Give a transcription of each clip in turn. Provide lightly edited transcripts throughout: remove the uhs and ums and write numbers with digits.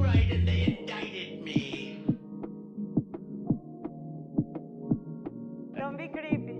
everything right and they indicted me. Don't be creepy.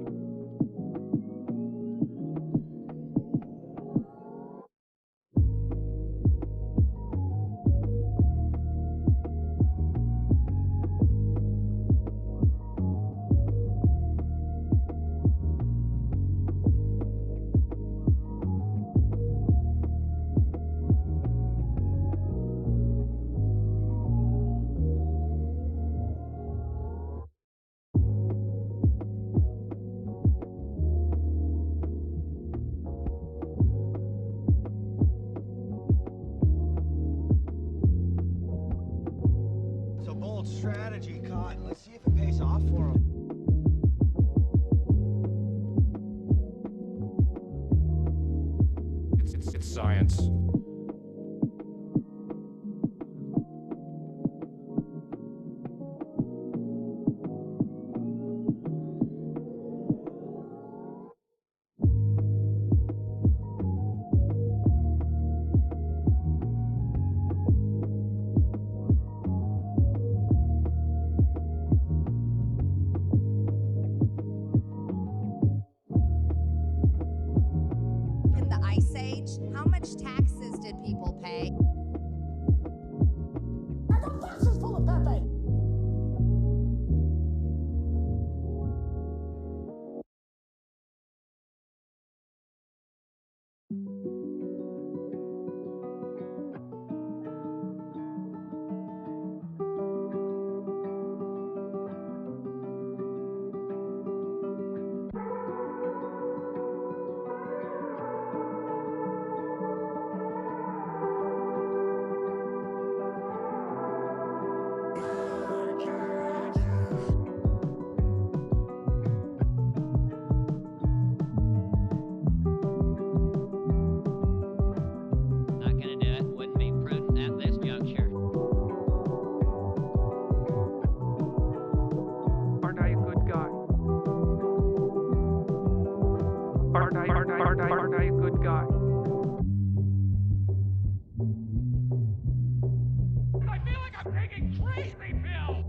It's a bold strategy, Cotton. Let's see if it pays off for him. It's science. In the Ice Age, how much taxes did people pay? I got boxes full of Pepe. Not gonna do it. Wouldn't be prudent at this juncture. Aren't I a good guy? Aren't I a good guy? I feel like I'm taking crazy pills.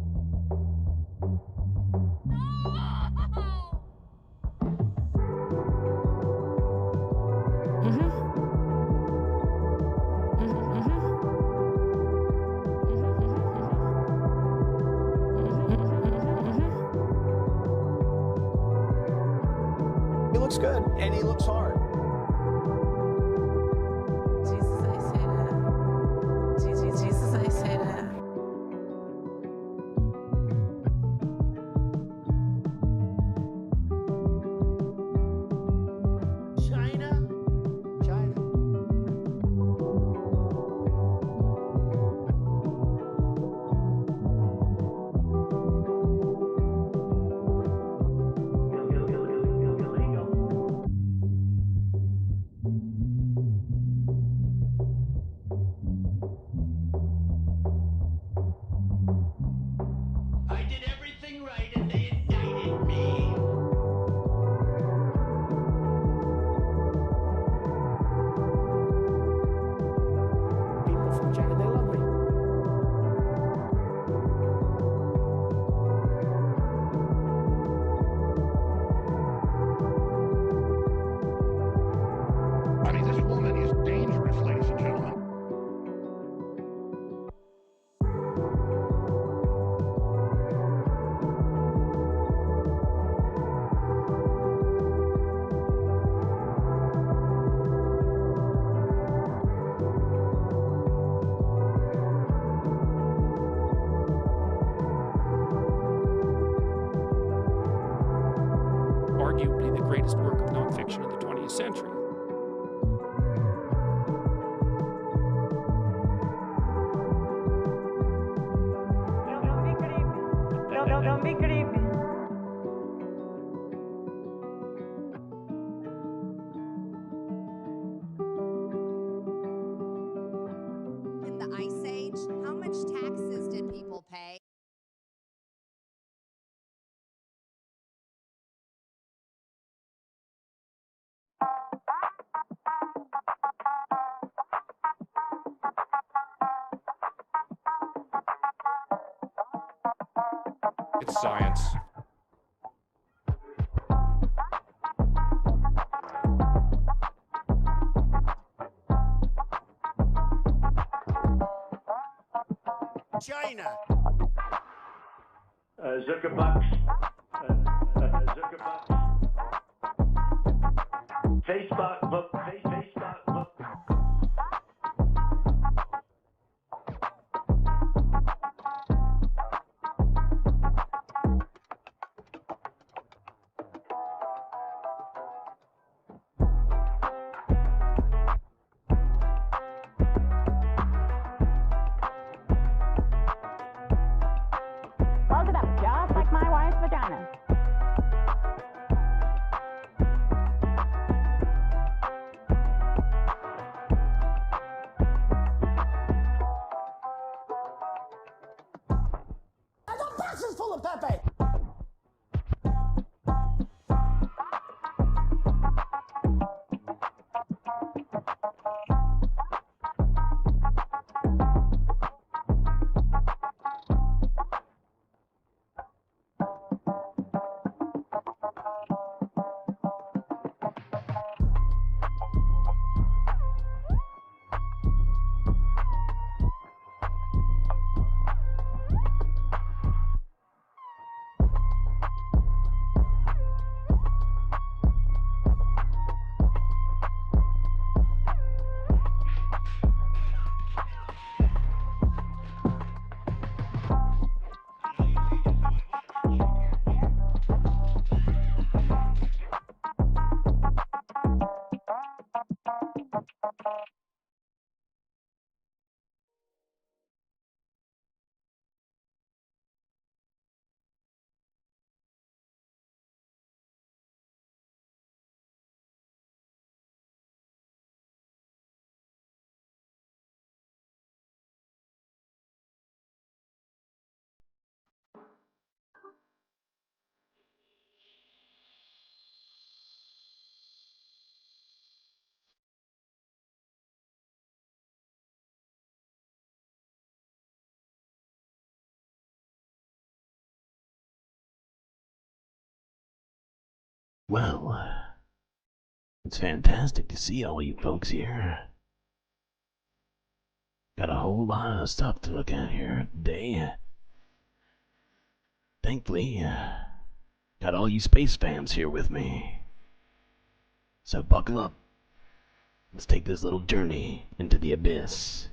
He looks good, and he looks hard. Jesus, I say that. Jesus, I say that. China? China. I did everything right and they indicted me. People from China, they love me. I mean, this woman is dangerous, ladies and gentlemen. Arguably the greatest work of nonfiction of the 20th century. Don't be creepy. Don't be creepy. In the Ice Age, how much taxes did people pay? It's science. China. Zuckerbucks. Zuckerbucks. Facebook. Look. Facebook. Look. Close it up, just like my wife's vagina. And the box is full of Pepe. Well, it's fantastic to see all you folks here. Got a whole lot of stuff to look at here today. Thankfully, got all you space fans here with me. So buckle up. Let's take this little journey into the abyss.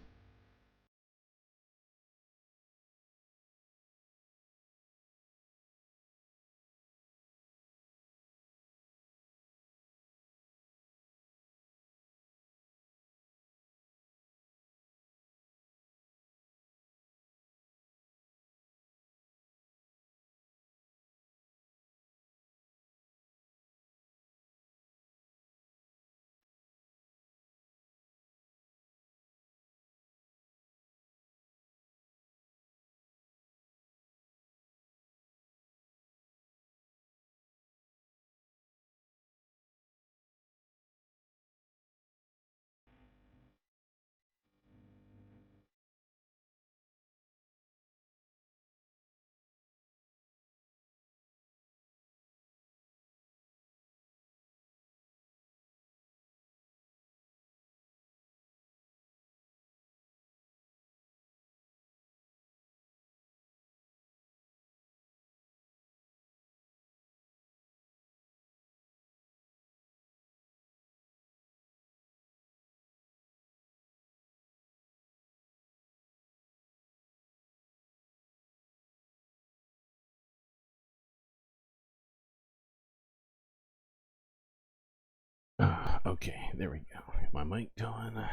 Okay, there we go. My mic going.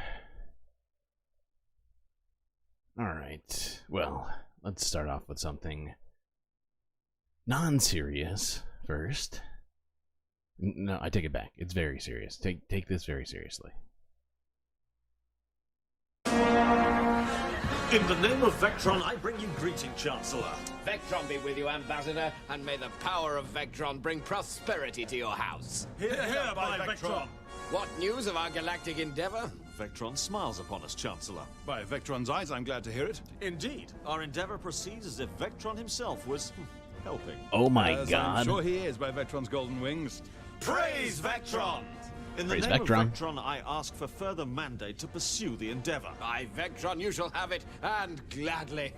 Alright, well, let's start off with something non-serious first. No, I take it back. It's very serious. Take this very seriously. In the name of Vectron, I bring you greeting, Chancellor. Vectron be with you, Ambassador, and may the power of Vectron bring prosperity to your house. Here by Vectron. What news of our galactic endeavor? Vectron smiles upon us, Chancellor. By Vectron's eyes, I'm glad to hear it. Indeed, our endeavor proceeds as if Vectron himself was helping. Oh my As god. I'm sure he is by Vectron's golden wings. Praise Vectron! In the Praise name Vectron. of Vectron, I ask for further mandate to pursue the endeavor. By Vectron, you shall have it, and gladly.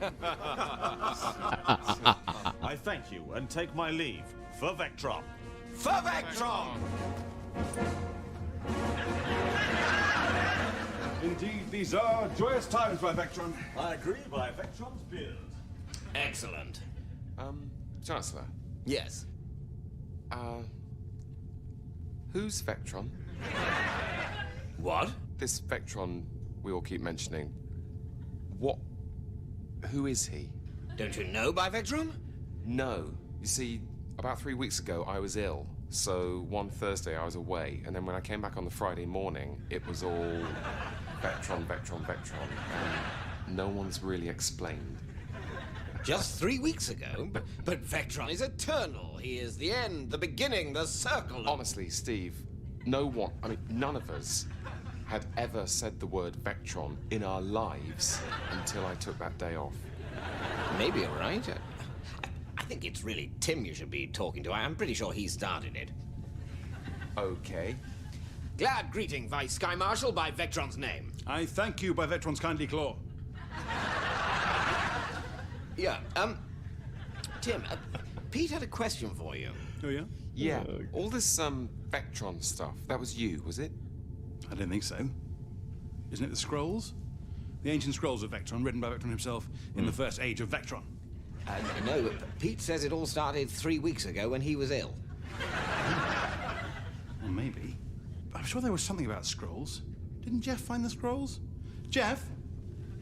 I thank you and take my leave. For Vectron. For Vectron! Indeed, these are joyous times by Vectron. I agree by Vectron's beard. Excellent. Chancellor, Yes. who's Vectron? What? This Vectron we all keep mentioning. Who is he? Don't you know by Vectron? No. You see, about 3 weeks ago I was ill. So one Thursday I was away, and then when I came back on the Friday morning, it was all Vectron, Vectron, Vectron, and no one's really explained. Just 3 weeks ago? But Vectron is eternal. He is the end, the beginning, the circle. Honestly, Steve, none of us had ever said the word Vectron in our lives until I took that day off. Maybe you're right. I think it's really Tim you should be talking to. I'm pretty sure he started it. Okay. Glad greeting, Vice Sky Marshal, by Vectron's name. I thank you by Vectron's kindly claw. Yeah, Tim, Pete had a question for you. Oh, yeah? Yeah, all this, Vectron stuff, that was you, was it? I don't think so. Isn't it the scrolls? The ancient scrolls of Vectron, written by Vectron himself in the first age of Vectron. No, Pete says it all started 3 weeks ago when he was ill. Well, maybe. I'm sure there was something about scrolls. Didn't Jeff find the scrolls? Jeff?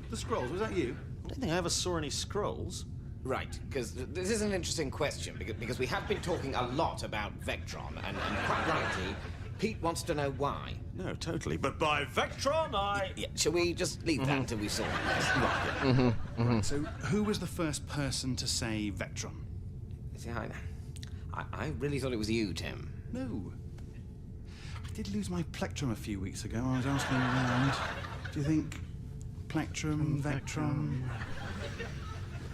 The scrolls, was that you? I don't think I ever saw any scrolls. Right, because this is an interesting question, because we have been talking a lot about Vectron, and quite rightly, Pete wants to know why. No, totally. But by Vectron, Yeah, shall we just leave that until we sort Right. Right, so who was the first person to say Vectron? See, I really thought it was you, Tim. No. I did lose my plectrum a few weeks ago. I was asking around. Do you think plectrum, Vectron?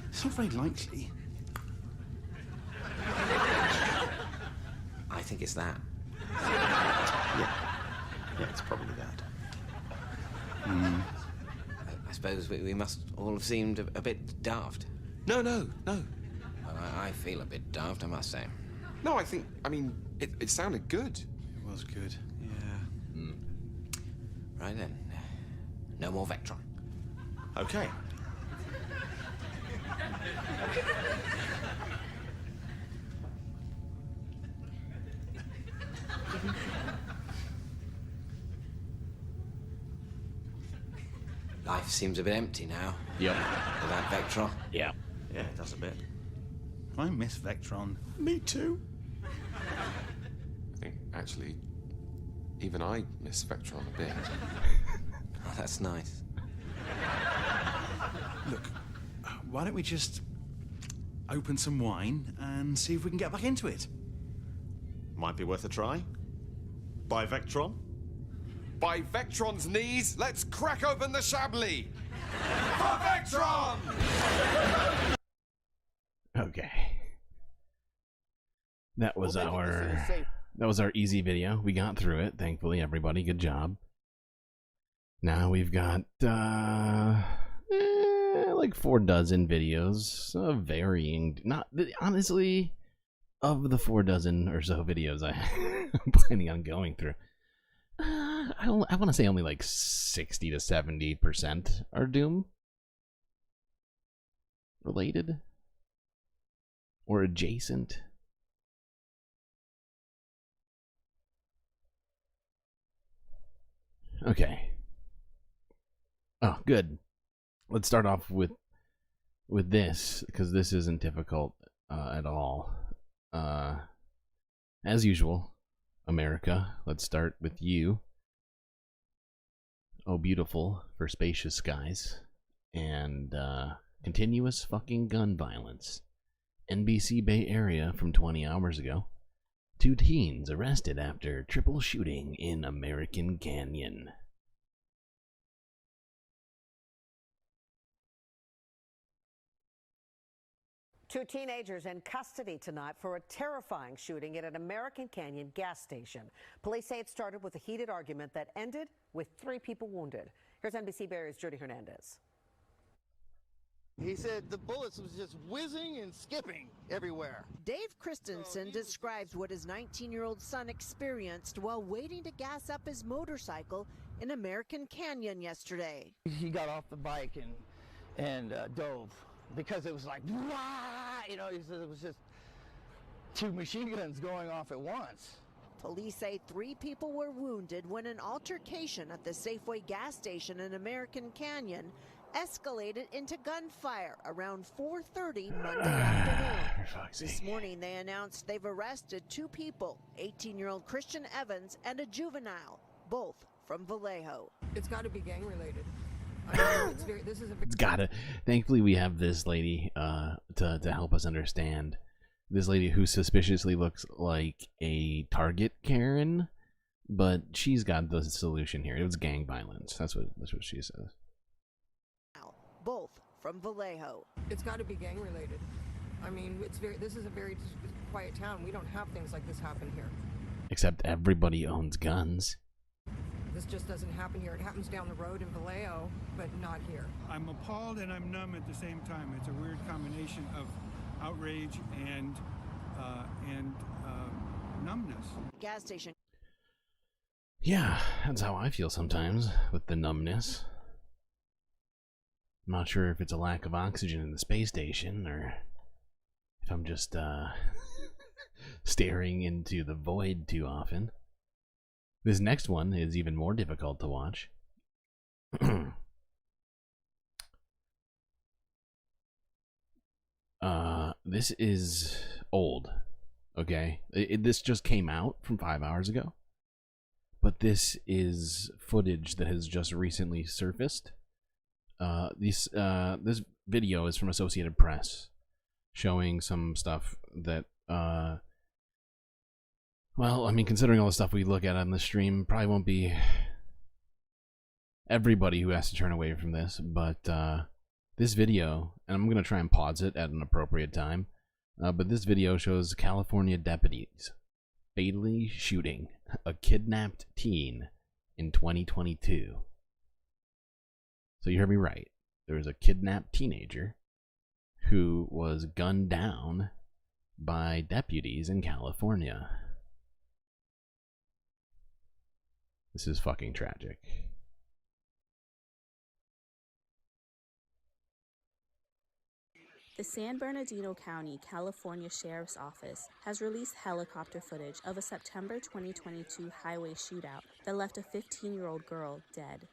It's not very likely. I think it's that. Yeah, it's probably that. I suppose we must all have seemed a bit daft. No. Well, I feel a bit daft, I must say. No, it sounded good. It was good. Yeah. Right then. No more Vectron. Okay. Life seems a bit empty now. Yep. Without Vectron. Yeah. Yeah, it does a bit. I miss Vectron. Me too. I think, actually, even I miss Vectron a bit. Oh, that's nice. Look, why don't we just open some wine and see if we can get back into it? Might be worth a try. By Vectron? By Vectron's knees, let's crack open the Chablis! For Vectron! Okay. That was our easy video. We got through it, thankfully, everybody. Good job. Now we've got like 4 dozen videos, varying. Not honestly, of the 4 dozen or so videos I'm planning on going through. I want to say only like 60 to 70% are Doom related or adjacent. Okay. Oh, good. Let's start off with this, because this isn't difficult at all. As usual, America, let's start with you. Oh, beautiful for spacious skies. And continuous fucking gun violence. NBC Bay Area from 20 hours ago. 2 teens arrested after triple shooting in American Canyon. Two teenagers in custody tonight for a terrifying shooting at an American Canyon gas station. Police say it started with a heated argument that ended with 3 people wounded. Here's NBC Bay Area's Judy Hernandez. He said the bullets was just whizzing and skipping everywhere. Dave Christensen describes what his 19-year-old son experienced while waiting to gas up his motorcycle in American Canyon yesterday. He got off the bike and dove because it was like, wah! You know, he said it was just 2 machine guns going off at once. Police say 3 people were wounded when an altercation at the Safeway gas station in American Canyon escalated into gunfire around 4:30 Monday afternoon. This morning they announced they've arrested 2 people, 18-year-old Christian Evans and a juvenile, both from Vallejo. It's got to be gang related. I mean, It's gotta. Thankfully, we have this lady to help us understand. This lady who suspiciously looks like a Target Karen, but she's got the solution here. It was gang violence. That's what she says. Both from Vallejo. It's got to be gang related. I mean, this is a very quiet town. We don't have things like this happen here. Except everybody owns guns. This just doesn't happen here. It happens down the road in Vallejo, but not here. I'm appalled and I'm numb at the same time. It's a weird combination of outrage and numbness. Gas station. Yeah, that's how I feel sometimes with the numbness. I'm not sure if it's a lack of oxygen in the space station or if I'm just staring into the void too often. This next one is even more difficult to watch. This is old, okay? This just came out from 5 hours ago. But this is footage that has just recently surfaced. This video is from Associated Press, showing some stuff that, well, I mean, considering all the stuff we look at on the stream, probably won't be everybody who has to turn away from this, but this video, and I'm going to try and pause it at an appropriate time, but this video shows California deputies fatally shooting a kidnapped teen in 2022. So you heard me right. There was a kidnapped teenager who was gunned down by deputies in California. This is fucking tragic. The San Bernardino County, California Sheriff's Office has released helicopter footage of a September 2022 highway shootout that left a 15-year-old girl dead.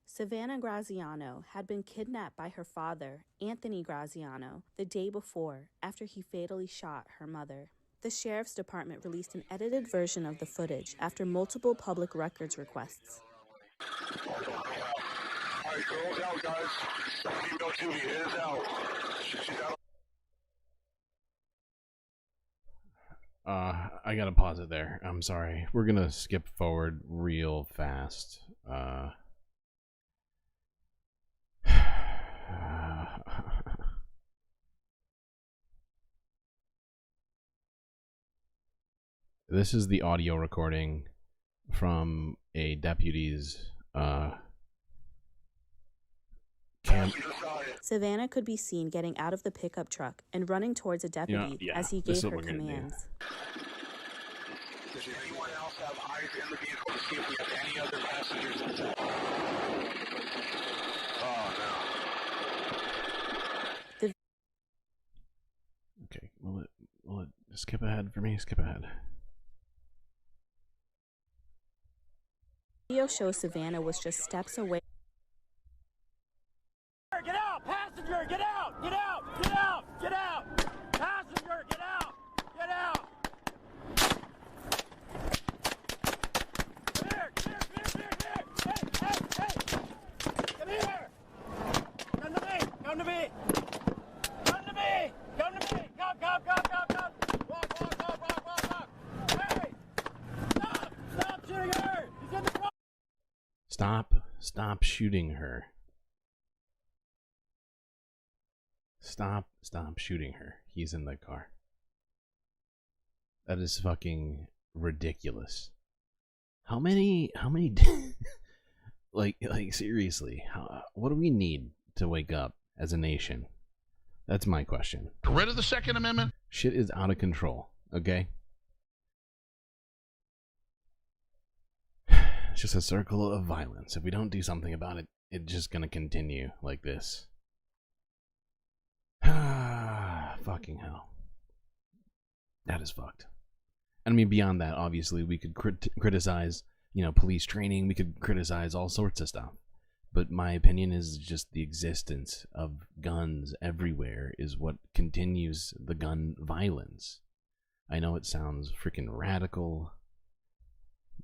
Savannah Graziano had been kidnapped by her father, Anthony Graziano, the day before after he fatally shot her mother. The Sheriff's Department released an edited version of the footage after multiple public records requests. Alright, girls out, guys. Female Judy is out. She's out. I gotta pause it there. I'm sorry. We're gonna skip forward real fast. This is the audio recording from a deputy's camp. Savannah could be seen getting out of the pickup truck and running towards a deputy as he gave her commands. Does anyone else have eyes in the vehicle to see if we have any other passengers inside? Oh no. Okay, will it skip ahead for me? Skip ahead. The video shows Savannah was just steps away. Get out! Passenger, get out! Get out! Get out! Get out! Passenger, get out! Get out! Come here! Come here! Come here! Come to me! Come to me! Come to me! Come to me! Come! Walk! Hey! Stop shooting her! He's in the front! Stop shooting her. Stop shooting her. he's in the car. That is fucking ridiculous. How many like seriously, what do we need to wake up as a nation? That's my question. Get rid of the Second Amendment? Shit is out of control, okay? It's just a circle of violence. If we don't do something about it, it's just gonna continue like this. Fucking hell. That is fucked. I mean, beyond that, obviously, we could criticize, police training. We could criticize all sorts of stuff. But my opinion is just the existence of guns everywhere is what continues the gun violence. I know it sounds freaking radical,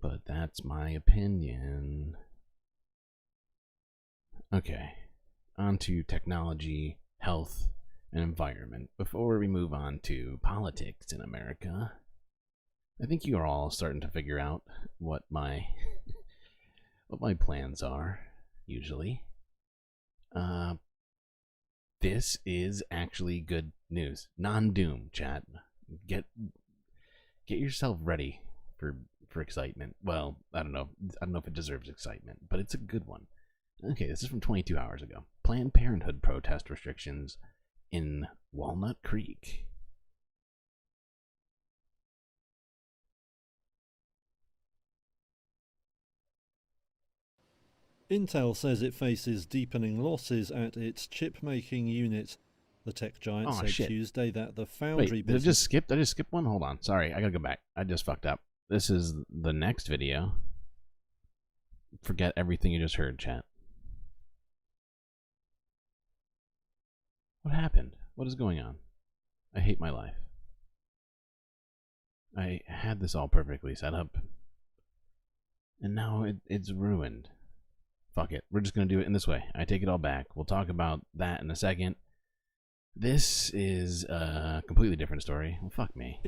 but that's my opinion. Okay, on to technology, health, and environment. Before we move on to politics in America, I think you are all starting to figure out what my plans are. Usually, this is actually good news. Non-doom, chat. Get yourself ready for excitement. Well, I don't know if it deserves excitement, but it's a good one. Okay, this is from 22 hours ago. Planned Parenthood protest restrictions in Walnut Creek. Intel says it faces deepening losses at its chip-making unit. The tech giant said Tuesday that the foundry business... Did I just skip one? Hold on. Sorry, I gotta go back. I just fucked up. This is the next video. Forget everything you just heard, chat. What happened? What is going on? I hate my life. I had this all perfectly set up. And now it's ruined. Fuck it. We're just going to do it in this way. I take it all back. We'll talk about that in a second. This is a completely different story. Well, fuck me.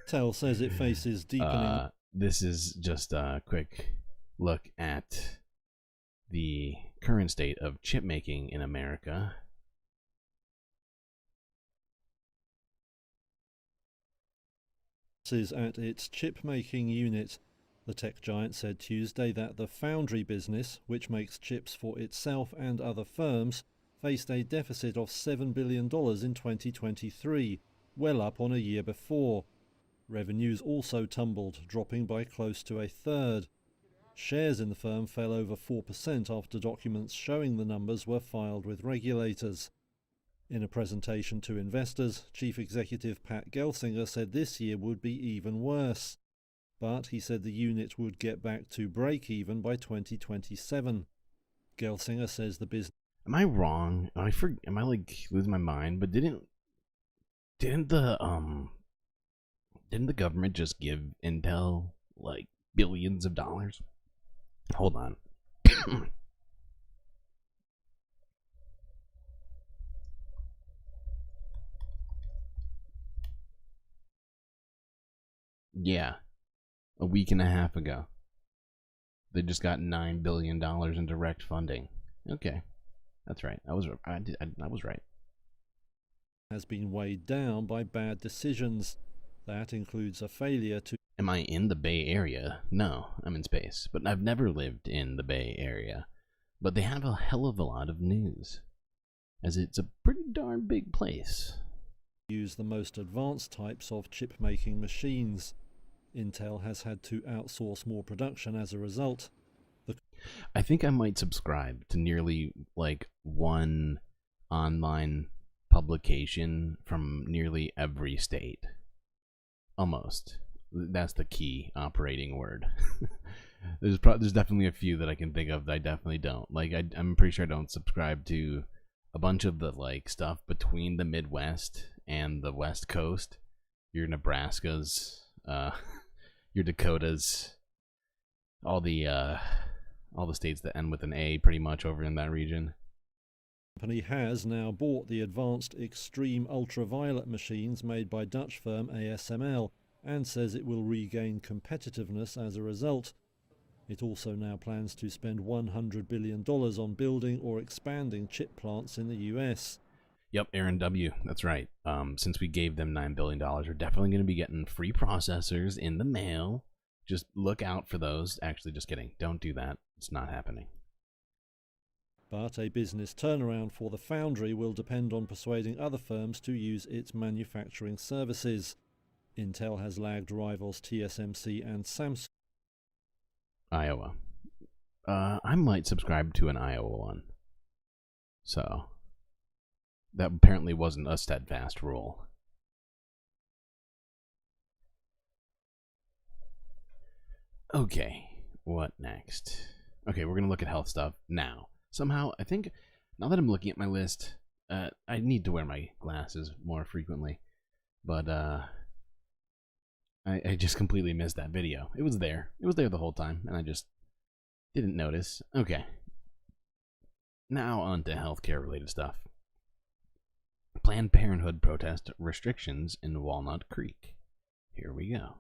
Intel says it faces deepening... This is just a quick look at the current state of chip making in America. At its chip-making unit. The tech giant said Tuesday that the foundry business, which makes chips for itself and other firms, faced a deficit of $7 billion in 2023, well up on a year before. Revenues also tumbled, dropping by close to a third. Shares in the firm fell over 4% after documents showing the numbers were filed with regulators. In a presentation to investors, Chief Executive Pat Gelsinger said this year would be even worse. But he said the unit would get back to break-even by 2027. Gelsinger says the business... Am I wrong? Am I like losing my mind? But didn't the government just give Intel like billions of dollars? Hold on. Yeah. A week and a half ago. They just got $9 billion in direct funding. Okay. That's right. I was right. Has been weighed down by bad decisions. That includes a failure to... Am I in the Bay Area? No, I'm in space. But I've never lived in the Bay Area. But they have a hell of a lot of news. As it's a pretty darn big place. Use the most advanced types of chip-making machines. Intel has had to outsource more production as a result. I think I might subscribe to nearly like one online publication from nearly every state. Almost. That's the key operating word. There's definitely a few that I can think of that I definitely don't. Like I'm pretty sure I don't subscribe to a bunch of the like stuff between the Midwest and the West Coast. Your Nebraskas, your Dakotas, all the states that end with an A pretty much over in that region. The company has now bought the advanced extreme ultraviolet machines made by Dutch firm ASML and says it will regain competitiveness as a result. It also now plans to spend $100 billion on building or expanding chip plants in the US. Yep, Aaron W. That's right. Since we gave them $9 billion, we're definitely going to be getting free processors in the mail. Just look out for those. Actually, just kidding. Don't do that. It's not happening. But a business turnaround for the foundry will depend on persuading other firms to use its manufacturing services. Intel has lagged rivals TSMC and Samsung. Iowa. I might subscribe to an Iowa one. So, that apparently wasn't a steadfast rule. Okay, what next? Okay, we're going to look at health stuff now. Somehow, I think, now that I'm looking at my list, I need to wear my glasses more frequently. But, I just completely missed that video. It was there. It was there the whole time, and I just didn't notice. Okay. Now on to healthcare-related stuff. Planned Parenthood protest restrictions in Walnut Creek. Here we go.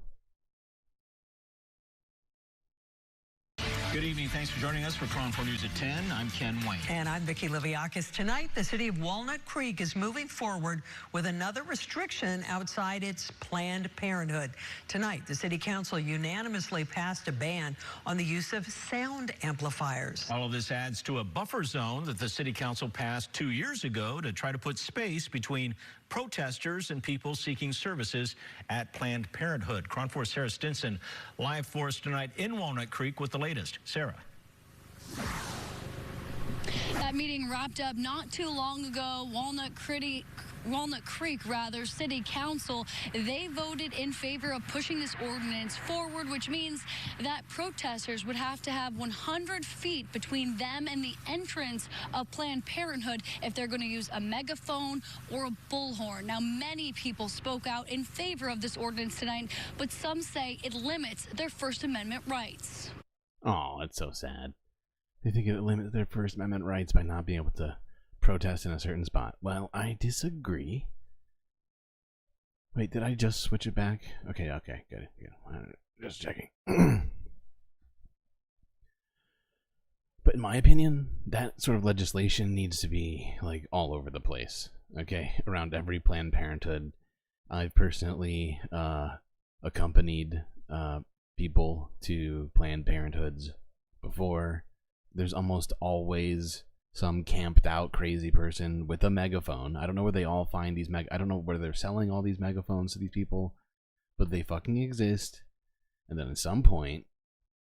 Good evening. Thanks for joining us for Cron 4 News at 10. I'm Ken Wayne. And I'm Vicki Liviakis. Tonight, the city of Walnut Creek is moving forward with another restriction outside its Planned Parenthood. Tonight, the city council unanimously passed a ban on the use of sound amplifiers. All of this adds to a buffer zone that the city council passed 2 years ago to try to put space between protesters and people seeking services at Planned Parenthood. Cron 4's Sarah Stinson live for us tonight in Walnut Creek with the latest. Sarah. That meeting wrapped up not too long ago. Walnut Creek, City Council, they voted in favor of pushing this ordinance forward, which means that protesters would have to have 100 feet between them and the entrance of Planned Parenthood if they're going to use a megaphone or a bullhorn. Now, many people spoke out in favor of this ordinance tonight, but some say it limits their First Amendment rights. Oh, it's so sad. They think it limits their First Amendment rights by not being able to protest in a certain spot. Well, I disagree. Wait, did I just switch it back? Okay, good. Just checking. But in my opinion, that sort of legislation needs to be, like, all over the place. Okay? Around every Planned Parenthood. I've personally accompanied people to Planned Parenthoods before. There's almost always some camped out crazy person with a megaphone. I don't know where they all find these I don't know where they're selling all these megaphones to these people, but they fucking exist. And then at some point,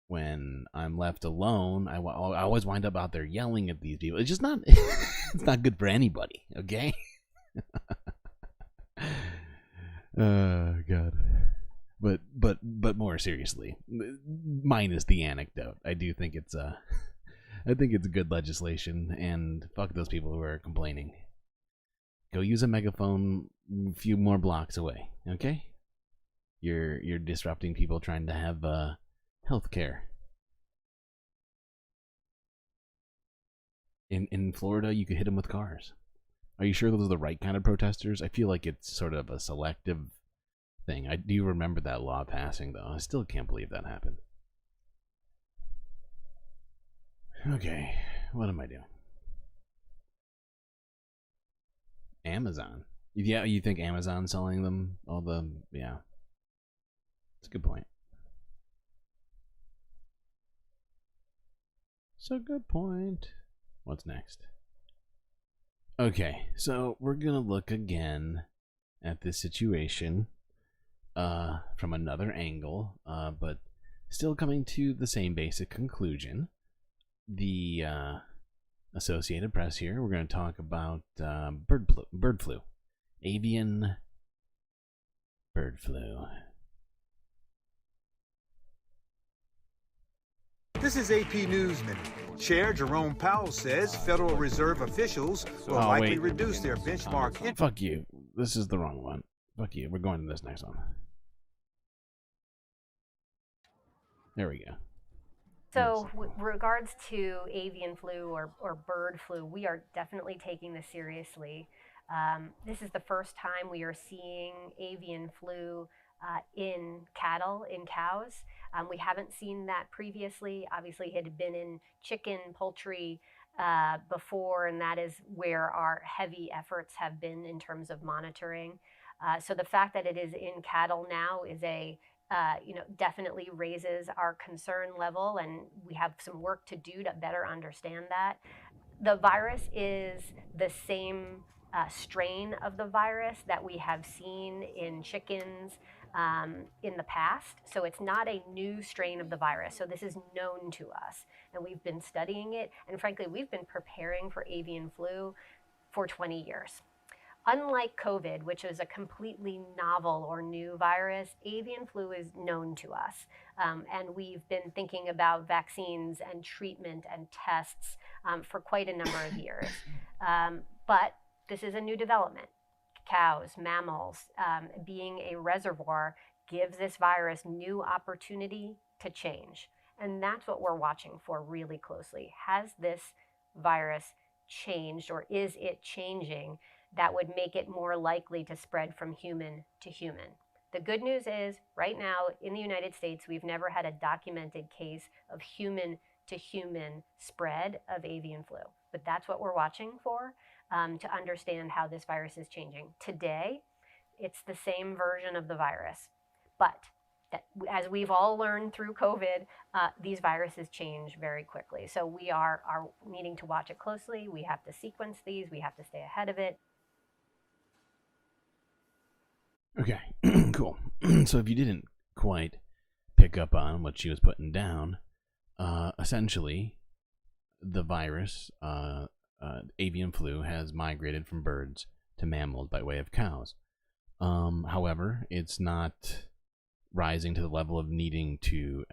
when I'm left alone, I always wind up out there yelling at these people. It's just not, it's not good for anybody, okay? Oh, God. But more seriously, minus the anecdote, I do think it's I think it's good legislation, and fuck those people who are complaining. Go use a megaphone a few more blocks away, okay? You're disrupting people trying to have health care. In Florida, you could hit them with cars. Are you sure those are the right kind of protesters? I feel like it's sort of a selective thing. I do remember that law passing, though. I still can't believe that happened. Okay, what am I doing? Amazon. Yeah, you think Amazon's selling them all the... Yeah. It's a good point. It's a good point. What's next? Okay, so we're gonna look again at this situation from another angle, but still coming to the same basic conclusion. The Associated Press here, we're going to talk about bird flu. Avian bird flu. This is AP News Minute. Chair Jerome Powell says Federal Reserve officials will likely reduce their benchmark. Fuck you. This is the wrong one. Fuck you. We're going to this next one. There we go. So with regards to avian flu or bird flu, we are definitely taking this seriously. This is the first time we are seeing avian flu in cattle, in cows. We haven't seen that previously. Obviously, it had been in chicken, poultry, before, and that is where our heavy efforts have been in terms of monitoring. So the fact that it is in cattle now is definitely raises our concern level, and we have some work to do to better understand that. The virus is the same strain of the virus that we have seen in chickens in the past. So it's not a new strain of the virus. So this is known to us, and we've been studying it. And frankly, we've been preparing for avian flu for 20 years. Unlike COVID, which is a completely novel or new virus, avian flu is known to us. And we've been thinking about vaccines and treatment and tests for quite a number of years. But this is a new development. Cows, mammals, being a reservoir gives this virus new opportunity to change. And that's what we're watching for really closely. Has this virus changed, or is it changing that would make it more likely to spread from human to human? The good news is, right now in the United States, we've never had a documented case of human to human spread of avian flu. But that's what we're watching for to understand how this virus is changing. Today, it's the same version of the virus. But as we've all learned through COVID, these viruses change very quickly. So we are needing to watch it closely. We have to sequence these. We have to stay ahead of it. Okay, cool. So if you didn't quite pick up on what she was putting down, essentially, the virus, avian flu, has migrated from birds to mammals by way of cows. However, it's not rising to the level of needing to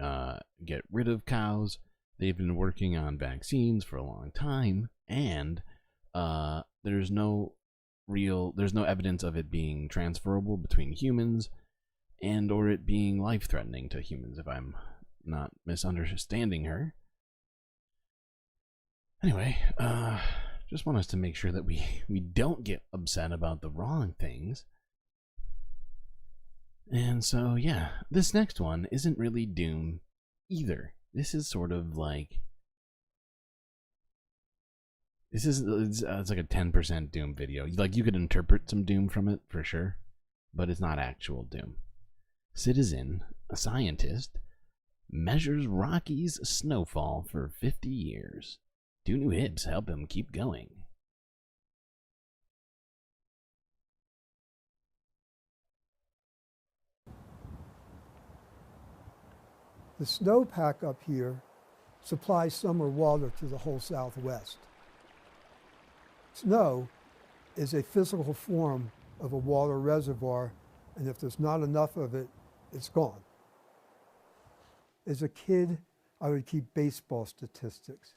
get rid of cows. They've been working on vaccines for a long time, and there's no evidence of it being transferable between humans and or it being life-threatening to humans, if I'm not misunderstanding her. Anyway, just want us to make sure that we don't get upset about the wrong things. And so, yeah, this next one isn't really Doom either. This is sort of like... it's like a 10% Doom video. Like, you could interpret some Doom from it, for sure, but it's not actual Doom. Citizen, a scientist, measures Rocky's snowfall for 50 years. 2 new hips help him keep going. The snowpack up here supplies summer water to the whole Southwest. Snow is a physical form of a water reservoir, and if there's not enough of it, it's gone. As a kid, I would keep baseball statistics.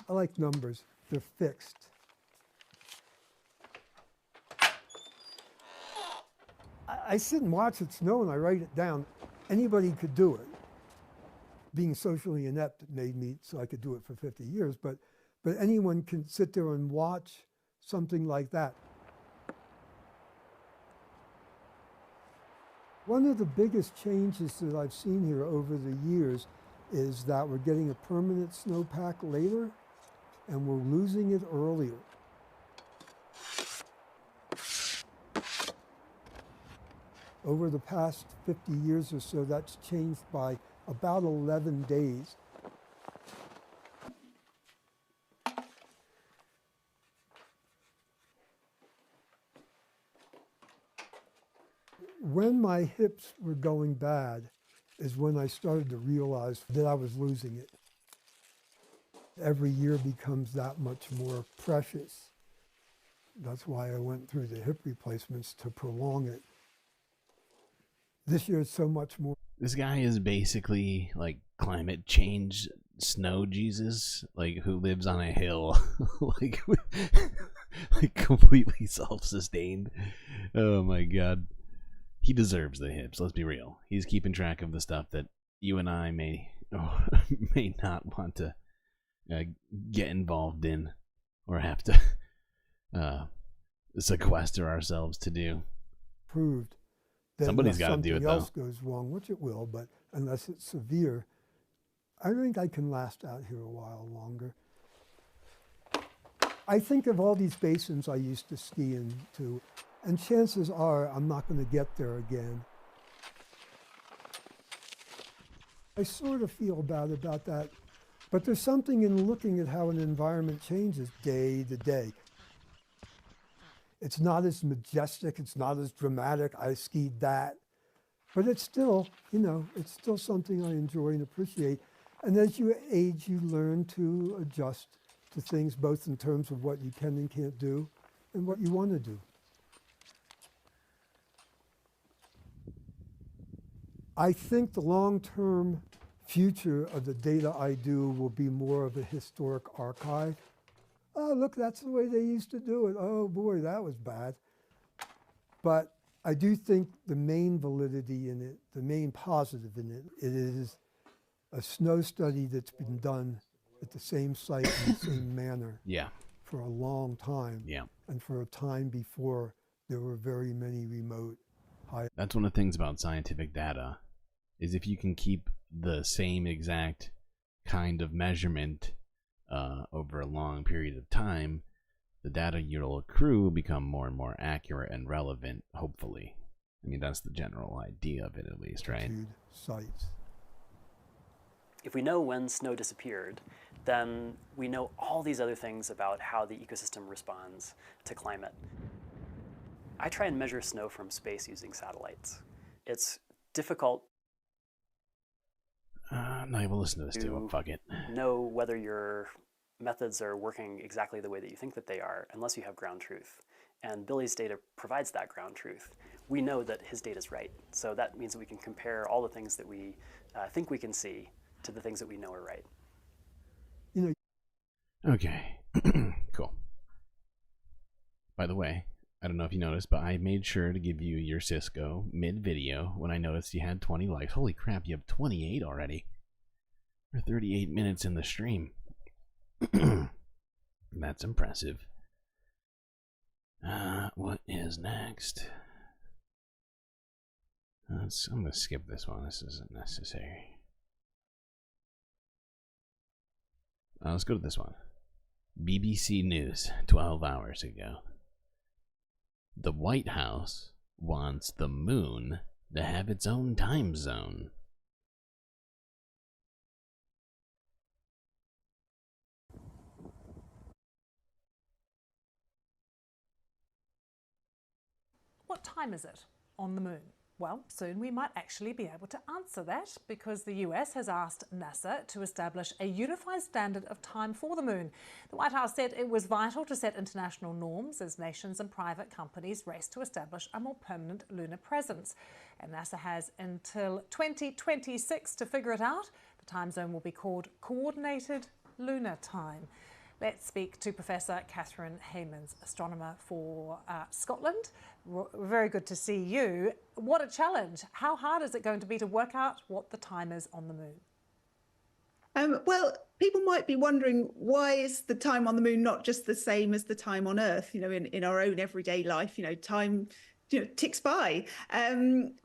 I like numbers, they're fixed. I sit and watch it snow and I write it down. Anybody could do it. Being socially inept made me so I could do it for 50 years, but anyone can sit there and watch something like that. One of the biggest changes that I've seen here over the years is that we're getting a permanent snowpack later, and we're losing it earlier. Over the past 50 years or so, that's changed by about 11 days. When my hips were going bad is when I started to realize that I was losing it. Every year becomes that much more precious. That's why I went through the hip replacements, to prolong it. This year is so much more. This guy is basically like climate change snow Jesus, like who lives on a hill, like completely self-sustained. Oh my god. He deserves the hips, let's be real. He's keeping track of the stuff that you and I may not want to get involved in or have to sequester ourselves to do. Proved that somebody's got to do it, though. Something though. else goes wrong, which it will, but unless it's severe, I think I can last out here a while longer. I think of all these basins I used to ski into, and chances are I'm not going to get there again. I sort of feel bad about that, but there's something in looking at how an environment changes day to day. It's not as majestic, it's not as dramatic, I skied that, but it's still, you know, it's still something I enjoy and appreciate. And as you age, you learn to adjust to things, both in terms of what you can and can't do and what you want to do. I think the long-term future of the data I do will be more of a historic archive. Oh, look, that's the way they used to do it. Oh boy, that was bad. But I do think the main validity in it, the main positive in it, it is a snow study that's been done at the same site in the same manner for a long time. And for a time before there were very many remote high. That's one of the things about scientific data, is if you can keep the same exact kind of measurement over a long period of time, the data you'll accrue will become more and more accurate and relevant, hopefully. I mean, that's the general idea of it, at least, right? Sites. If we know when snow disappeared, then we know all these other things about how the ecosystem responds to climate. I try and measure snow from space using satellites. It's difficult not able to listen to this too. Fuck it. Know whether your methods are working exactly the way that you think that they are unless you have ground truth. And Billy's data provides that ground truth. We know that his data is right. So that means that we can compare all the things that we think we can see to the things that we know are right. You know. Okay. Cool. By the way, I don't know if you noticed, but I made sure to give you your Cisco mid-video when I noticed you had 20 likes. Holy crap, you have 28 already. We're 38 minutes in the stream. That's impressive. What is next? I'm going to skip this one. This isn't necessary. Let's go to this one. BBC News, 12 hours ago. The White House wants the moon to have its own time zone. What time is it on the moon? Well, soon we might actually be able to answer that, because the US has asked NASA to establish a unified standard of time for the moon. The White House said it was vital to set international norms as nations and private companies race to establish a more permanent lunar presence. And NASA has until 2026 to figure it out. The time zone will be called Coordinated Lunar Time. Let's speak to Professor Catherine Haymans, astronomer for Scotland. Very good to see you. What a challenge. How hard is it going to be to work out what the time is on the moon? Well, people might be wondering, why is the time on the moon not just the same as the time on Earth? You know, in our own everyday life, you know, time ticks by.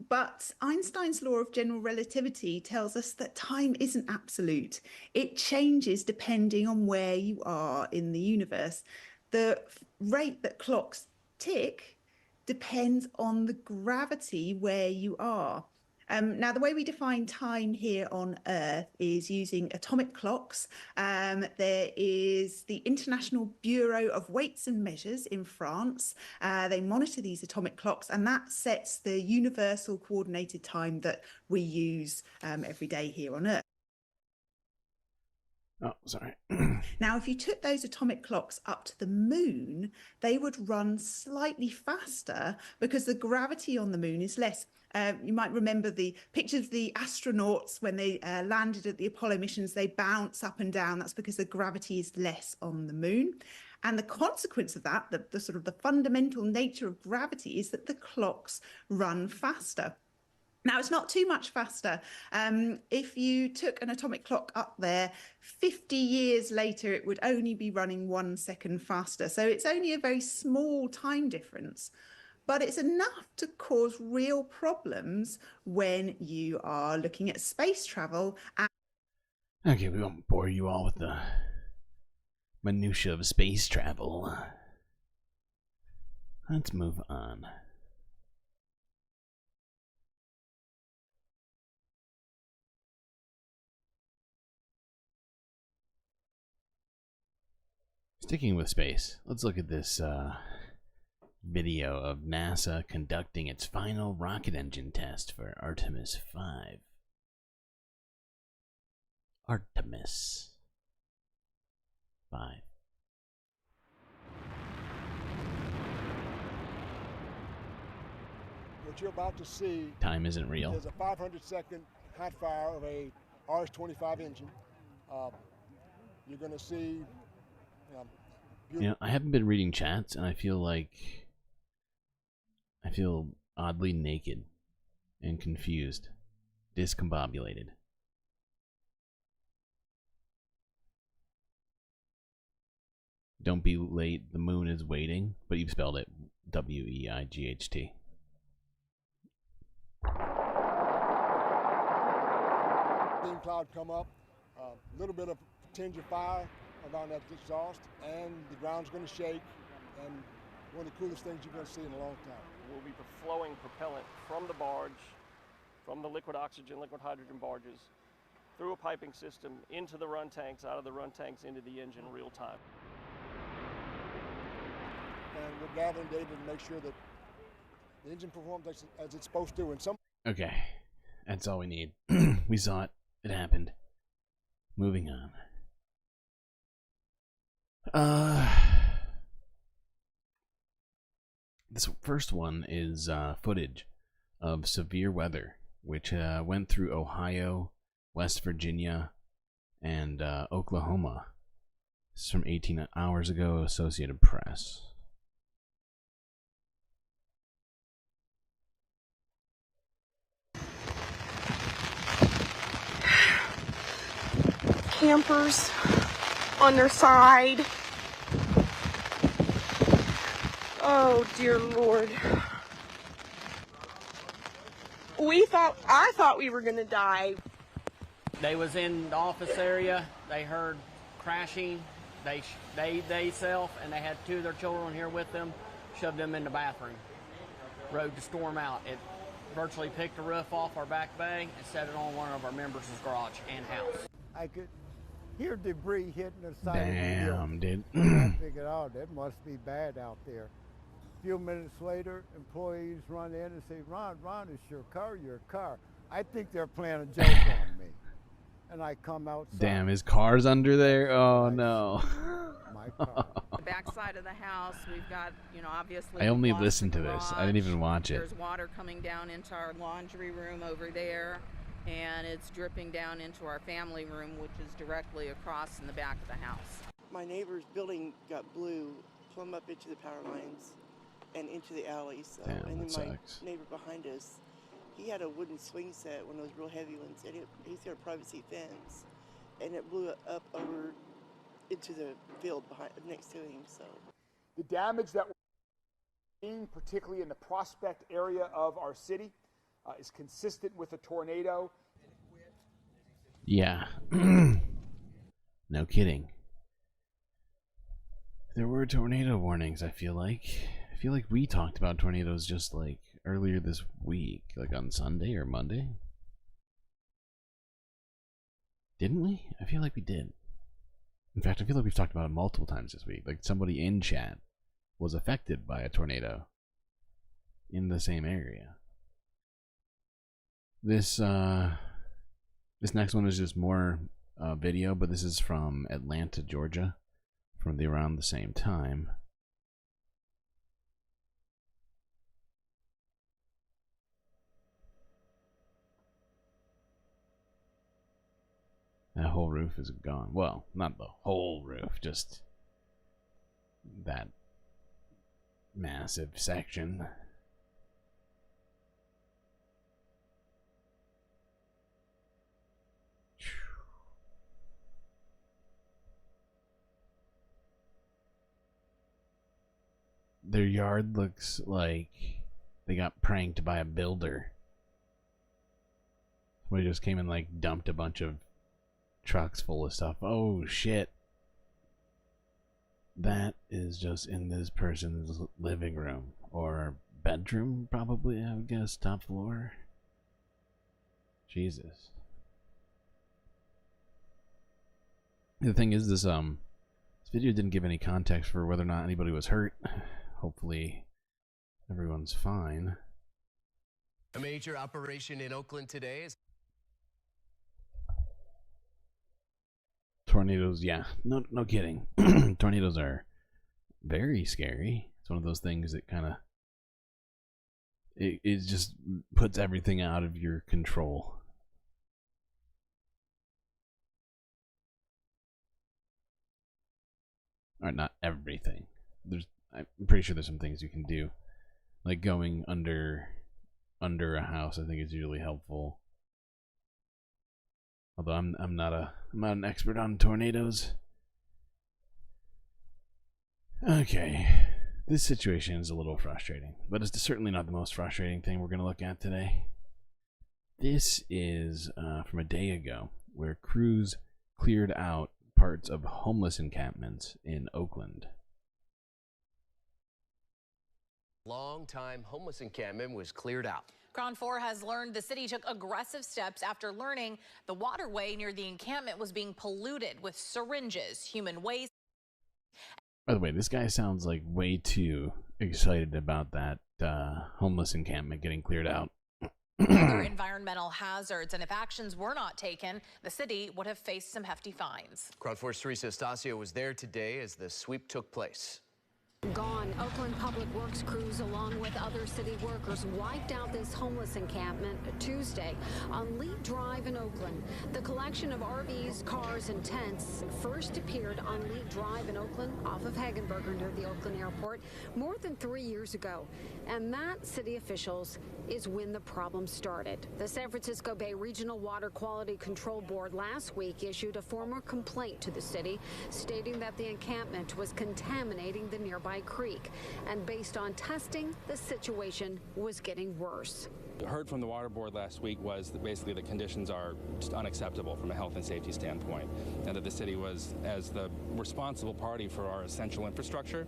But Einstein's law of general relativity tells us that time isn't absolute. It changes depending on where you are in the universe. The rate that clocks tick depends on the gravity where you are. Now, the way we define time here on Earth is using atomic clocks. There is the International Bureau of Weights and Measures in France. They monitor these atomic clocks, and that sets the universal coordinated time that we use every day here on Earth. Oh, sorry. Now, if you took those atomic clocks up to the moon, they would run slightly faster because the gravity on the moon is less. You might remember the pictures of the astronauts when they landed at the Apollo missions. They bounce up and down. That's because the gravity is less on the moon. And the consequence of that, the sort of the fundamental nature of gravity, is that the clocks run faster. Now, it's not too much faster. If you took an atomic clock up there, 50 years later, it would only be running 1 second faster. So it's only a very small time difference, but it's enough to cause real problems when you are looking at space travel. Okay, we won't bore you all with the Minutia of space travel. Let's move on. Sticking with space, let's look at this video of NASA conducting its final rocket engine test for Artemis 5. Artemis 5. What you're about to see Time isn't real. is a 500-second hot fire of a RS-25 engine. You're going to see... I haven't been reading chats, and I feel oddly naked and confused, discombobulated. Don't be late, the moon is waiting, but you've spelled it W-E-I-G-H-T. Steam cloud come up, a little bit of tinge of fire around that exhaust, and the ground's going to shake, and one of the coolest things you're going to see in a long time. We'll be flowing propellant from the barge, from the liquid oxygen, liquid hydrogen barges, through a piping system, into the run tanks, out of the run tanks, into the engine real time. And we're gathering data to make sure that the engine performs as it's supposed to. And Okay, that's all we need. We saw it. It happened. Moving on. This first one is footage of severe weather, which went through Ohio, West Virginia, and Oklahoma. This is from 18 hours ago, Associated Press. Campers on their side. Oh dear Lord. I thought we were gonna die. They was in the office area. They heard crashing. They self, and they had two of their children here with them. Shoved them in the bathroom. Rode the storm out. It virtually picked the roof off our back bay and set it on one of our members' garage and house. I could hear debris hitting the side Damn, of the dude. I figured, oh, that must be bad out there. A few minutes later, employees run in and say, Ron, it's your car. I think they're playing a joke on me. And I come outside. Damn, his car's under there? Oh, no. My car. The backside of the house, we've got, obviously... I only listened to this. I didn't even watch it. There's water coming down into our laundry room over there, and it's dripping down into our family room, which is directly across in the back of the house. My neighbor's building got blew plumb up into the power lines and into the alley. So, Damn, and then that my sucks. neighbor behind us, he had a wooden swing set, one of those real heavy ones, and he's got a privacy fence, and it blew up over into the field next to him. So the damage that we're seeing, particularly in the Prospect area of our city, is consistent with a tornado. Yeah. No kidding. There were tornado warnings, I feel like. I feel like we talked about tornadoes just like earlier this week, like on Sunday or Monday. Didn't we? I feel like we did. In fact, I feel like we've talked about it multiple times this week. Like somebody in chat was affected by a tornado in the same area. This next one is just more video, but this is from Atlanta, Georgia, from around the same time. That whole roof is gone. Well, not the whole roof, just that massive section. Their yard looks like they got pranked by a builder. Somebody just came and like dumped a bunch of trucks full of stuff. Oh shit. that is just in this person's living room or bedroom, probably, I would guess, top floor. Jesus. The thing is, this video didn't give any context for whether or not anybody was hurt. Hopefully, everyone's fine. A major operation in Oakland today is... Tornadoes, yeah. No kidding. Tornadoes are very scary. It's one of those things that kind of... It just puts everything out of your control. Or not everything. I'm pretty sure there's some things you can do. Like going under a house, I think is usually helpful. Although I'm not an expert on tornadoes. Okay, this situation is a little frustrating, but it's certainly not the most frustrating thing we're going to look at today. This is from a day ago, where crews cleared out parts of homeless encampments in Oakland. Long-time homeless encampment was cleared out. Crown 4 has learned the city took aggressive steps after learning the waterway near the encampment was being polluted with syringes, human waste. By the way, this guy sounds like way too excited about that homeless encampment getting cleared out. Other environmental hazards, and if actions were not taken, the city would have faced some hefty fines. Crown 4's Teresa Estacio was there today as the sweep took place. Gone. Oakland Public Works crews, along with other city workers, wiped out this homeless encampment Tuesday on Lee Drive in Oakland. The collection of RVs, cars, and tents first appeared on Lee Drive in Oakland, off of Hagenberger near the Oakland airport, more than 3 years ago. And that, city officials, is when the problem started. The San Francisco Bay Regional Water Quality Control Board last week issued a formal complaint to the city, stating that the encampment was contaminating the nearby creek, and based on testing, the situation was getting worse. Heard from the water board last week was that basically the conditions are just unacceptable from a health and safety standpoint, and that the city was, as the responsible party for our essential infrastructure,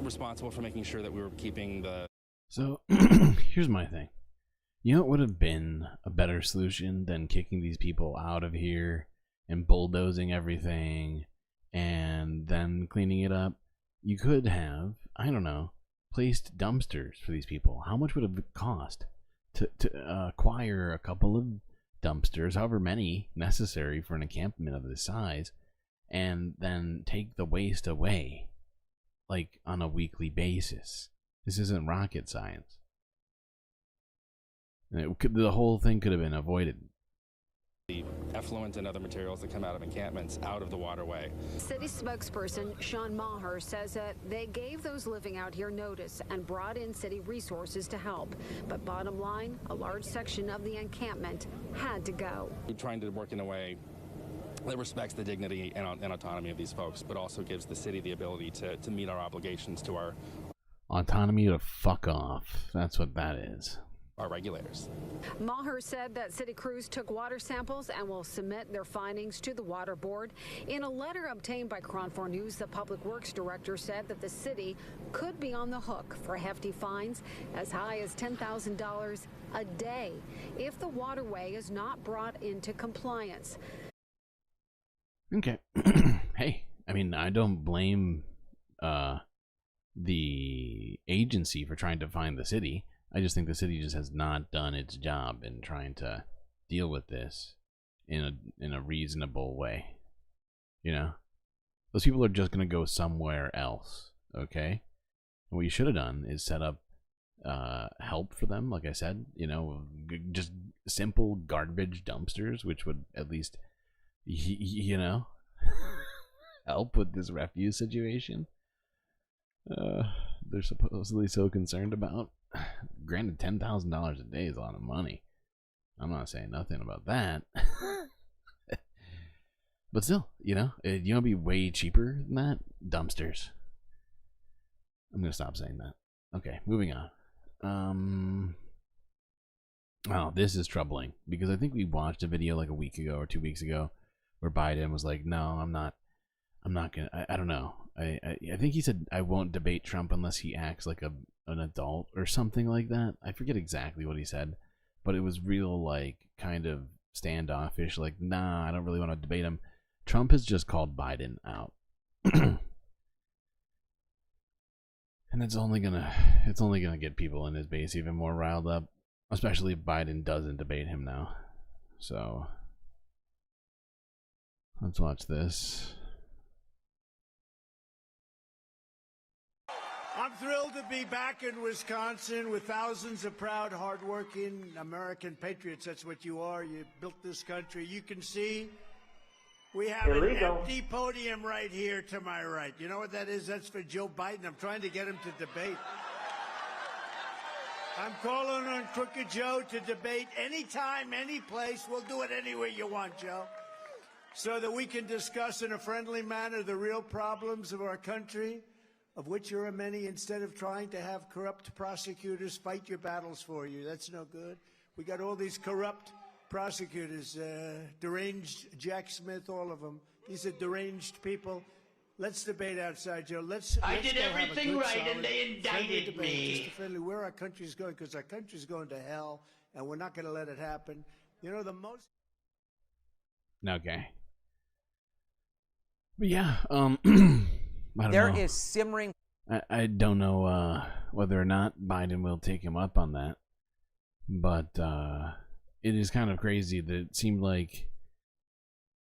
responsible for making sure that we were keeping the... So, here's my thing. You know what would have been a better solution than kicking these people out of here and bulldozing everything and then cleaning it up? You could have, I don't know, placed dumpsters for these people. How much would it cost to acquire a couple of dumpsters, however many necessary for an encampment of this size, and then take the waste away, like on a weekly basis? This isn't rocket science. The whole thing could have been avoided. The effluent and other materials that come out of encampments out of the waterway. City spokesperson Sean Maher says that they gave those living out here notice and brought in city resources to help. But bottom line, a large section of the encampment had to go. We're trying to work in a way that respects the dignity and autonomy of these folks, but also gives the city the ability to meet our obligations to our... Autonomy to fuck off. That's what that is. Our regulators. Maher said that city crews took water samples and will submit their findings to the water board. In a letter obtained by Crown 4 News, the public works director said that the city could be on the hook for hefty fines as high as $10,000 a day if the waterway is not brought into compliance. Okay. Hey, I mean, I don't blame the agency for trying to find the city. I just think the city just has not done its job in trying to deal with this in a reasonable way. You know? Those people are just going to go somewhere else, okay? And what you should have done is set up help for them, like I said, you know, just simple garbage dumpsters, which would at least, you know, help with this refuse situation. They're supposedly so concerned about. Granted, $10,000 a day is a lot of money. I'm not saying nothing about that. But still, you know, you want to be way cheaper than that? Dumpsters. I'm going to stop saying that. Okay, moving on. Oh, this is troubling because I think we watched a video like a week ago or 2 weeks ago where Biden was like, no, I'm not gonna, I don't know. I think he said, I won't debate Trump unless he acts like an adult or something like that. I forget exactly what he said, but it was real, like, kind of standoffish, like, nah, I don't really want to debate him. Trump has just called Biden out. And it's only gonna get people in his base even more riled up, especially if Biden doesn't debate him now. So let's watch this. I'm thrilled to be back in Wisconsin with thousands of proud, hardworking American patriots. That's what you are. You built this country. You can see we have an empty podium right here to my right. You know what that is? That's for Joe Biden. I'm trying to get him to debate. I'm calling on Crooked Joe to debate anytime, any place. We'll do it anywhere you want, Joe, so that we can discuss in a friendly manner the real problems of our country, of which there are many, instead of trying to have corrupt prosecutors fight your battles for you. That's no good. We got all these corrupt prosecutors, deranged Jack Smith, all of them. These are deranged people. Let's debate outside, Joe. I did everything right, and they indicted me. Just friendly, where our country's going, because our country's going to hell, and we're not going to let it happen. You know, the most... Okay. But yeah, I don't There know. is simmering... I don't know whether or not Biden will take him up on that, but it is kind of crazy that it seemed like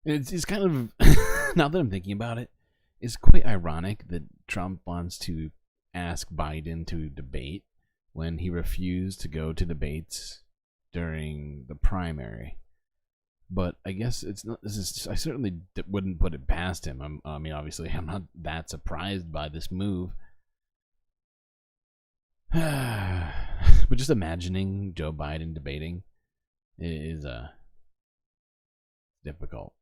it's kind of now that I'm thinking about it, it's quite ironic that Trump wants to ask Biden to debate when he refused to go to debates during the primary. But I guess it's not. I certainly wouldn't put it past him. I mean, obviously, I'm not that surprised by this move. But just imagining Joe Biden debating is difficult.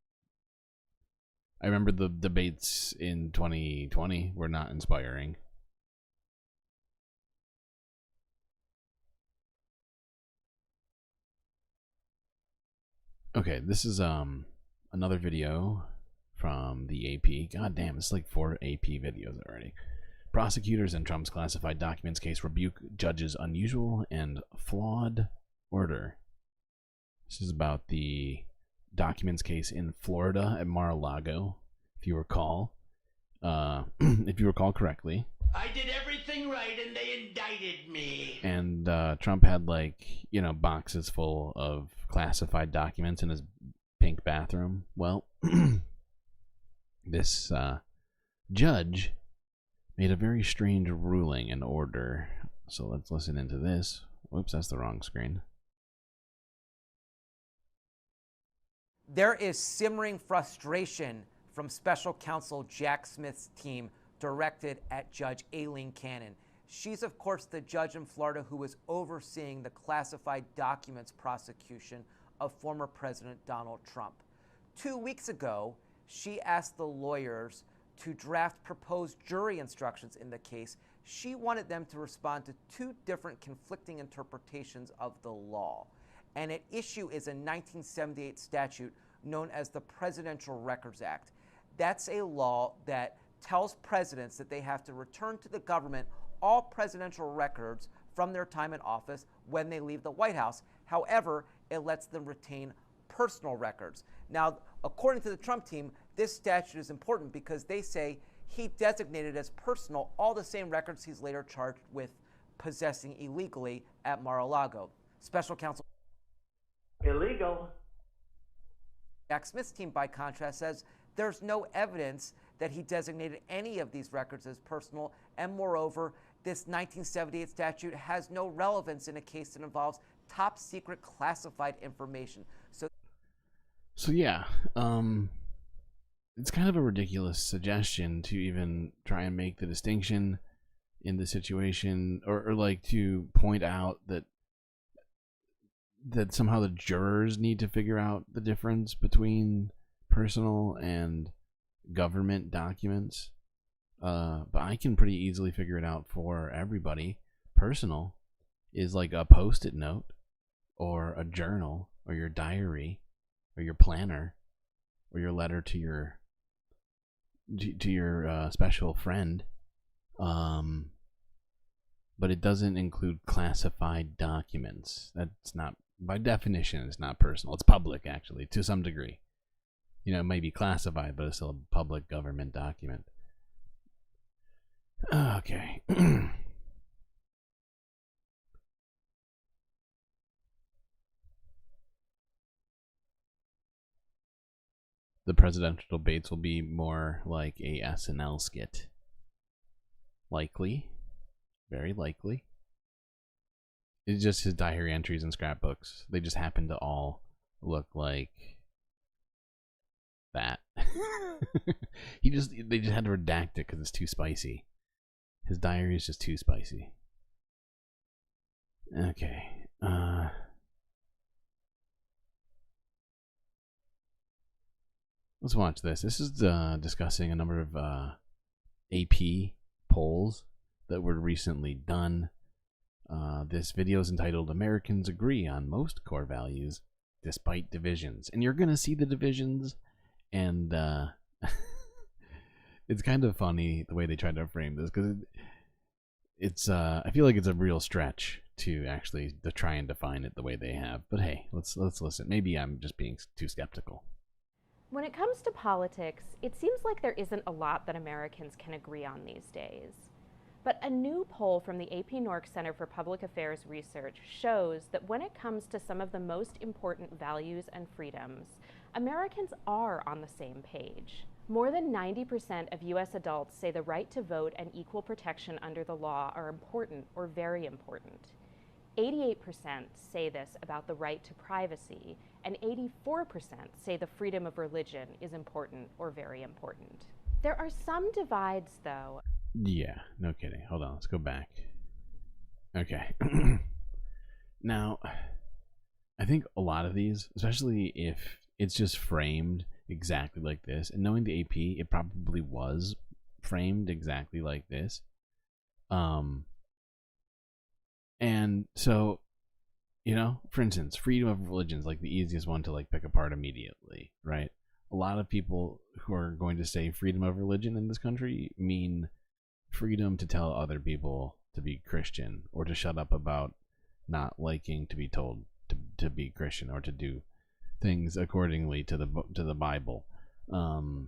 I remember the debates in 2020 were not inspiring. Okay, this is another video from the AP. God damn, it's like 4 AP videos already. Prosecutors in Trump's classified documents case rebuke judge's unusual and flawed order. This is about the documents case in Florida at Mar-a-Lago, if you recall. If you recall correctly. I did everything right, and they indicted me. And Trump had, like, you know, boxes full of classified documents in his pink bathroom. Well, this judge made a very strange ruling and order. So let's listen into this. Whoops, that's the wrong screen. There is simmering frustration from special counsel Jack Smith's team directed at Judge Aileen Cannon. She's, of course, the judge in Florida who was overseeing the classified documents prosecution of former President Donald Trump. 2 weeks ago, she asked the lawyers to draft proposed jury instructions in the case. She wanted them to respond to 2 different conflicting interpretations of the law. And at issue is a 1978 statute known as the Presidential Records Act. That's a law that tells presidents that they have to return to the government all presidential records from their time in office when they leave the White House. However, it lets them retain personal records. Now, according to the Trump team, this statute is important because they say he designated as personal all the same records he's later charged with possessing illegally at Mar-a-Lago. Special counsel Illegal. Jack Smith's team, by contrast, says there's no evidence that he designated any of these records as personal, and moreover, this 1978 statute has no relevance in a case that involves top secret classified information. So yeah, it's kind of a ridiculous suggestion to even try and make the distinction in the situation, or like to point out that somehow the jurors need to figure out the difference between personal and government documents. But I can pretty easily figure it out for everybody. Personal is like a post-it note, or a journal, or your diary, or your planner, or your letter to your to your special friend, but it doesn't include classified documents. That's not, by definition, it's not personal. It's public, actually, to some degree. You know, it may be classified, but it's still a public government document. Okay. The presidential debates will be more like a SNL skit. Likely. Very likely. It's just his diary entries and scrapbooks. They just happen to all look like that. They just had to redact it because it's too spicy. His diary is just too spicy. Okay. Let's watch this. This is discussing a number of AP polls that were recently done. This video is entitled "Americans Agree on Most Core Values Despite Divisions." And you're going to see the divisions, and it's kind of funny the way they tried to frame this, because it's I feel like it's a real stretch to actually to try and define it the way they have. But hey, let's listen. Maybe I'm just being too skeptical. When it comes to politics, it seems like there isn't a lot that Americans can agree on these days. But a new poll from the AP Nork Center for Public Affairs Research shows that when it comes to some of the most important values and freedoms, Americans are on the same page. More than 90% of U.S. adults say the right to vote and equal protection under the law are important or very important. 88% say this about the right to privacy, and 84% say the freedom of religion is important or very important. There are some divides, though. Yeah, no kidding. Hold on, let's go back. Okay. Now, I think a lot of these, especially if it's just framed exactly like this, and knowing the AP, it probably was framed exactly like this. And so, you know, for instance, freedom of religion is like the easiest one to like pick apart immediately, right? A lot of people who are going to say freedom of religion in this country mean freedom to tell other people to be Christian, or to shut up about not liking to be told to be Christian, or to do things accordingly to the Bible. And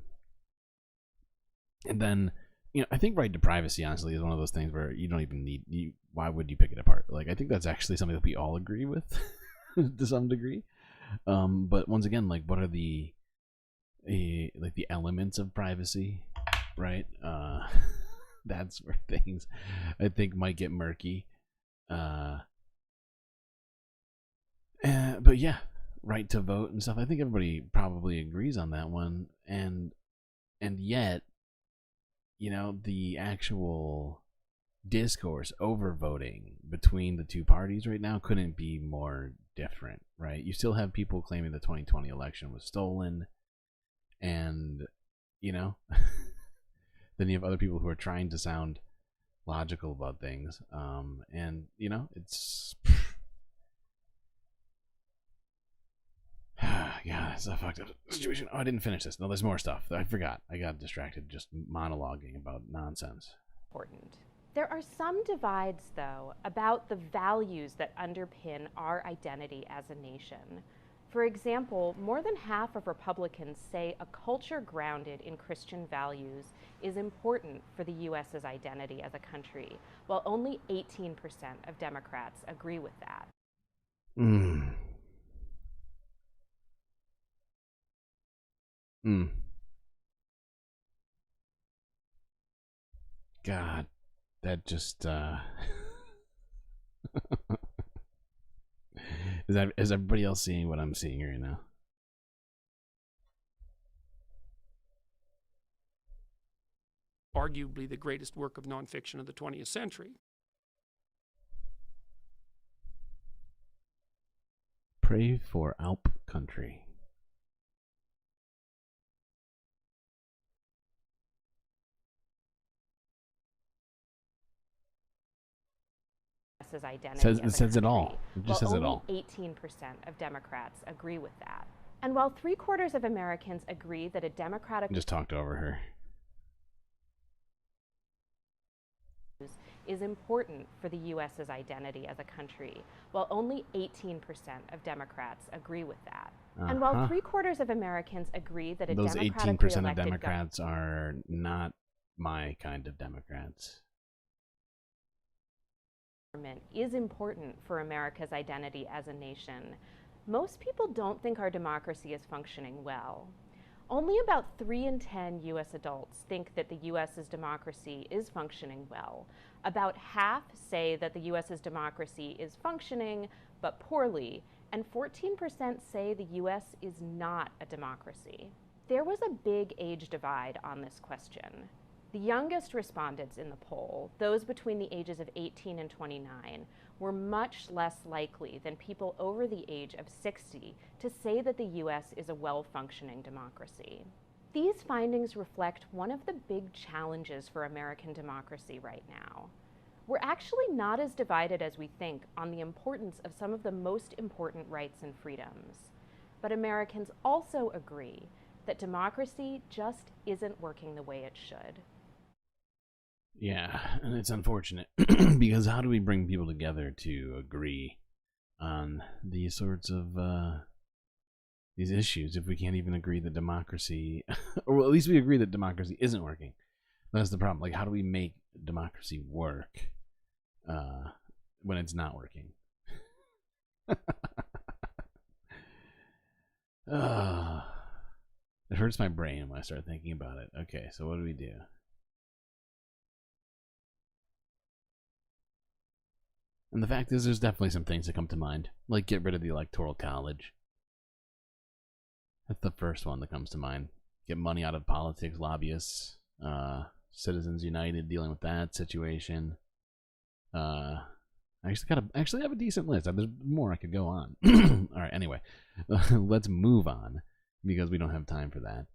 then, you know, I think right to privacy, honestly, is one of those things where you don't even need, why would you pick it apart? Like, I think that's actually something that we all agree with to some degree. But once again, like, what are the elements of privacy, right? That's where things, I think, might get murky. But yeah, right to vote and stuff. I think everybody probably agrees on that one. And yet, you know, the actual discourse over voting between the two parties right now couldn't be more different, right? You still have people claiming the 2020 election was stolen, and, you know, then you have other people who are trying to sound logical about things, and, you know, it's God, it's a fucked up situation. Oh, I didn't finish this. No, there's more stuff. I forgot. I got distracted just monologuing about nonsense. Important. There are some divides, though, about the values that underpin our identity as a nation. For example, more than half of Republicans say a culture grounded in Christian values is important for the U.S.'s identity as a country, while only 18% of Democrats agree with that. God, that just is everybody else seeing what I'm seeing right now? Arguably the greatest work of nonfiction of the 20th century. Pray for Alp Country. Identity it says it all. It just says it all. 18% of Democrats agree with that. And while 3/4 of Americans agree that a democratic... Just talked over her. is important for the U.S.'s identity as a country, while only 18% of Democrats agree with that. And while 3/4 of Americans agree that a those democratically 18% of elected Democrats are not my kind of Democrats. government is important for America's identity as a nation, most people don't think our democracy is functioning well. Only about 3 in 10 U.S. adults think that the U.S.'s democracy is functioning well. About half say that the U.S.'s democracy is functioning, but poorly, and 14% say the U.S. is not a democracy. There was a big age divide on this question. The youngest respondents in the poll, those between the ages of 18 and 29, were much less likely than people over the age of 60 to say that the U.S. is a well-functioning democracy. These findings reflect one of the big challenges for American democracy right now. We're actually not as divided as we think on the importance of some of the most important rights and freedoms. But Americans also agree that democracy just isn't working the way it should. Yeah, and it's unfortunate because how do we bring people together to agree on these sorts of these issues if we can't even agree that democracy, or at least we agree that democracy isn't working? That's the problem. Like, how do we make democracy work when it's not working? It hurts my brain when I start thinking about it. Okay, so what do we do? And the fact is, there's definitely some things that come to mind, like get rid of the Electoral College. That's the first one that comes to mind. Get money out of politics, lobbyists, Citizens United, dealing with that situation. I actually have a decent list. There's more I could go on. All right, anyway, let's move on because we don't have time for that.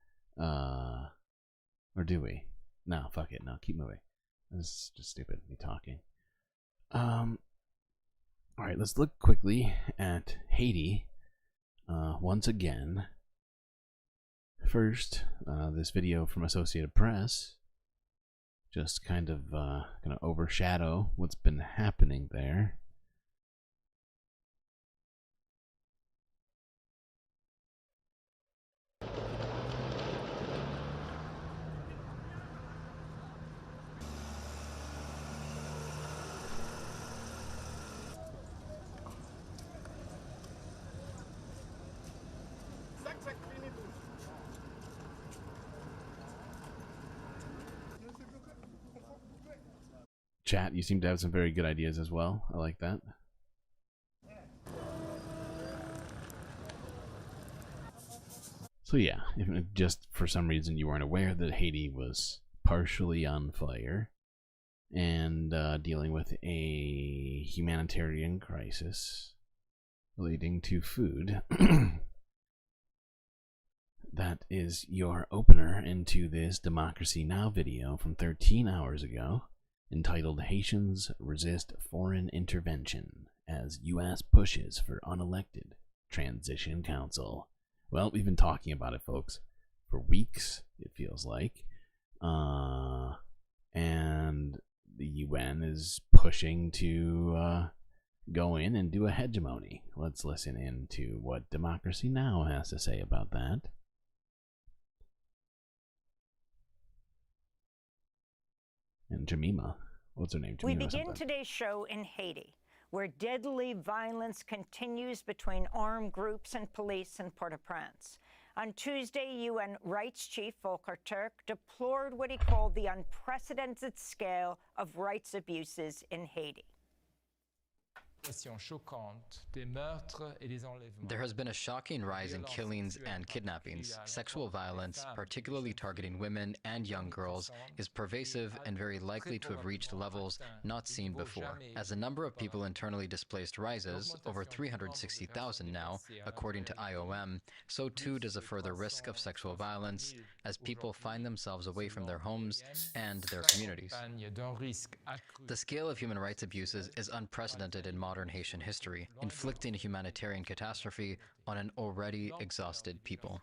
Or do we? No, fuck it. No, keep moving. This is just stupid, me talking. All right, let's look quickly at Haiti once again. First, this video from Associated Press, just kind of gonna overshadow what's been happening there. Chat, you seem to have some very good ideas as well. I like that. So yeah, if just for some reason you weren't aware that Haiti was partially on fire and dealing with a humanitarian crisis relating to food, that is your opener into this Democracy Now! Video from 13 hours ago, entitled Haitians Resist Foreign Intervention as U.S. Pushes for Unelected Transition Council. Well, we've been talking about it, folks, for weeks, it feels like. And the UN is pushing to go in and do a hegemony. Let's listen in to what Democracy Now! Has to say about that. And Jemima, what's her name? We begin today's show in Haiti, where deadly violence continues between armed groups and police in Port-au-Prince. On Tuesday, UN Rights Chief Volker Turk deplored what he called the unprecedented scale of rights abuses in Haiti. There has been a shocking rise in killings and kidnappings. Sexual violence, particularly targeting women and young girls, is pervasive and very likely to have reached levels not seen before. As the number of people internally displaced rises, over 360,000 now, according to IOM, so too does a further risk of sexual violence as people find themselves away from their homes and their communities. The scale of human rights abuses is unprecedented in modern Haitian history, inflicting a humanitarian catastrophe on an already exhausted people.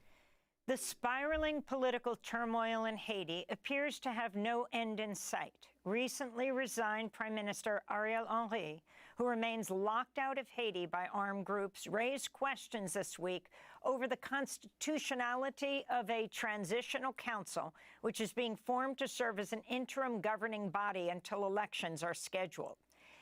The spiraling political turmoil in Haiti appears to have no end in sight. Recently resigned Prime Minister Ariel Henry, who remains locked out of Haiti by armed groups, raised questions this week over the constitutionality of a transitional council, which is being formed to serve as an interim governing body until elections are scheduled.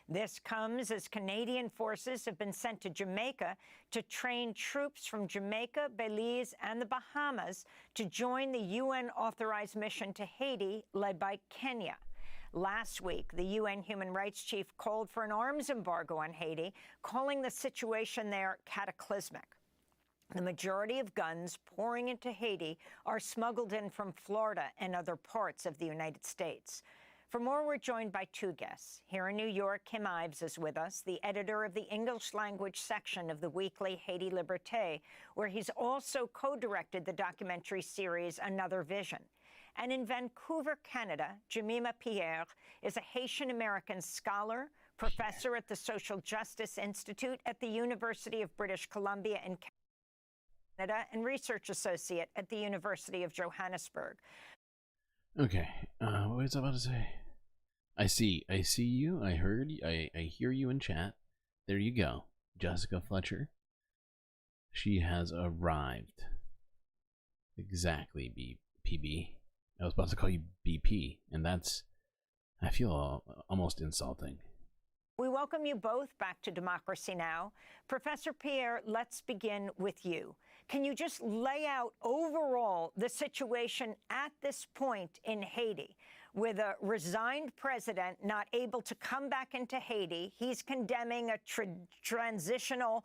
This comes as Canadian forces have been sent to Jamaica to train troops from Jamaica, Belize, and the Bahamas to join the UN-authorized mission to Haiti, led by Kenya. Last week, the UN human rights chief called for an arms embargo on Haiti, calling the situation there cataclysmic. The majority of guns pouring into Haiti are smuggled in from Florida and other parts of the United States. For more, we're joined by two guests. Here in New York, Kim Ives is with us, the editor of the English language section of the weekly Haiti Liberté, where he's also co-directed the documentary series Another Vision. And in Vancouver, Canada, Jemima Pierre is a Haitian-American scholar, professor at the Social Justice Institute at the University of British Columbia in Canada, and research associate at the University of Johannesburg. Okay, what was I about to say? I see you, I heard you, I hear you in chat. There you go, Jessica Fletcher. She has arrived. Exactly, PB. I was about to call you BP, and that's, I feel almost insulting. We welcome you both back to Democracy Now! Professor Pierre, let's begin with you. Can you just lay out overall the situation at this point in Haiti, with a resigned president not able to come back into Haiti? He's condemning a transitional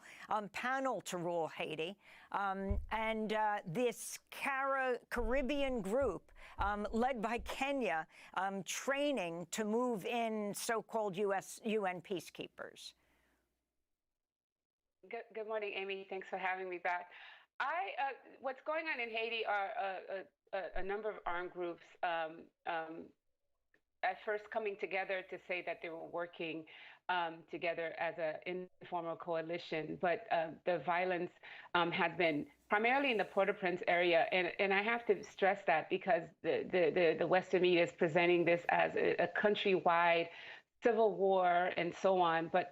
panel to rule Haiti, and this Caribbean group led by Kenya training to move in so-called UN peacekeepers. Good morning, Amy. Thanks for having me back. What's going on in Haiti are a number of armed groups at first coming together to say that they were working together as an informal coalition, but the violence has been primarily in the Port-au-Prince area, and I have to stress that because the Western media is presenting this as a countrywide civil war and so on, but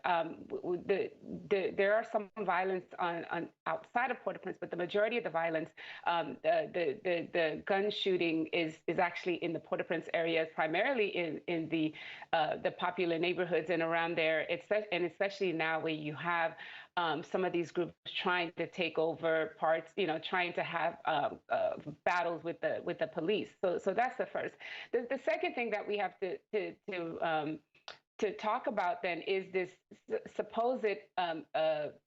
there are some violence on outside of Port-au-Prince, but the majority of the violence, the gun shooting is actually in the Port-au-Prince areas, primarily in the popular neighborhoods and around there, and especially now where you have some of these groups trying to take over parts, trying to have battles with the police. So that's the first. The second thing that we have to talk about then is this supposed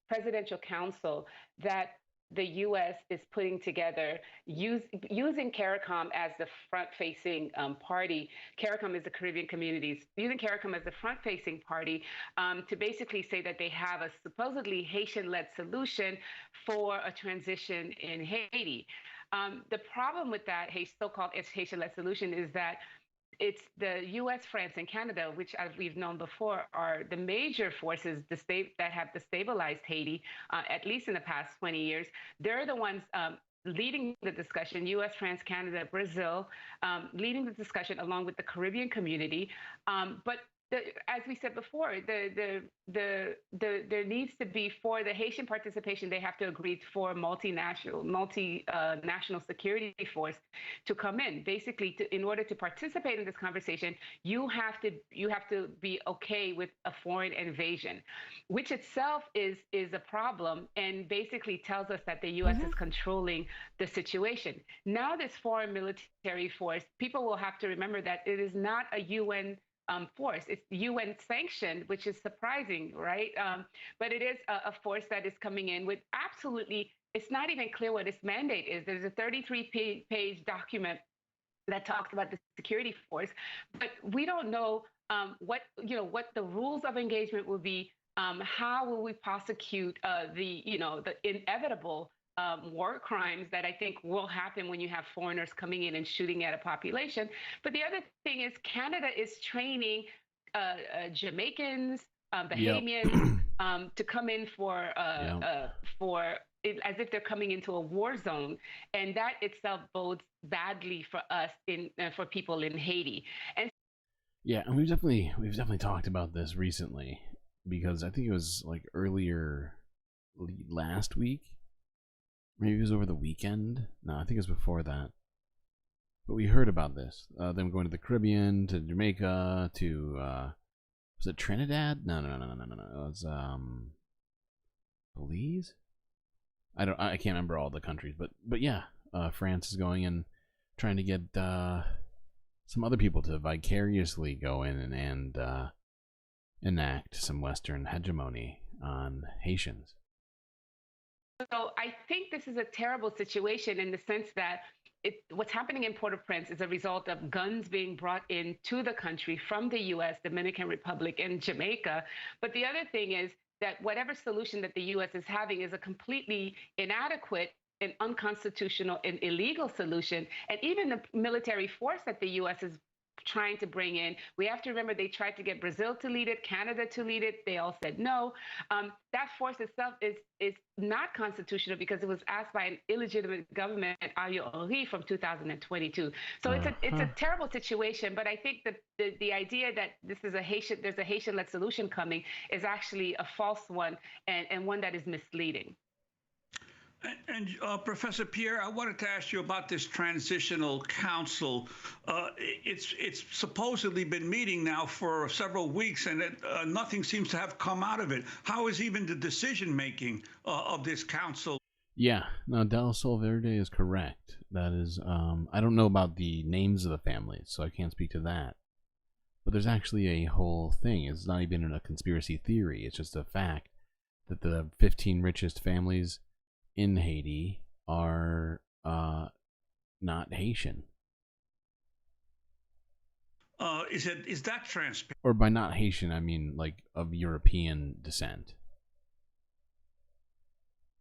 presidential council that the U.S. is putting together using CARICOM as the front-facing party. CARICOM is the Caribbean Communities, using CARICOM as the front-facing party to basically say that they have a supposedly Haitian-led solution for a transition in Haiti. The problem with that so-called Haitian-led solution is that it's the U.S., France, and Canada, which, as we've known before, are the major forces that have destabilized Haiti, at least in the past 20 years. They're the ones leading the discussion, U.S., France, Canada, Brazil, leading the discussion along with the Caribbean community. But as we said before, there needs to be, for the Haitian participation, they have to agree for multinational security force to come in. Basically, in order to participate in this conversation, you have to be okay with a foreign invasion, which itself is a problem, and basically tells us that the U.S. is controlling the situation. Now, this foreign military force, people will have to remember that it is not a UN force. It's UN sanctioned, which is surprising, right? But it is a force that is coming in with absolutely, it's not even clear what its mandate is. There's a 33-page document that talks about the security force, but we don't know what the rules of engagement will be. How will we prosecute the inevitable war crimes that I think will happen when you have foreigners coming in and shooting at a population. But the other thing is Canada is training Jamaicans, Bahamians to come in for as if they're coming into a war zone, and that itself bodes badly for us for people in Haiti. And yeah, and we've definitely talked about this recently, because I think it was like earlier last week, maybe it was over the weekend. No, I think it was before that. But we heard about this. Them going to the Caribbean, to Jamaica, to was it Trinidad? No. It was Belize. I can't remember all the countries, but yeah, France is going and trying to get some other people to vicariously go in and enact some Western hegemony on Haitians. So I think this is a terrible situation in the sense that what's happening in Port-au-Prince is a result of guns being brought into the country from the U.S., Dominican Republic, and Jamaica. But the other thing is that whatever solution that the U.S. is having is a completely inadequate and unconstitutional and illegal solution. And even the military force that the U.S. is trying to bring in, we have to remember they tried to get Brazil to lead it, Canada to lead it. They all said no. That force itself is not constitutional because it was asked by an illegitimate government, Ariel Henry, from 2022. So it's a terrible situation. But I think that the idea that there's a Haitian-led solution coming is actually a false one and one that is misleading. And Professor Pierre, I wanted to ask you about this transitional council. It's supposedly been meeting now for several weeks, and nothing seems to have come out of it. How is even the decision-making of this council? Yeah, no, Del Sol Verde is correct. That is, I don't know about the names of the families, so I can't speak to that. But there's actually a whole thing. It's not even a conspiracy theory. It's just a fact that the 15 richest families in Haiti are not Haitian. Is that transparent? Or by not Haitian, I mean like of European descent.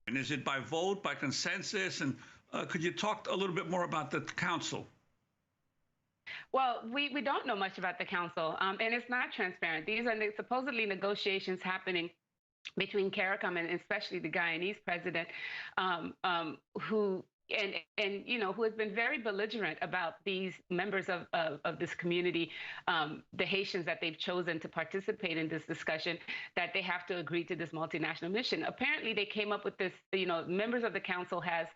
And is it by vote, by consensus? And could you talk a little bit more about the council? Well, we don't know much about the council, and it's not transparent. These are supposedly negotiations happening between CARICOM and especially the Guyanese president, who has been very belligerent about these members of this community, the Haitians that they've chosen to participate in this discussion, that they have to agree to this multinational mission. Apparently, they came up with this. Members of the council have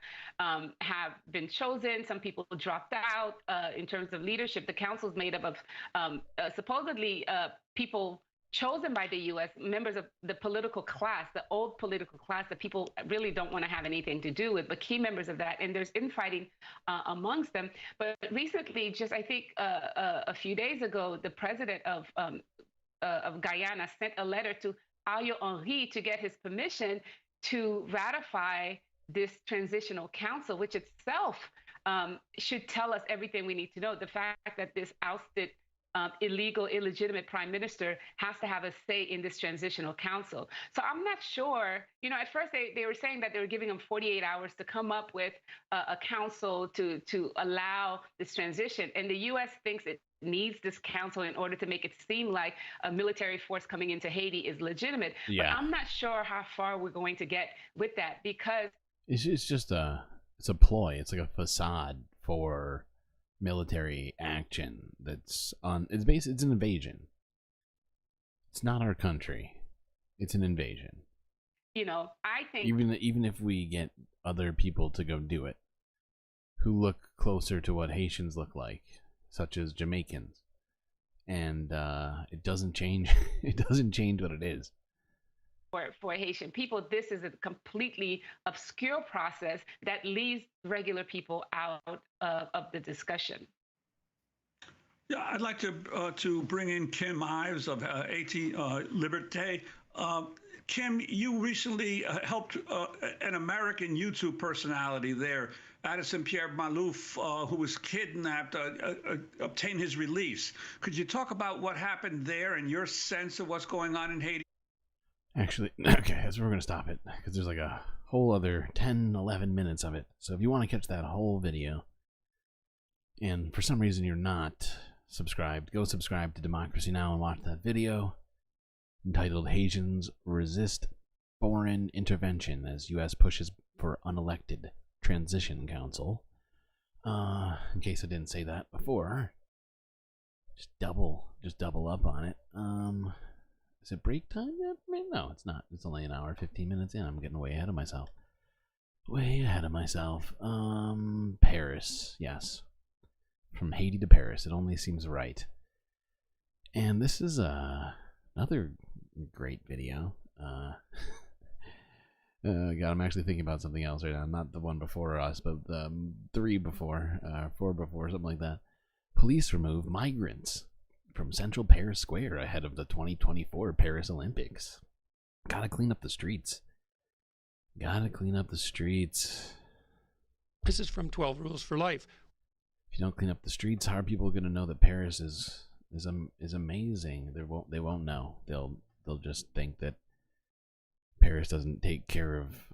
been chosen. Some people dropped out in terms of leadership. The council is made up of supposedly people chosen by the U.S., members of the political class, the old political class that people really don't want to have anything to do with, but key members of that. And there's infighting amongst them. But recently, just I think a few days ago, the president of Guyana sent a letter to Ariel Henry to get his permission to ratify this transitional council, which itself should tell us everything we need to know. The fact that this ousted illegitimate prime minister has to have a say in this transitional council. So I'm not sure, at first they were saying that they were giving them 48 hours to come up with a council to allow this transition. And the U.S. thinks it needs this council in order to make it seem like a military force coming into Haiti is legitimate. Yeah. But I'm not sure how far we're going to get with that, because it's just it's a ploy. It's like a facade for military action it's an invasion. It's not our country. It's an invasion. I think even if we get other people to go do it who look closer to what Haitians look like, such as Jamaicans, and it doesn't change what it is. For Haitian people, this is a completely obscure process that leaves regular people out of the discussion. Yeah, I'd like to bring in Kim Ives of AT Liberté. Kim, you recently helped an American YouTube personality there, Addison Pierre Malouf, who was kidnapped, obtain his release. Could you talk about what happened there and your sense of what's going on in Haiti? Actually, okay, so we're going to stop it because there's like a whole other 10, 11 minutes of it. So if you want to catch that whole video, and for some reason you're not subscribed, go subscribe to Democracy Now! And watch that video entitled Haitians Resist Foreign Intervention as U.S. Pushes for unelected transition council. In case I didn't say that before, just double up on it. Is it break time yet? I mean, no, it's not. It's only an hour, 15 minutes in. I'm getting way ahead of myself. Paris, yes. From Haiti to Paris, it only seems right. And this is another great video. God, I'm actually thinking about something else right now. Not the one before us, but the 4 before, something like that. Police remove migrants from central Paris Square ahead of the 2024 Paris Olympics. Gotta clean up the streets. This is from 12 Rules for Life. If you don't clean up the streets, how are people going to know that Paris is amazing? They won't know. They'll just think that Paris doesn't take care of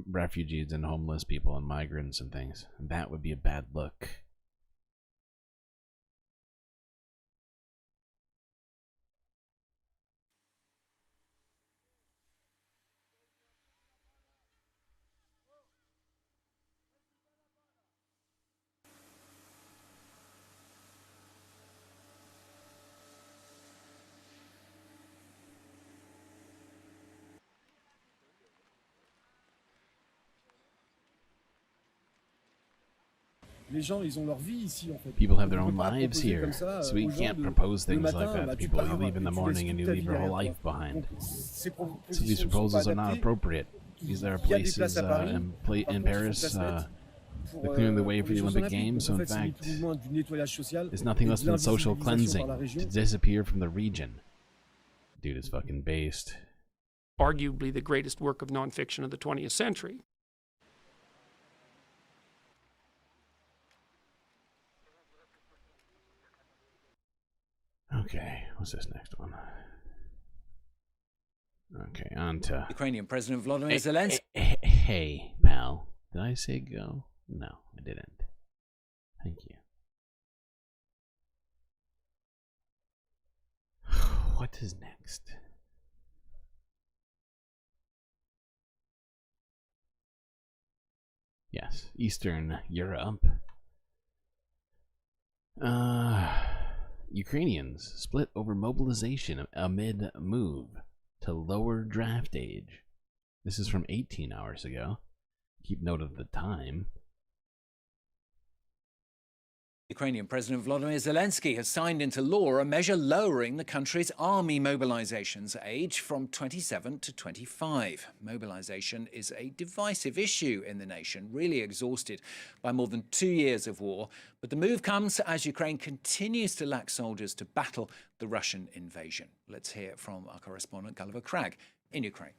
refugees and homeless people and migrants and things. And that would be a bad look. People have their own lives here, so we can't propose things like that to people. You leave in the morning and you leave your whole life behind. So these proposals are not appropriate. These are places in Paris, they're clearing the way for the Olympic Games, so in fact, it's nothing less than social cleansing to disappear from the region. Dude is fucking based. Arguably the greatest work of nonfiction of the 20th century. Okay, what's this next one? Okay, on to Ukrainian President Volodymyr Zelensky. Hey, pal. Did I say go? No, I didn't. Thank you. What is next? Yes, Eastern Europe. Ukrainians split over mobilization amid move to lower draft age. This is from 18 hours ago. Keep note of the time. Ukrainian President Volodymyr Zelensky has signed into law a measure lowering the country's army mobilization's age from 27 to 25. Mobilization is a divisive issue in the nation, really exhausted by more than 2 years of war. But the move comes as Ukraine continues to lack soldiers to battle the Russian invasion. Let's hear from our correspondent Gulliver Cragg in Ukraine.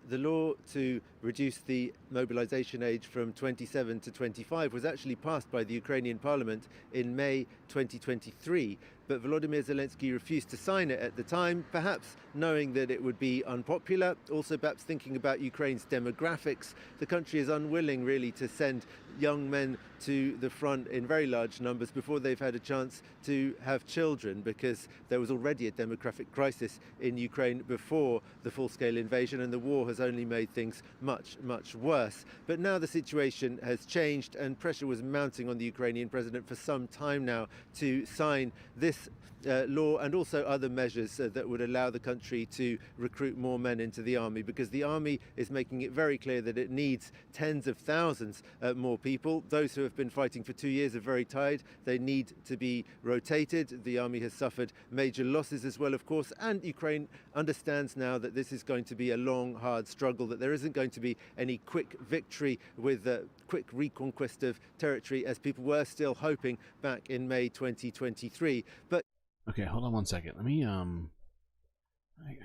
The law to reduce the mobilization age from 27 to 25 was actually passed by the Ukrainian parliament in May 2023, but Volodymyr Zelensky refused to sign it at the time, perhaps knowing that it would be unpopular, also perhaps thinking about Ukraine's demographics. The country is unwilling really to send young men to the front in very large numbers before they've had a chance to have children, because there was already a demographic crisis in Ukraine before the full-scale invasion, and the war has only made things much, much worse. But now the situation has changed, and pressure was mounting on the Ukrainian president for some time now to sign this law and also other measures that would allow the country to recruit more men into the army, because the army is making it very clear that it needs tens of thousands more people. Those who have been fighting for 2 years are very tired. They need to be rotated. The army has suffered major losses as well, of course, and Ukraine understands now that this is going to be a long, hard struggle, that there isn't going to be any quick victory with quick reconquest of territory as people were still hoping back in May 2023. But okay, hold on one second. Let me I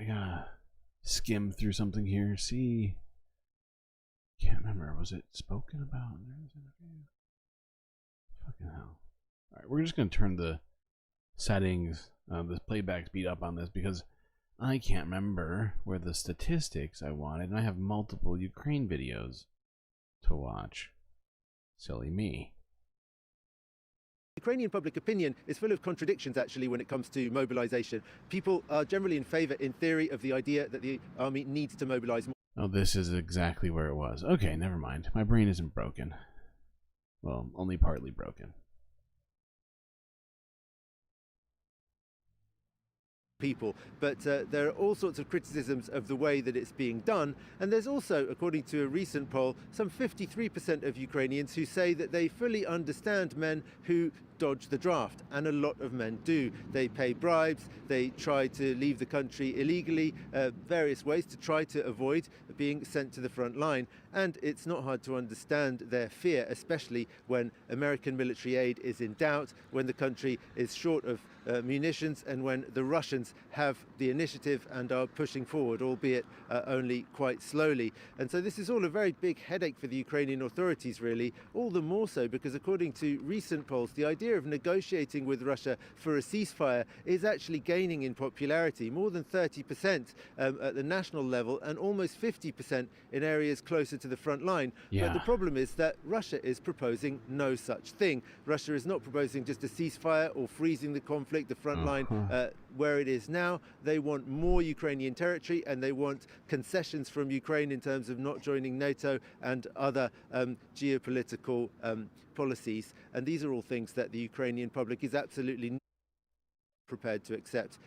gotta skim through something here. See, can't remember. Was it spoken about? Fucking hell! All right, we're just gonna turn the settings, the playback speed up on this, because I can't remember where the statistics I wanted, and I have multiple Ukraine videos to watch. Silly me. Ukrainian public opinion is full of contradictions, actually, when it comes to mobilization. People are generally in favor, in theory, of the idea that the army needs to mobilize more. Oh, this is exactly where it was. Okay, never mind. My brain isn't broken. Well, only partly broken. People, but there are all sorts of criticisms of the way that it's being done, and there's also, according to a recent poll, some 53% of Ukrainians who say that they fully understand men who dodge the draft, and a lot of men do. They pay bribes, they try to leave the country illegally, various ways to try to avoid being sent to the front line, and it's not hard to understand their fear, especially when American military aid is in doubt, when the country is short of munitions, and when the Russians have the initiative and are pushing forward, albeit only quite slowly. And so this is all a very big headache for the Ukrainian authorities, really, all the more so because according to recent polls, the idea of negotiating with Russia for a ceasefire is actually gaining in popularity, more than 30% at the national level and almost 50% in areas closer to the front line. Yeah. But the problem is that Russia is proposing no such thing. Russia is not proposing just a ceasefire or freezing the conflict, the front line where it is now. They want more Ukrainian territory, and they want concessions from Ukraine in terms of not joining NATO and other geopolitical policies. And these are all things that the Ukrainian public is absolutely not prepared to accept.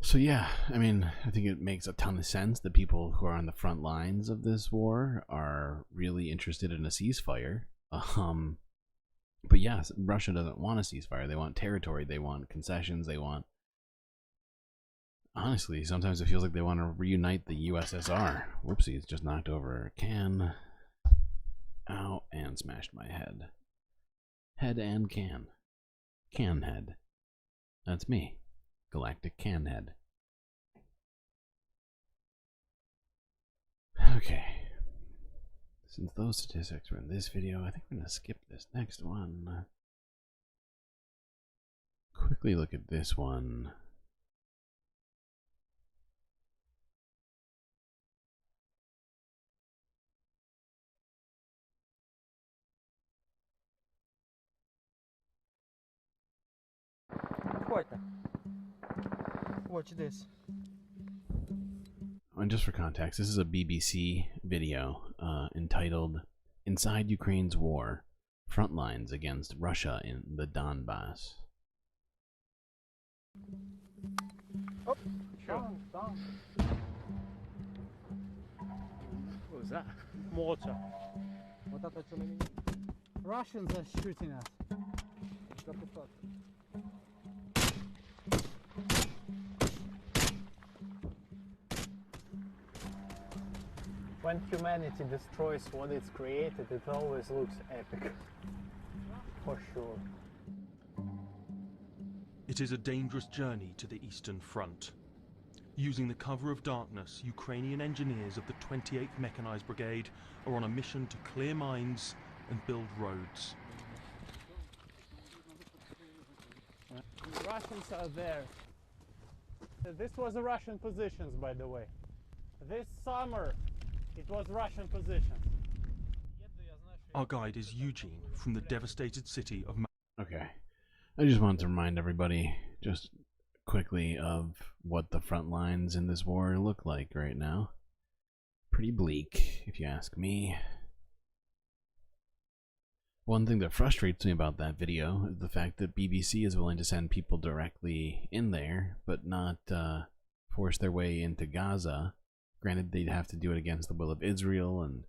So yeah, I mean, I think it makes a ton of sense that people who are on the front lines of this war are really interested in a ceasefire. But yes, Russia doesn't want a ceasefire. They want territory. They want concessions. They want... Honestly, sometimes it feels like they want to reunite the USSR. Whoopsies, just knocked over a can. Ow, and smashed my head. Head and can. Can head. That's me. Galactic can head. Okay. Since those statistics were in this video, I think I'm going to skip this next one. Quickly look at this one. Watch this. And just for context, this is a BBC video entitled "Inside Ukraine's War: Front Lines Against Russia in the Donbass." Oh, down. What was that? Mortar. Russians are shooting us. What the fuck? When humanity destroys what it's created, it always looks epic. For sure. It is a dangerous journey to the Eastern Front. Using the cover of darkness, Ukrainian engineers of the 28th Mechanized Brigade are on a mission to clear mines and build roads. The Russians are there. This was the Russian positions, by the way. This summer, it was Russian positions. Our guide is Eugene from the devastated city of... Okay. I just wanted to remind everybody, just quickly, of what the front lines in this war look like right now. Pretty bleak, if you ask me. One thing that frustrates me about that video is the fact that BBC is willing to send people directly in there, but not force their way into Gaza. Granted, they'd have to do it against the will of Israel, and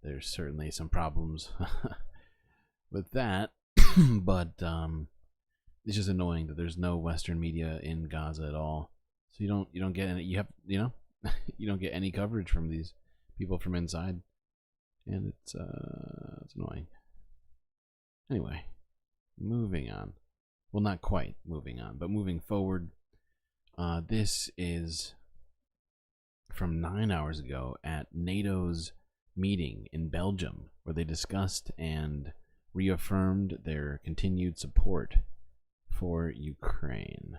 there's certainly some problems with that. But it's just annoying that there's no Western media in Gaza at all. So you don't get any, you don't get any coverage from these people from inside, and it's annoying. Anyway, moving on. Well, not quite moving on, but moving forward. This is from 9 hours ago at NATO's meeting in Belgium, where they discussed and reaffirmed their continued support for Ukraine.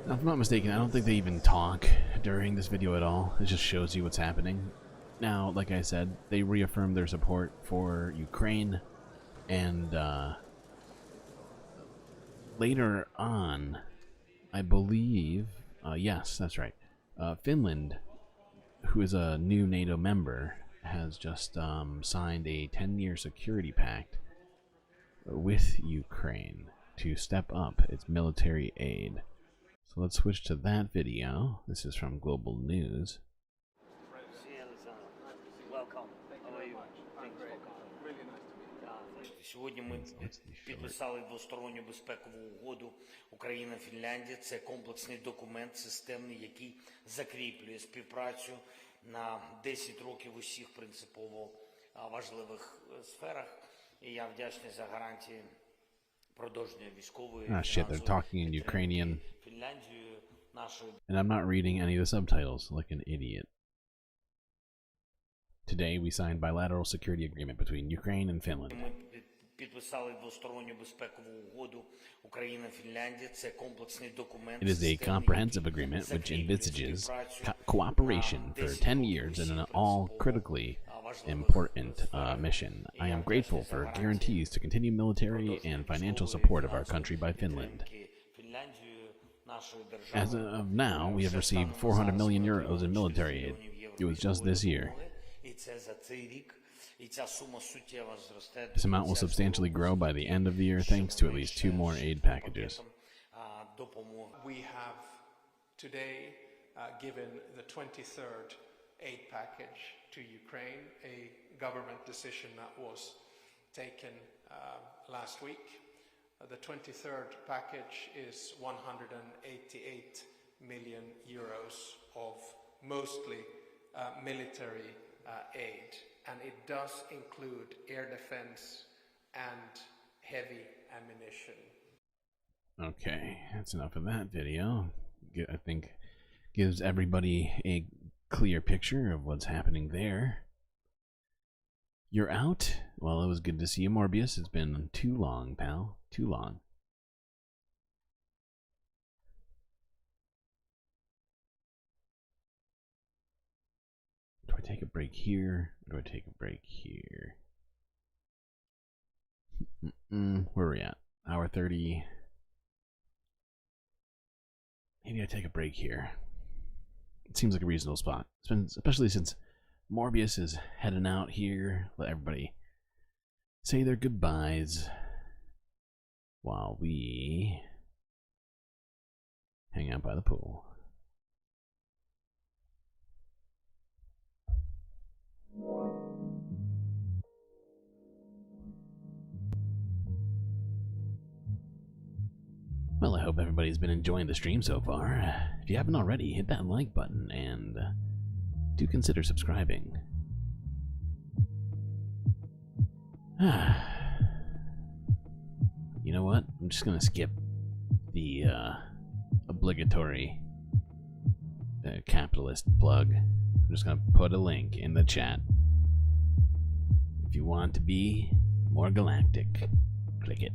Now, if I'm not mistaken, I don't think they even talk during this video at all. It just shows you what's happening. Now, like I said, they reaffirmed their support for Ukraine, and later on, I believe, yes, that's right, Finland, who is a new NATO member, has just signed a 10-year security pact with Ukraine to step up its military aid. So let's switch to that video. This is from Global News. Welcome. How are you? Сьогодні ми підписали двосторонню безпекову угоду Україна-Фінляндія. Це комплексний документ, системний, який закріплює співпрацю на 10 років в усіх принципово важливих сферах. І я вдячний за гарантії продовження військової Shit, they're talking in Ukrainian. Фінляндію, нашої... And I'm not reading any of the subtitles like an idiot. Today we signed bilateral security agreement between Ukraine and Finland. Ми підписали двосторонню безпекову угоду Україна-Фінляндія. Це комплексний документ. It is a comprehensive agreement which envisages cooperation for 10 years in an all-critically important mission. I am grateful for guarantees to continue military and financial support of our country by Finland. As of now, we have received 400 million euros in military aid. It was just this year. This amount will substantially grow by the end of the year thanks to at least 2 more aid packages. We have today given the 23rd aid package to Ukraine, a government decision that was taken last week. The 23rd package is 188 million euros of mostly military aid, and it does include air defense and heavy ammunition. Okay, that's enough of that video. I think gives everybody a clear picture of what's happening there. You're out? Well, it was good to see you, Morbius. It's been too long, pal. Too long. Do I take a break here? Or do I take a break here? Where are we at? Hour 30. Maybe I take a break here. It seems like a reasonable spot. It's been, especially since Morbius is heading out here. Let everybody say their goodbyes while we hang out by the pool. Well, I hope everybody's been enjoying the stream so far. If you haven't already, hit that like button and do consider subscribing. You know what? I'm just gonna skip the obligatory capitalist plug. I'm just gonna put a link in the chat. If you want to be more galactic, click it.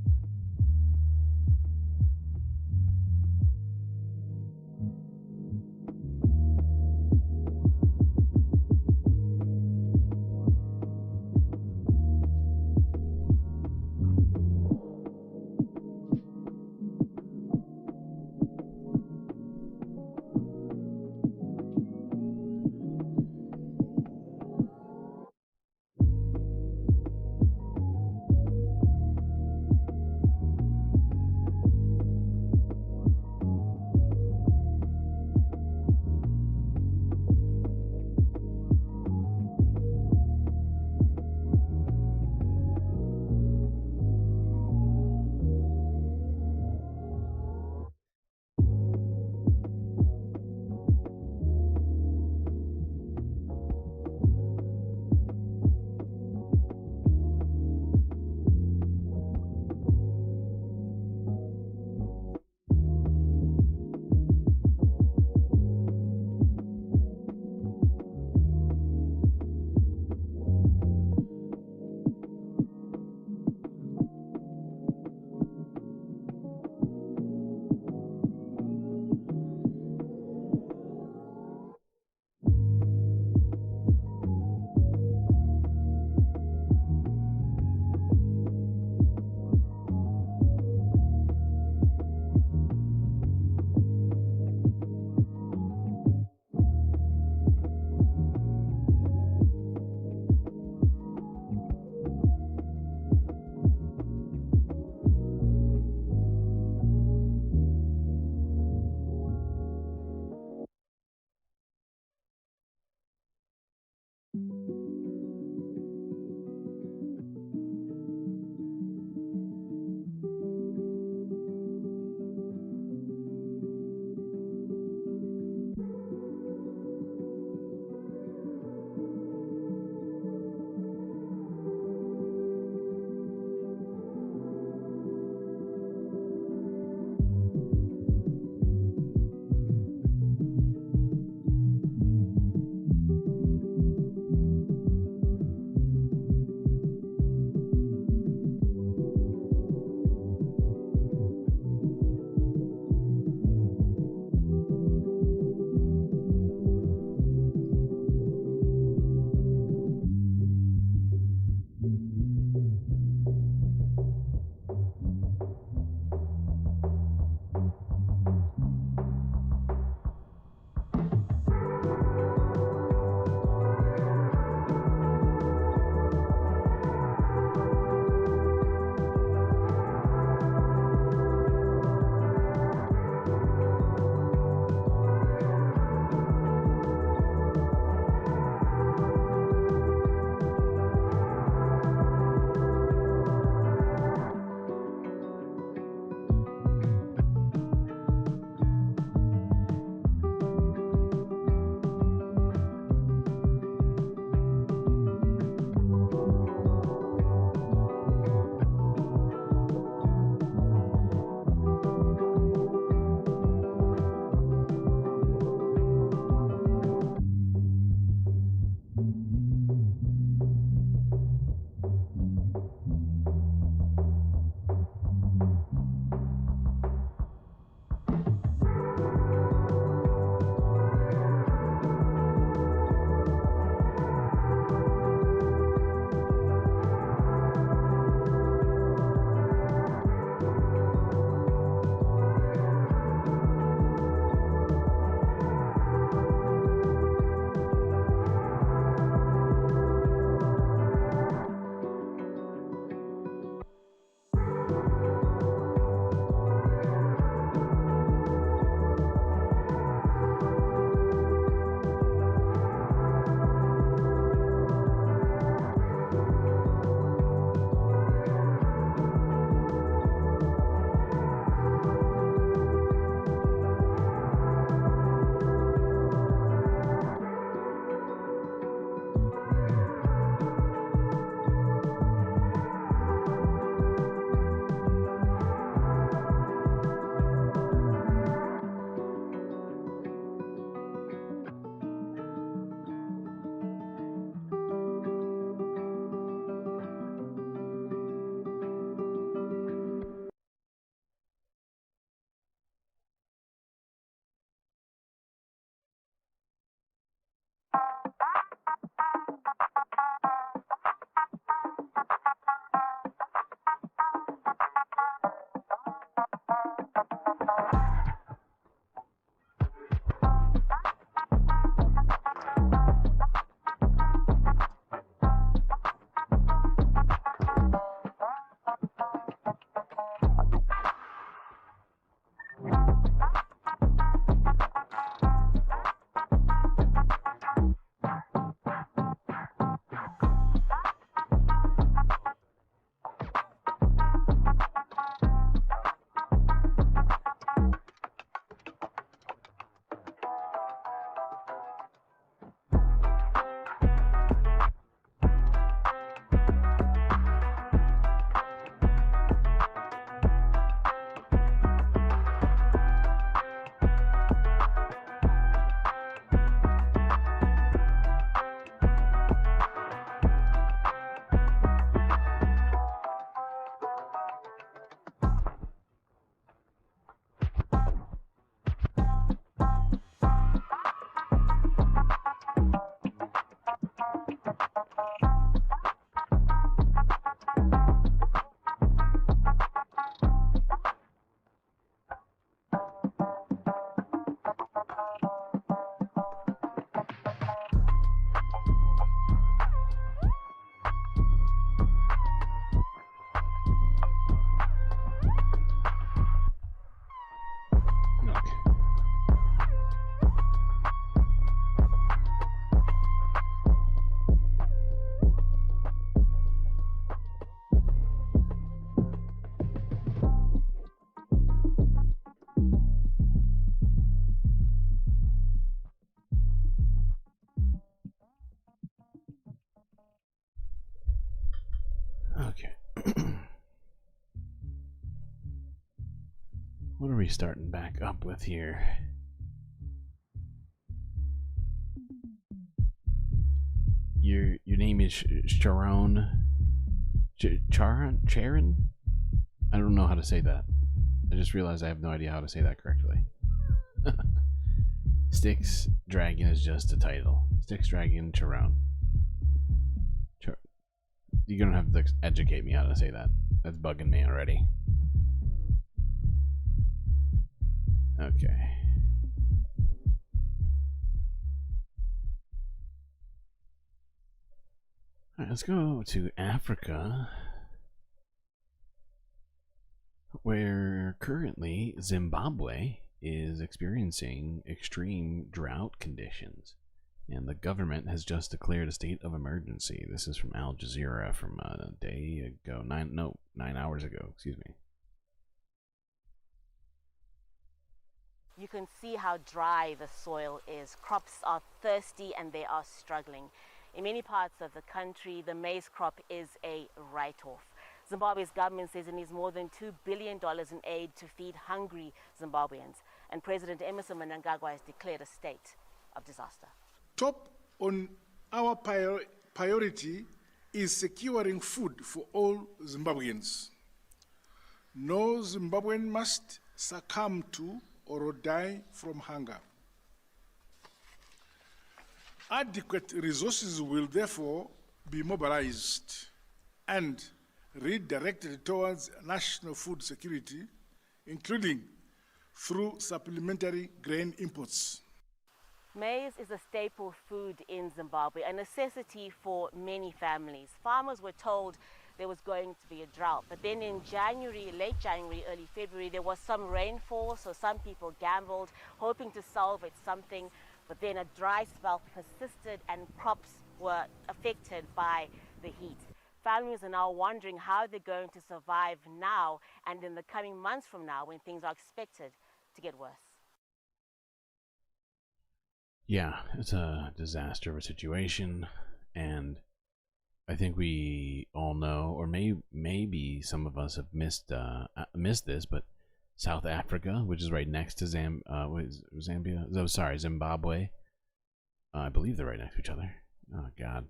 starting back up with here? Your name is Sharon? Charon? I don't know how to say that. I just realized I have no idea how to say that correctly. Styx Dragon is just a title. Styx Dragon Charon. You're gonna have to educate me how to say that. That's bugging me already. Okay. Alright, let's go to Africa, where currently Zimbabwe is experiencing extreme drought conditions, and the government has just declared a state of emergency. This is from Al Jazeera from a day ago, 9 hours ago, excuse me. You can see how dry the soil is. Crops are thirsty and they are struggling. In many parts of the country, the maize crop is a write-off. Zimbabwe's government says it needs more than $2 billion in aid to feed hungry Zimbabweans. And President Emmerson Mnangagwa has declared a state of disaster. Top on our priority is securing food for all Zimbabweans. No Zimbabwean must succumb to or die from hunger. Adequate resources will therefore be mobilized and redirected towards national food security, including through supplementary grain imports. Maize is a staple food in Zimbabwe, a necessity for many families. Farmers were told there was going to be a drought, but then in January, late January, early February, there was some rainfall, so some people gambled, hoping to salvage something, but then a dry spell persisted and crops were affected by the heat. Families are now wondering how they're going to survive now and in the coming months from now when things are expected to get worse. Yeah, it's a disaster of a situation, and I think we all know, or maybe some of us have missed this, but South Africa, which is right next to Zambia. Oh, sorry, Zimbabwe. I believe they're right next to each other. Oh God.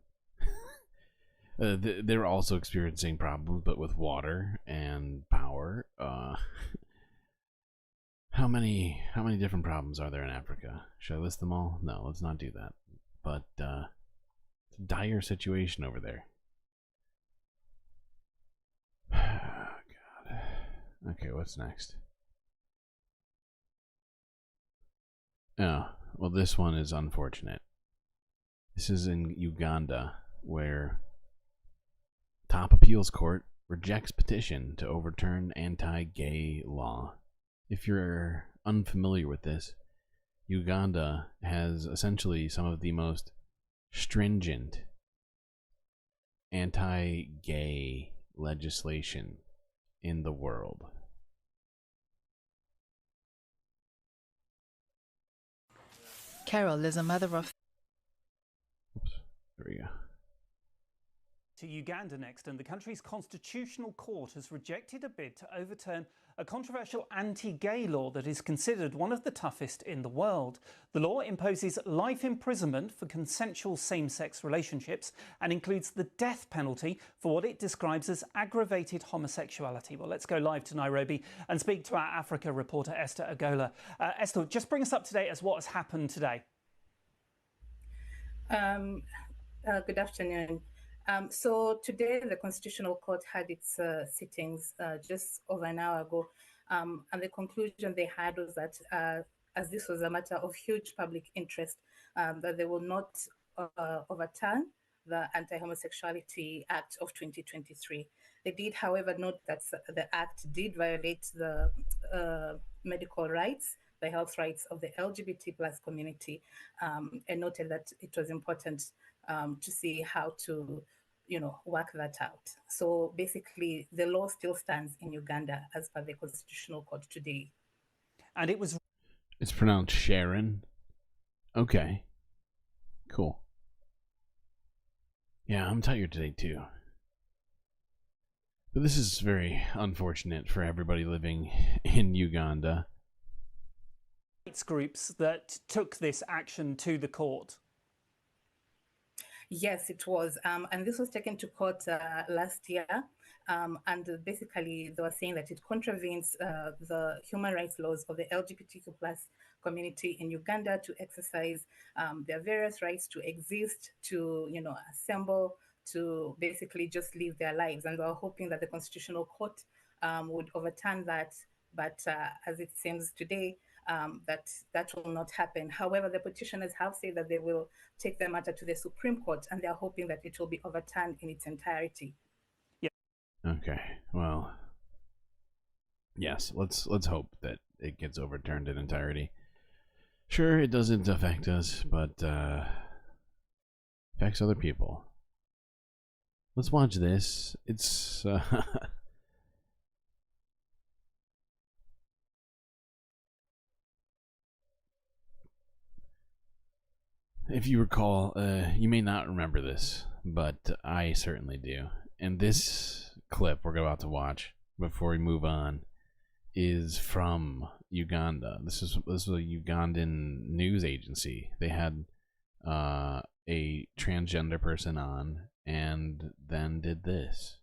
They're also experiencing problems, but with water and power. How many different problems are there in Africa? Should I list them all? No, let's not do that. But it's a dire situation over there. God. Okay, what's next? Oh, well, this one is unfortunate. This is in Uganda, where top appeals court rejects petition to overturn anti-gay law. If you're unfamiliar with this, Uganda has essentially some of the most stringent anti-gay legislation in the world. Carol is a mother of... Oops, there we go. To Uganda next, and the country's constitutional court has rejected a bid to overturn a controversial anti-gay law that is considered one of the toughest in the world. The law imposes life imprisonment for consensual same-sex relationships and includes the death penalty for what it describes as aggravated homosexuality. Well, let's go live to Nairobi and speak to our Africa reporter Esther Agola. Esther, just bring us up to date as what has happened today. Good afternoon. So today the Constitutional Court had its sittings just over an hour ago, and the conclusion they had was that as this was a matter of huge public interest, that they will not overturn the Anti-Homosexuality Act of 2023. They did, however, note that the act did violate the medical rights, the health rights of the LGBT plus community, and noted that it was important to see how to work that out. So basically, the law still stands in Uganda as per the Constitutional Court today. And it's pronounced Sharon. Okay. Cool. Yeah, I'm tired today too. But this is very unfortunate for everybody living in Uganda. groups that took this action to the court. Yes, it was. And this was taken to court last year. And basically, they were saying that it contravenes the human rights laws of the LGBTQ plus community in Uganda to exercise their various rights to exist, to, assemble, to basically just live their lives. And they were hoping that the Constitutional Court would overturn that. But as it seems today, that will not happen. However, the petitioners have said that they will take the matter to the Supreme Court, and they are hoping that it will be overturned in its entirety. Okay, well, yes, let's hope that it gets overturned in entirety. Sure, it doesn't affect us, but affects other people. Let's watch this. It's if you recall, you may not remember this, but I certainly do. And this clip we're about to watch before we move on is from Uganda. This was a Ugandan news agency. They had a transgender person on and then did this.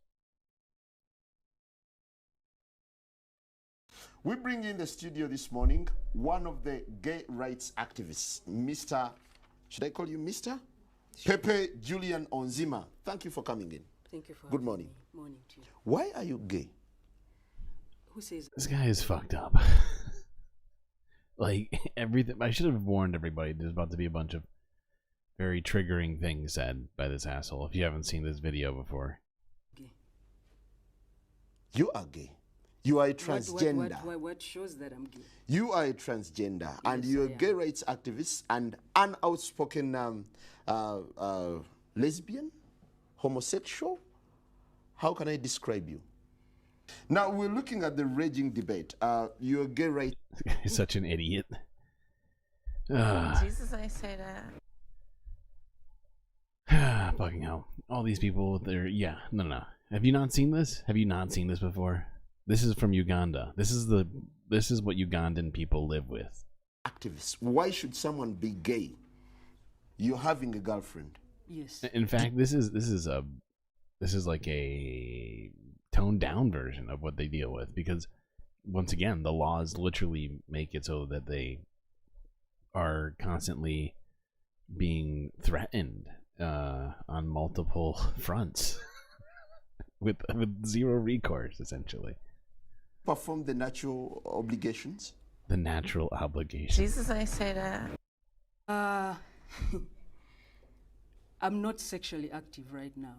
We bring in the studio this morning one of the gay rights activists, Mr. Should I call you Mr? Sure. Pepe Julian Onzima. Thank you for coming in. Thank you for Good morning. Morning to you. Why are you gay? Who says this guy is fucked up? Like everything. I should have warned everybody. There's about to be a bunch of very triggering things said by this asshole. If you haven't seen this video before, gay? You are gay. You are a transgender. What shows that I'm gay? You are a transgender, yes, and you're a gay rights activist and an outspoken lesbian, homosexual. How can I describe you? Now we're looking at the raging debate. You're a gay rights. He's such an idiot. Jesus, I say that. Fucking hell! All these people. They're no. Have you not seen this? Have you not seen this before? This is from Uganda. This is what Ugandan people live with. Activists. Why should someone be gay? You're having a girlfriend. Yes. In fact, this is like a toned down version of what they deal with, because once again, the laws literally make it so that they are constantly being threatened on multiple fronts with zero recourse, essentially. Perform the natural obligations? The natural obligations. Jesus, I say that. I'm not sexually active right now.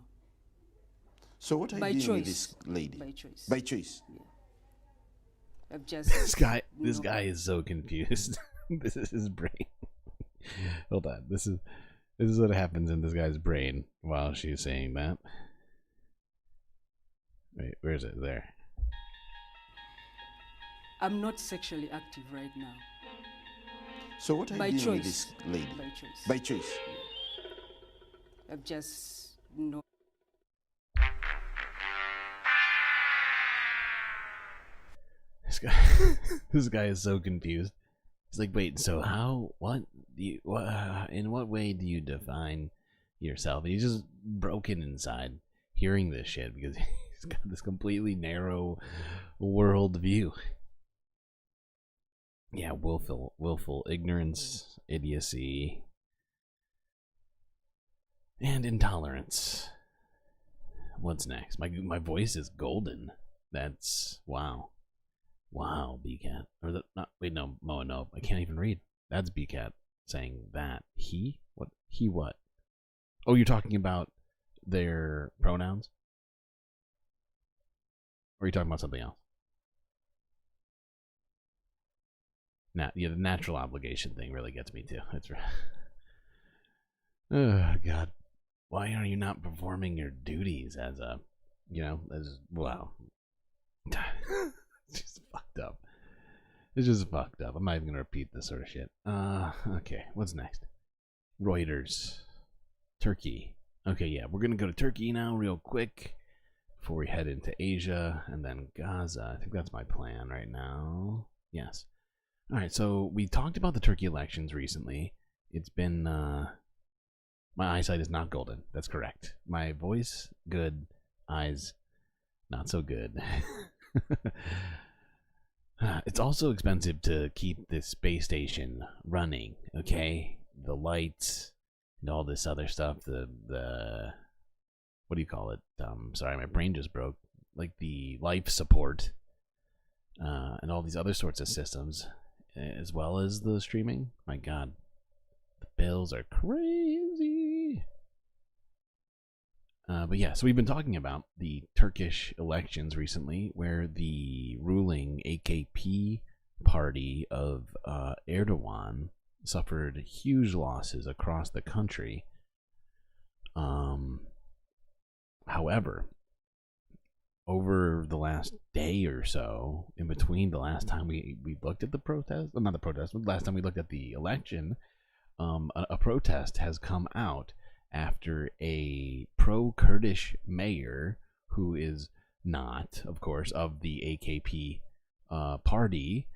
So what are you doing with this lady? By choice. By choice. Yeah. I've just this guy is so confused. This is his brain. Hold on. This is what happens in this guy's brain while she's saying that. Wait, where is it? There. I'm not sexually active right now. So what are you doing with this lady? By choice. By choice. Yeah. I've just no. This guy is so confused. He's like, wait, so how? What? In what way do you define yourself? And he's just broken inside hearing this shit because he's got this completely narrow world view. Yeah, willful ignorance, idiocy, and intolerance. What's next? My voice is golden. That's wow. Wow, BCAT. Or no, I can't even read. That's BCAT saying that. He? What? He what? Oh, you're talking about their pronouns? Or are you talking about something else? The natural obligation thing really gets me too. That's right. Oh, God. Why are you not performing your duties as wow. It's just fucked up. It's just fucked up. I'm not even going to repeat this sort of shit. Okay, what's next? Reuters. Turkey. Okay, yeah, we're going to go to Turkey now real quick before we head into Asia and then Gaza. I think that's my plan right now. Yes. All right, so we talked about the Turkey elections recently. It's been my eyesight is not golden. That's correct. My voice good, eyes not so good. It's also expensive to keep the space station running, okay? The lights and all this other stuff, the what do you call it? Sorry, my brain just broke. Like the life support and all these other sorts of systems, as well as the streaming. My God, the bills are crazy. But yeah, so we've been talking about the Turkish elections recently, where the ruling AKP party of Erdogan suffered huge losses across the country. However, over the last day or so, in between the last time we looked at the protest, well, not the protest, but last time we looked at the election, a protest has come out after a pro-Kurdish mayor, who is not, of course, of the AKP party,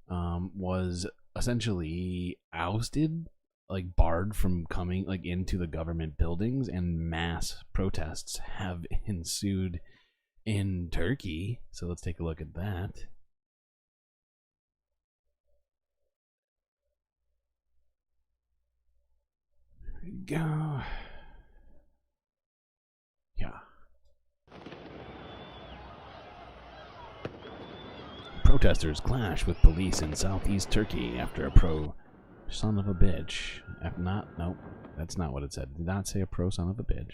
was essentially ousted, like barred from coming like into the government buildings, and mass protests have ensued in Turkey. So let's take a look at that. There we go. Yeah. Protesters clash with police in southeast Turkey after a pro son of a bitch. Nope, that's not what it said. It did not say a pro son of a bitch.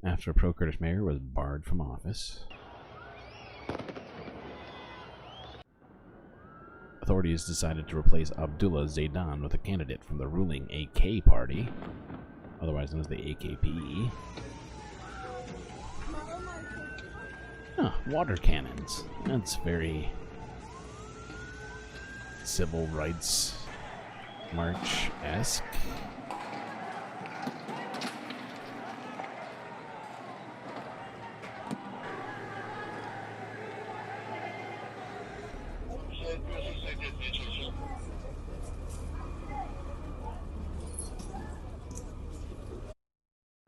After a pro-Kurdish mayor was barred from office. Authorities decided to replace Abdullah Zaydan with a candidate from the ruling AK party, otherwise known as the AKP. Oh, water cannons. That's very civil rights march-esque.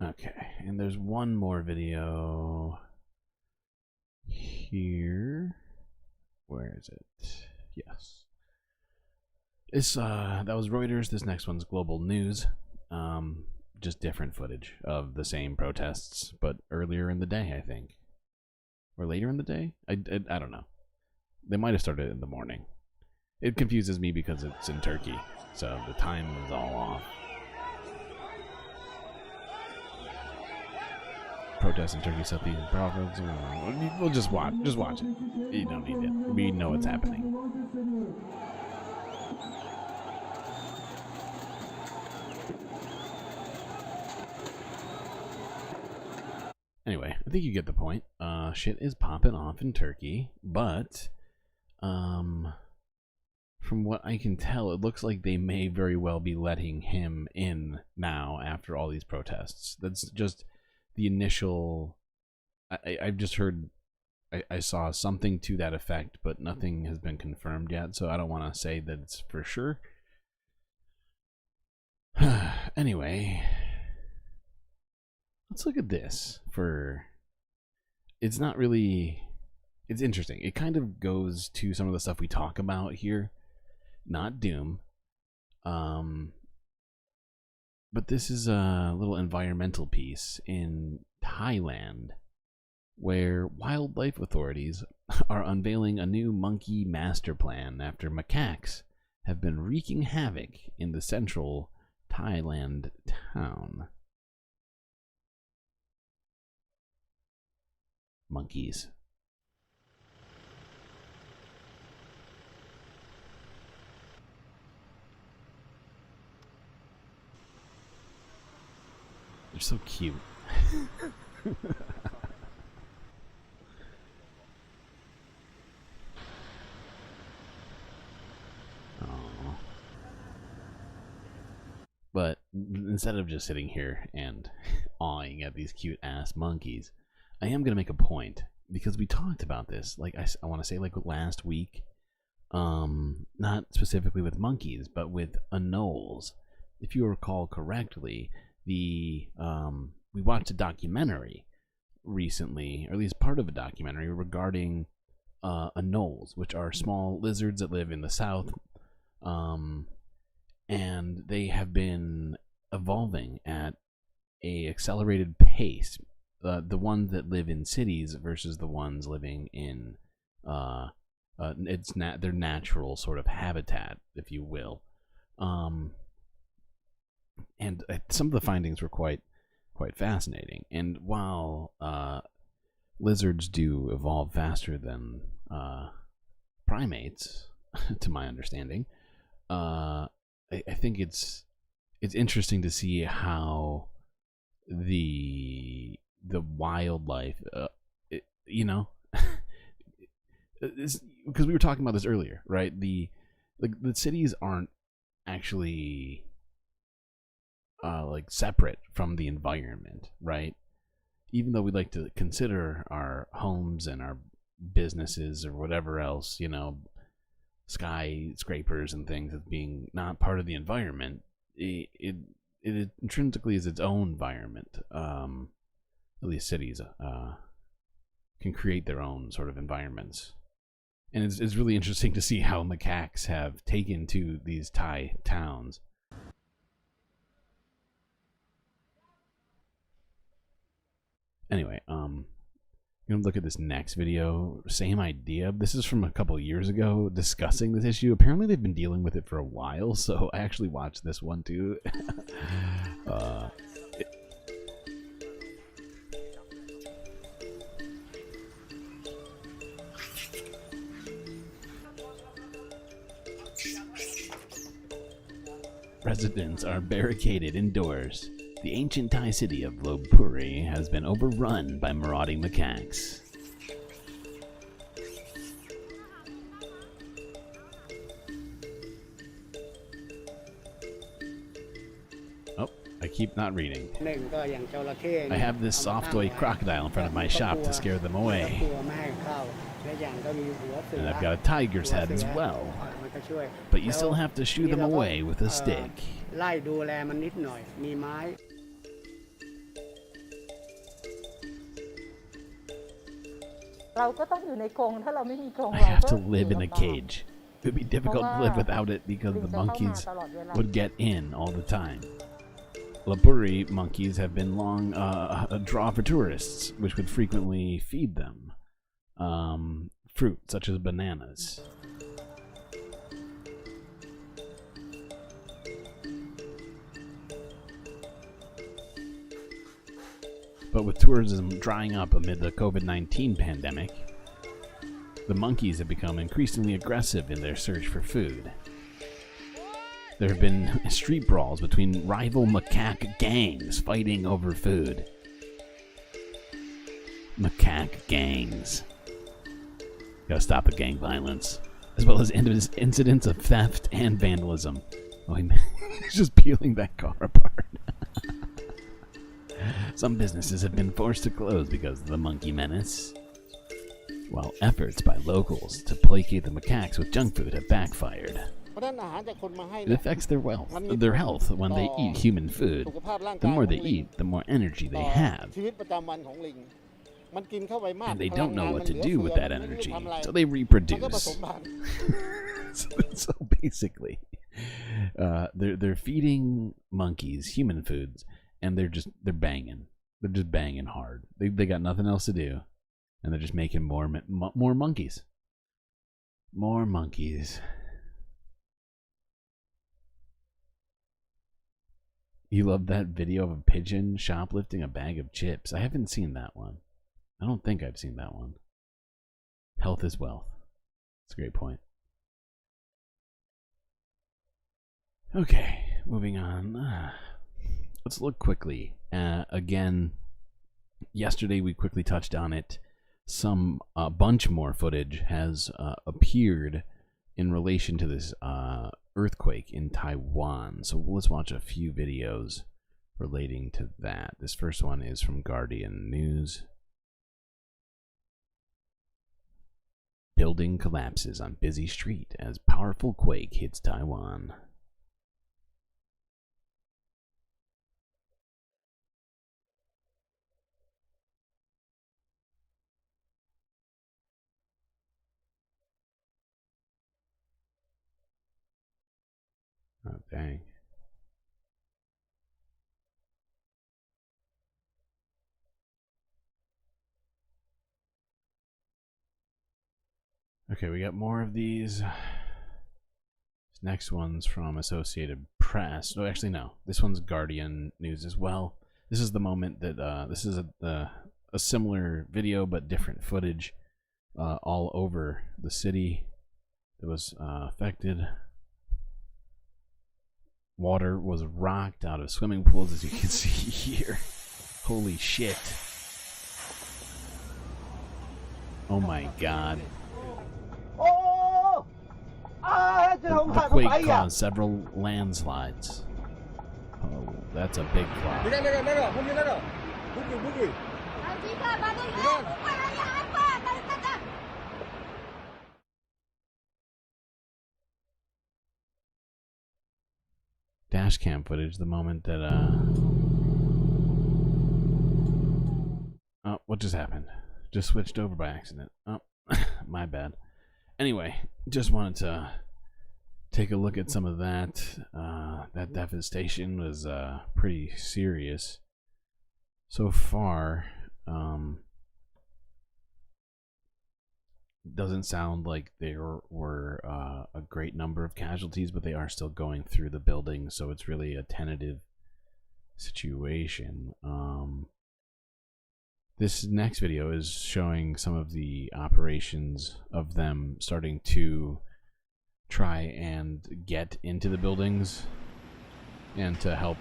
Okay, and there's one more video here. Where is it? Yes. This that was Reuters. This next one's Global News. Just different footage of the same protests, but earlier in the day, I think. Or later in the day? I don't know. They might have started in the morning. It confuses me because it's in Turkey, so the time is all off. Protests in Turkey, Southeast province. We'll just watch it. You don't need it. We know what's happening. Anyway, I think you get the point. Shit is popping off in Turkey, but from what I can tell, it looks like they may very well be letting him in now after all these protests. That's just the initial. I've just heard. I saw something to that effect, but nothing has been confirmed yet, so I don't want to say that it's for sure. Anyway, let's look at this. It's not really. It's interesting. It kind of goes to some of the stuff we talk about here. Not doom. But this is a little environmental piece in Thailand, where wildlife authorities are unveiling a new monkey master plan after macaques have been wreaking havoc in the central Thailand town. Monkeys. They're so cute. But instead of just sitting here and awing at these cute ass monkeys, I am going to make a point, because we talked about this, like I want to say like last week, not specifically with monkeys, but with anoles. If you recall correctly, we watched a documentary recently, or at least part of a documentary regarding anoles, which are small lizards that live in the south, and they have been evolving at a accelerated pace. The ones that live in cities versus the ones living in their natural sort of habitat, if you will. And some of the findings were quite fascinating. And while lizards do evolve faster than primates, to my understanding, I think it's interesting to see how the wildlife, because we were talking about this earlier, right? The cities aren't actually like separate from the environment, right? Even though we like to consider our homes and our businesses or whatever else, skyscrapers and things as being not part of the environment, it intrinsically is its own environment. At least cities can create their own sort of environments. And it's really interesting to see how macaques have taken to these Thai towns. Anyway, I'm gonna look at this next video. Same idea. This is from a couple years ago, discussing this issue. Apparently they've been dealing with it for a while, so I actually watched this one too. Residents are barricaded indoors. The ancient Thai city of Lopburi has been overrun by marauding macaques. Oh, I keep not reading. I have this soft toy crocodile in front of my shop to scare them away. And I've got a tiger's head as well. But you still have to shoo them away with a stick. I have to live in a cage. It would be difficult to live without it because the monkeys would get in all the time. Lopburi monkeys have been long a draw for tourists, which would frequently feed them fruit such as bananas. But with tourism drying up amid the COVID-19 pandemic, the monkeys have become increasingly aggressive in their search for food. There have been street brawls between rival macaque gangs fighting over food. Macaque gangs. Gotta stop the gang violence, as well as incidents of theft and vandalism. Oh, he's just peeling that car apart. Some businesses have been forced to close because of the monkey menace, while efforts by locals to placate the macaques with junk food have backfired. It affects their health when they eat human food. The more they eat, the more energy they have. And they don't know what to do with that energy, so they reproduce. So basically, they're feeding monkeys human foods, and they're banging. They're just banging hard. They got nothing else to do, and they're just making more monkeys. More monkeys. You love that video of a pigeon shoplifting a bag of chips. I haven't seen that one. I don't think I've seen that one. Health is wealth. That's a great point. Okay, moving on. Let's look quickly. Again, yesterday we quickly touched on it. A bunch more footage has appeared in relation to this earthquake in Taiwan. So let's watch a few videos relating to that. This first one is from Guardian News. Building collapses on busy street as powerful quake hits Taiwan. Oh, dang. Okay, we got more of these. This next one's from Associated Press. No, actually, no. This one's Guardian News as well. This is the moment that this is a similar video but different footage all over the city that was affected. Water was rocked out of swimming pools, as you can see here. Holy shit. Oh my god. The quake caused several landslides. Oh, that's a big cloud. Dash cam footage, the moment that oh, what just happened? Just switched over by accident. Oh, my bad. Anyway, just wanted to take a look at some of that. That devastation was pretty serious. So far, doesn't sound like there were a great number of casualties, but they are still going through the building, so it's really a tentative situation. This next video is showing some of the operations of them starting to try and get into the buildings and to help,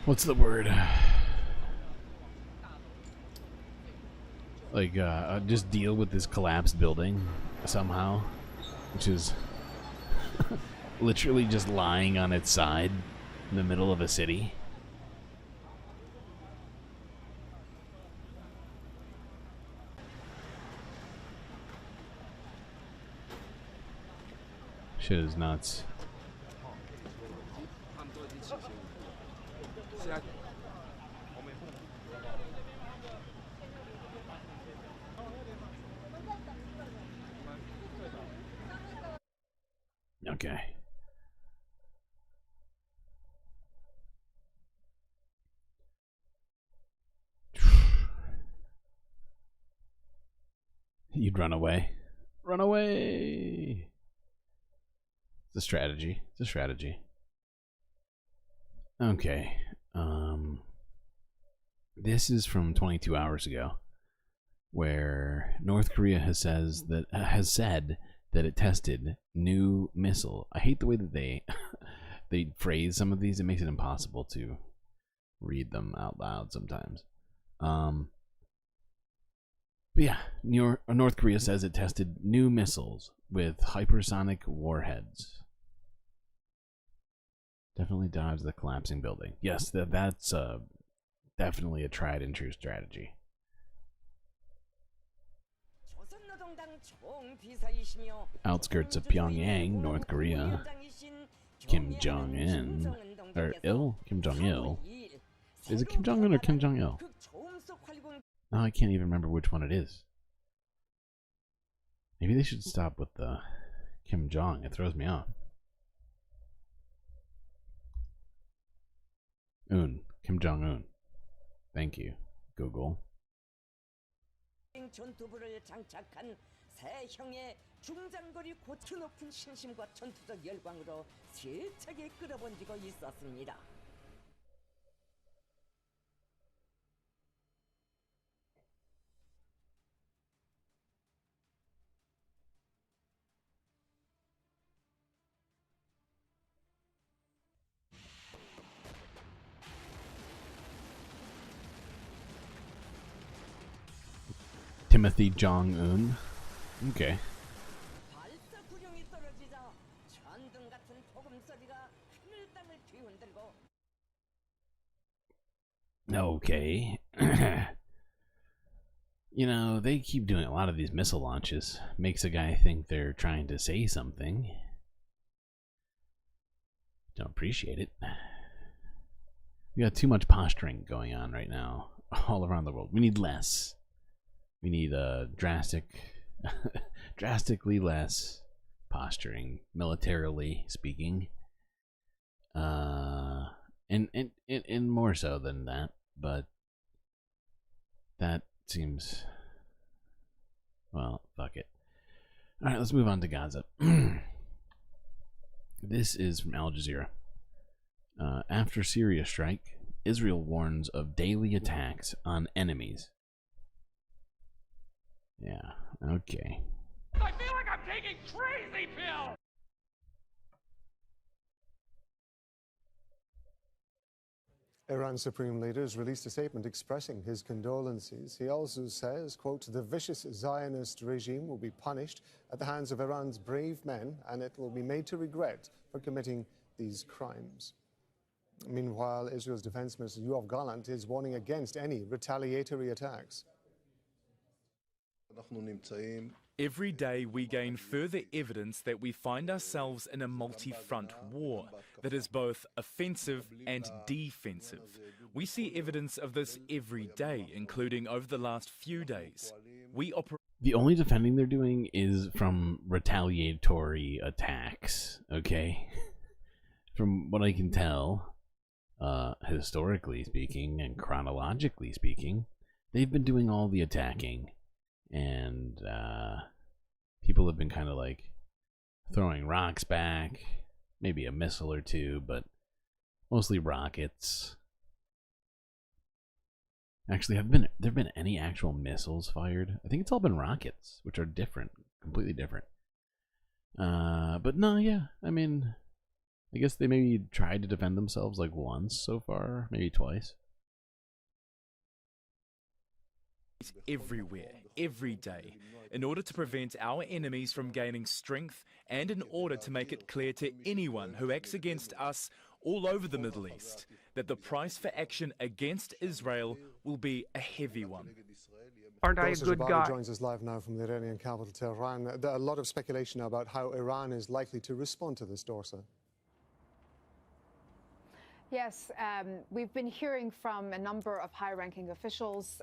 what's the word? Like, just deal with this collapsed building somehow, which is literally just lying on its side in the middle of a city. Shit is nuts. Okay. You'd run away. Run away! It's a strategy. It's a strategy. Okay. This is from 22 hours ago, where North Korea has said that it tested new missile. I hate the way that they they phrase some of these. It makes it impossible to read them out loud sometimes. But yeah, North Korea says it tested new missiles with hypersonic warheads. Definitely dodge the collapsing building. Yes, that's definitely a tried and true strategy. Outskirts of Pyongyang, North Korea. Kim Jong-un, or Kim Jong-il. Is it Kim Jong-un or Kim Jong-il? Oh, I can't even remember which one it is. Maybe they should stop with the Kim Jong. It throws me off. Kim Jong-un. Thank you, Google. 전투부를 장착한 새 형의 중장거리 고추 높은 신심과 전투적 열광으로 세차게 끌어본지고 있었습니다. Timothy Jong-un. Okay. Okay. you know, they keep doing a lot of these missile launches. Makes a guy think they're trying to say something. Don't appreciate it. We got too much posturing going on right now all around the world. We need less. We need drastically less posturing, militarily speaking. And more so than that, but that seems, well, fuck it. All right, let's move on to Gaza. This is from Al Jazeera. After Syria strike, Israel warns of daily attacks on enemies. Yeah, okay. I feel like I'm taking crazy pills! Iran's supreme leader has released a statement expressing his condolences. He also says, quote, the vicious Zionist regime will be punished at the hands of Iran's brave men, and it will be made to regret for committing these crimes. Meanwhile, Israel's Defense Minister Yoav Gallant is warning against any retaliatory attacks. Every day we gain further evidence that we find ourselves in a multi-front war that is both offensive and defensive. We see evidence of this every day, including over the last few days. The only defending they're doing is from retaliatory attacks, okay? From what I can tell, historically speaking and chronologically speaking, they've been doing all the attacking. And people have been kind of like throwing rocks back, maybe a missile or two, but mostly rockets. Actually, have there been any actual missiles fired? I think it's all been rockets, which are different, completely different. But no, yeah, I mean, I guess they maybe tried to defend themselves like once so far, maybe twice. Everywhere, every day, in order to prevent our enemies from gaining strength and in order to make it clear to anyone who acts against us all over the Middle East that the price for action against Israel will be a heavy one. Aren't I a good guy? Joins us live now from the Iranian capital, Tehran. There are a lot of speculation about how Iran is likely to respond to this, Dorsa. Yes, we've been hearing from a number of high-ranking officials,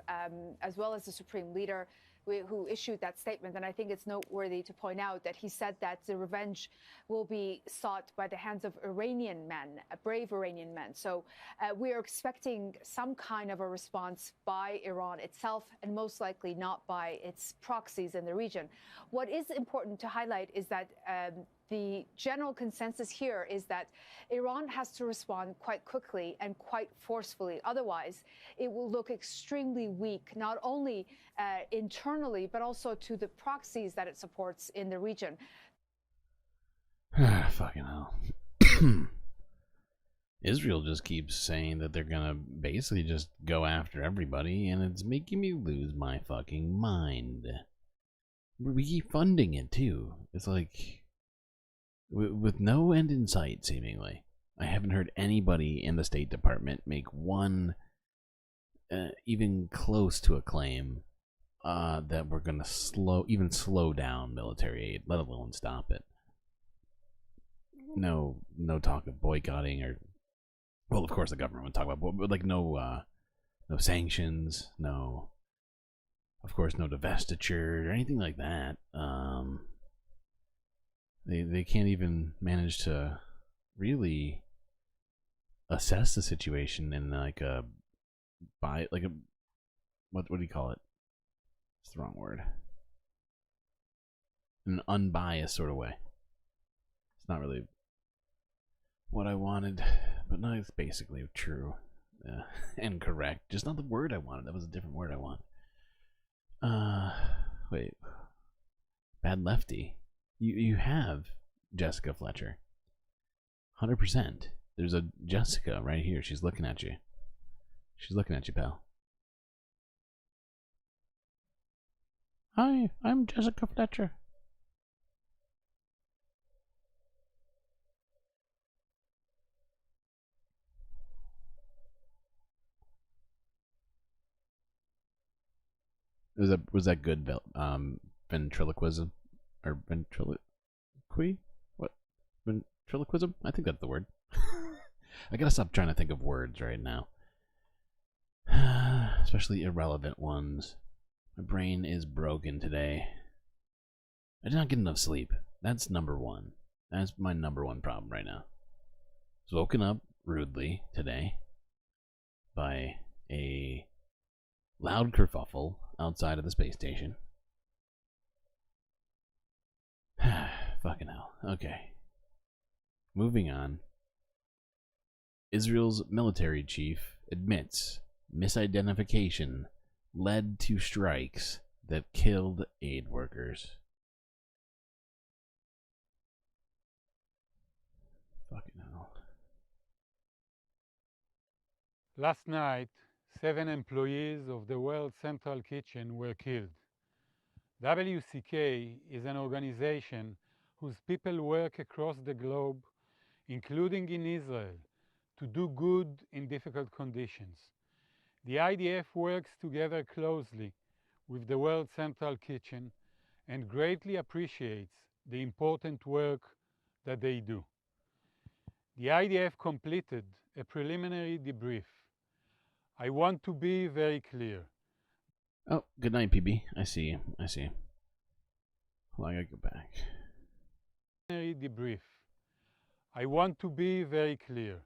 as well as the Supreme Leader, who issued that statement. And I think it's noteworthy to point out that he said that the revenge will be sought by the hands of Iranian men, brave Iranian men. So we are expecting some kind of a response by Iran itself, and most likely not by its proxies in the region. What is important to highlight is that the general consensus here is that Iran has to respond quite quickly and quite forcefully. Otherwise, it will look extremely weak, not only internally, but also to the proxies that it supports in the region. Fucking hell. Israel just keeps saying that they're gonna basically just go after everybody, and it's making me lose my fucking mind. We keep funding it, too. It's like, with no end in sight, seemingly. I haven't heard anybody in the State Department make one even close to a claim that we're going to slow down military aid, let alone stop it. No talk of boycotting, or, well, of course the government would talk about, but like no sanctions, of course no divestiture or anything like that. They can't even manage to really assess the situation in what do you call it? It's the wrong word. An unbiased sort of way. It's not really what I wanted, but no, it's basically true and correct. Just not the word I wanted. That was a different word I want. Wait. Bad lefty. You have Jessica Fletcher. 100%. There's a Jessica right here. She's looking at you. She's looking at you, pal. Hi, I'm Jessica Fletcher. Was that good ventriloquism or ventriloquy? What ventriloquism? I think that's the word. I gotta stop trying to think of words right now, especially irrelevant ones. My brain is broken today. I did not get enough sleep. That's number one. That's my number one problem right now. I was woken up rudely today by a loud kerfuffle outside of the space station. Fucking hell. Okay. Moving on. Israel's military chief admits misidentification led to strikes that killed aid workers. Fucking hell. Last night, 7 employees of the World Central Kitchen were killed. WCK is an organization whose people work across the globe, including in Israel, to do good in difficult conditions. The IDF works together closely with the World Central Kitchen and greatly appreciates the important work that they do. The IDF completed a preliminary debrief. I want to be very clear. Oh, good night, PB. I see you. I see you. Hold on, I gotta go back. Debrief. I want to be very clear.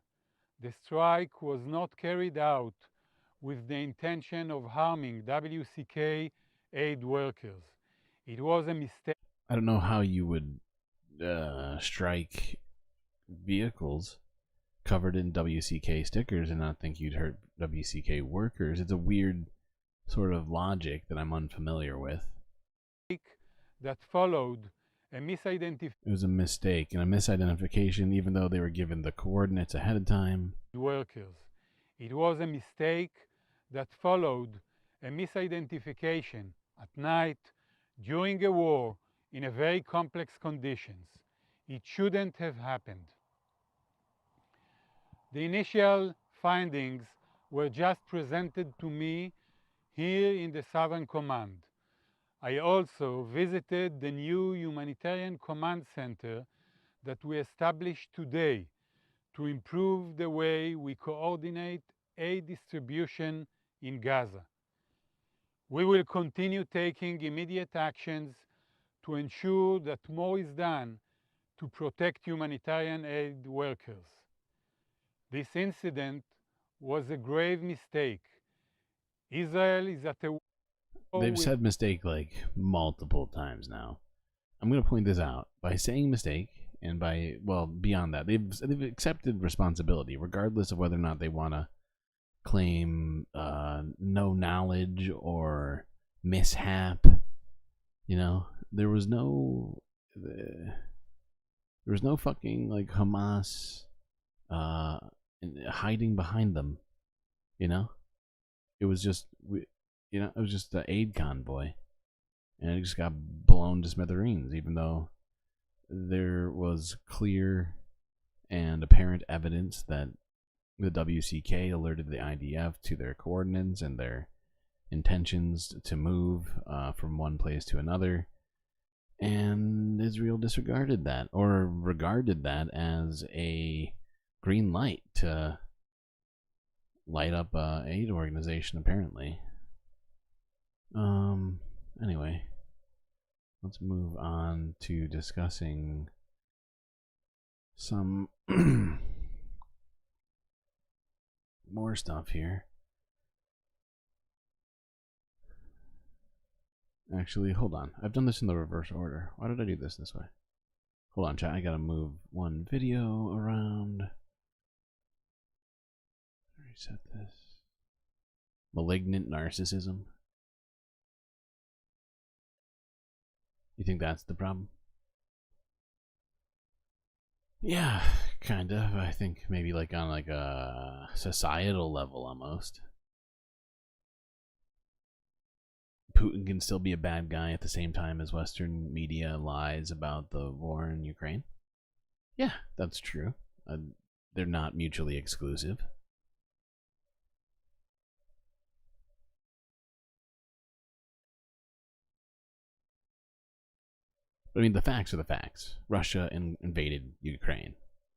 The strike was not carried out with the intention of harming WCK aid workers. It was a mistake. I don't know how you would strike vehicles covered in WCK stickers and not think you'd hurt WCK workers. It's a weird sort of logic that I'm unfamiliar with. That followed a misidentification. It was a mistake and a misidentification, even though they were given the coordinates ahead of time. Workers. It was a mistake that followed a misidentification at night during a war in a very complex conditions. It shouldn't have happened. The initial findings were just presented to me here in the Southern Command. I also visited the new Humanitarian Command Center that we established today to improve the way we coordinate aid distribution in Gaza. We will continue taking immediate actions to ensure that more is done to protect humanitarian aid workers. This incident was a grave mistake. Israel is at a... They've said mistake like multiple times now. I'm going to point this out. By saying mistake and by, well, beyond that, they've accepted responsibility regardless of whether or not they want to claim no knowledge or mishap. You know, there was no fucking like Hamas hiding behind them. You know, it was just it was just the aid convoy, and it just got blown to smithereens, even though there was clear and apparent evidence that the WCK alerted the IDF to their coordinates and their intentions to move from one place to another, and Israel disregarded that, or regarded that as a green light to light up an aid organization, apparently. Anyway, let's move on to discussing some more stuff here. Actually, hold on. I've done this in the reverse order. Why did I do this way? Hold on, chat. I gotta move one video around. Reset this. Malignant narcissism. You think that's the problem? Yeah, kind of. I think maybe like on like a societal level almost. Putin can still be a bad guy at the same time as Western media lies about the war in Ukraine. Yeah, that's true. They're not mutually exclusive. I mean, the facts are the facts. Russia invaded Ukraine,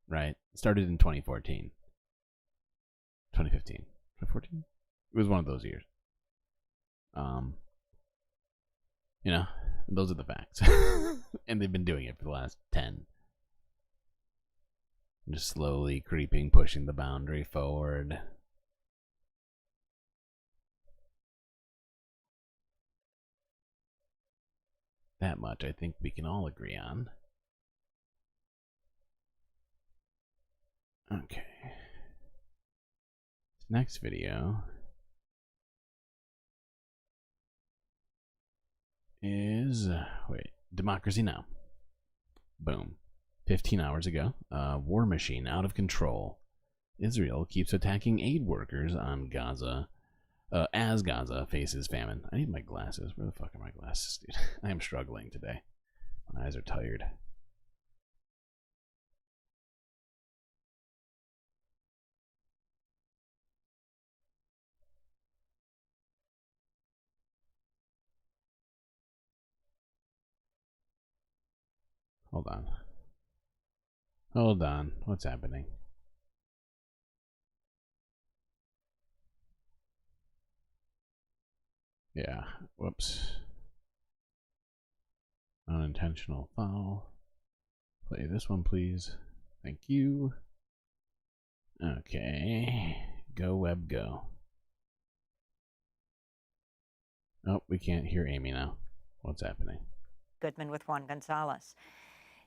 right? It started in 2014. 2015. 2014? It was one of those years. You know, those are the facts. And they've been doing it for the last 10. Just slowly creeping, pushing the boundary forward. That much I think we can all agree on. Okay. This next video is, wait, Democracy Now! Boom. 15 hours ago, war machine out of control. Israel keeps attacking aid workers on Gaza, as Gaza faces famine. I need my glasses. Where the fuck are my glasses, dude? I am struggling today. My eyes are tired. Hold on. Hold on. What's happening? Yeah. Whoops. Unintentional foul. Play this one, please. Thank you. Okay. Go, web, go. Oh, we can't hear Amy now. What's happening? Goodman with Juan Gonzalez.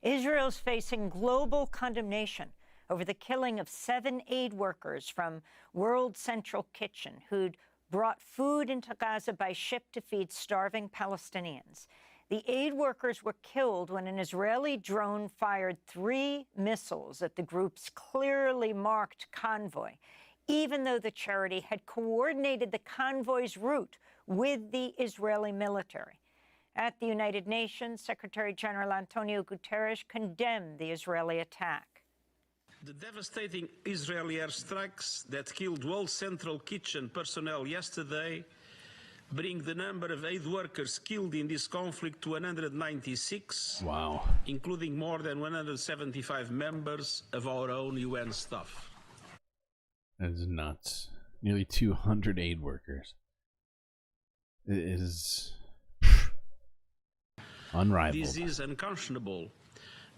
Israel's facing global condemnation over the killing of 7 aid workers from World Central Kitchen who'd brought food into Gaza by ship to feed starving Palestinians. The aid workers were killed when an Israeli drone fired 3 missiles at the group's clearly marked convoy, even though the charity had coordinated the convoy's route with the Israeli military. At the United Nations, Secretary General Antonio Guterres condemned the Israeli attack. The devastating Israeli airstrikes that killed World Central Kitchen personnel yesterday bring the number of aid workers killed in this conflict to 196. Wow. Including more than 175 members of our own UN staff. That is nuts. Nearly 200 aid workers. It is unrivaled. This is unconscionable,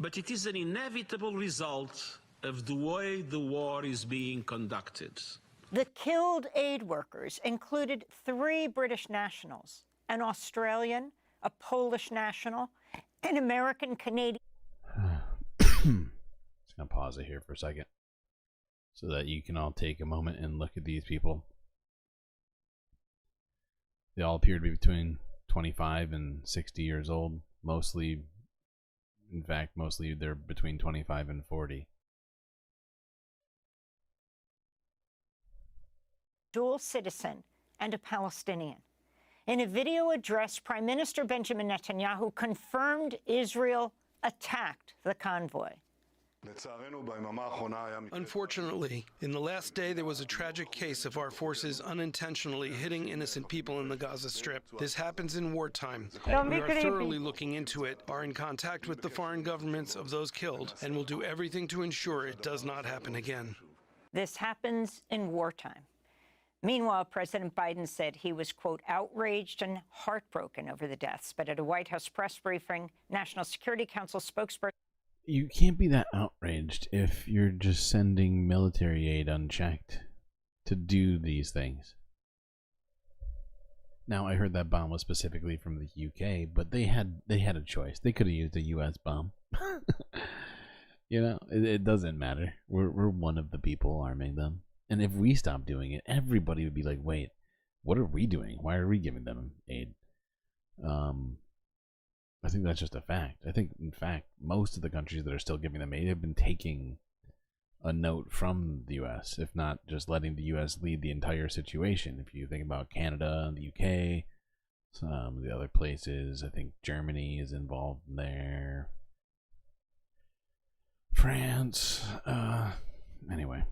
but it is an inevitable result of the way the war is being conducted. The killed aid workers included 3 British nationals, an Australian, a Polish national, an American-Canadian. Just gonna pause it here for a second so that you can all take a moment and look at these people. They all appear to be between 25 and 60 years old. Mostly, in fact, mostly they're between 25 and 40. Dual citizen and a Palestinian. In a video address, Prime Minister Benjamin Netanyahu confirmed Israel attacked the convoy. Unfortunately, in the last day there was a tragic case of our forces unintentionally hitting innocent people in the Gaza Strip. This happens in wartime. We are thoroughly looking into it, are in contact with the foreign governments of those killed, and will do everything to ensure it does not happen again. This happens in wartime. Meanwhile, President Biden said he was, quote, outraged and heartbroken over the deaths. But at a White House press briefing, National Security Council spokesperson... You can't be that outraged if you're just sending military aid unchecked to do these things. Now, I heard that bomb was specifically from the UK, but they had a choice. They could have used a US bomb. You know, it doesn't matter. We're one of the people arming them. And if we stop doing it, everybody would be like, wait, what are we doing? Why are we giving them aid? I think that's just a fact. I think, in fact, most of the countries that are still giving them aid have been taking a note from the U.S., if not just letting the U.S. lead the entire situation. If you think about Canada and the UK, some of the other places, I think Germany is involved in there. France, anyway.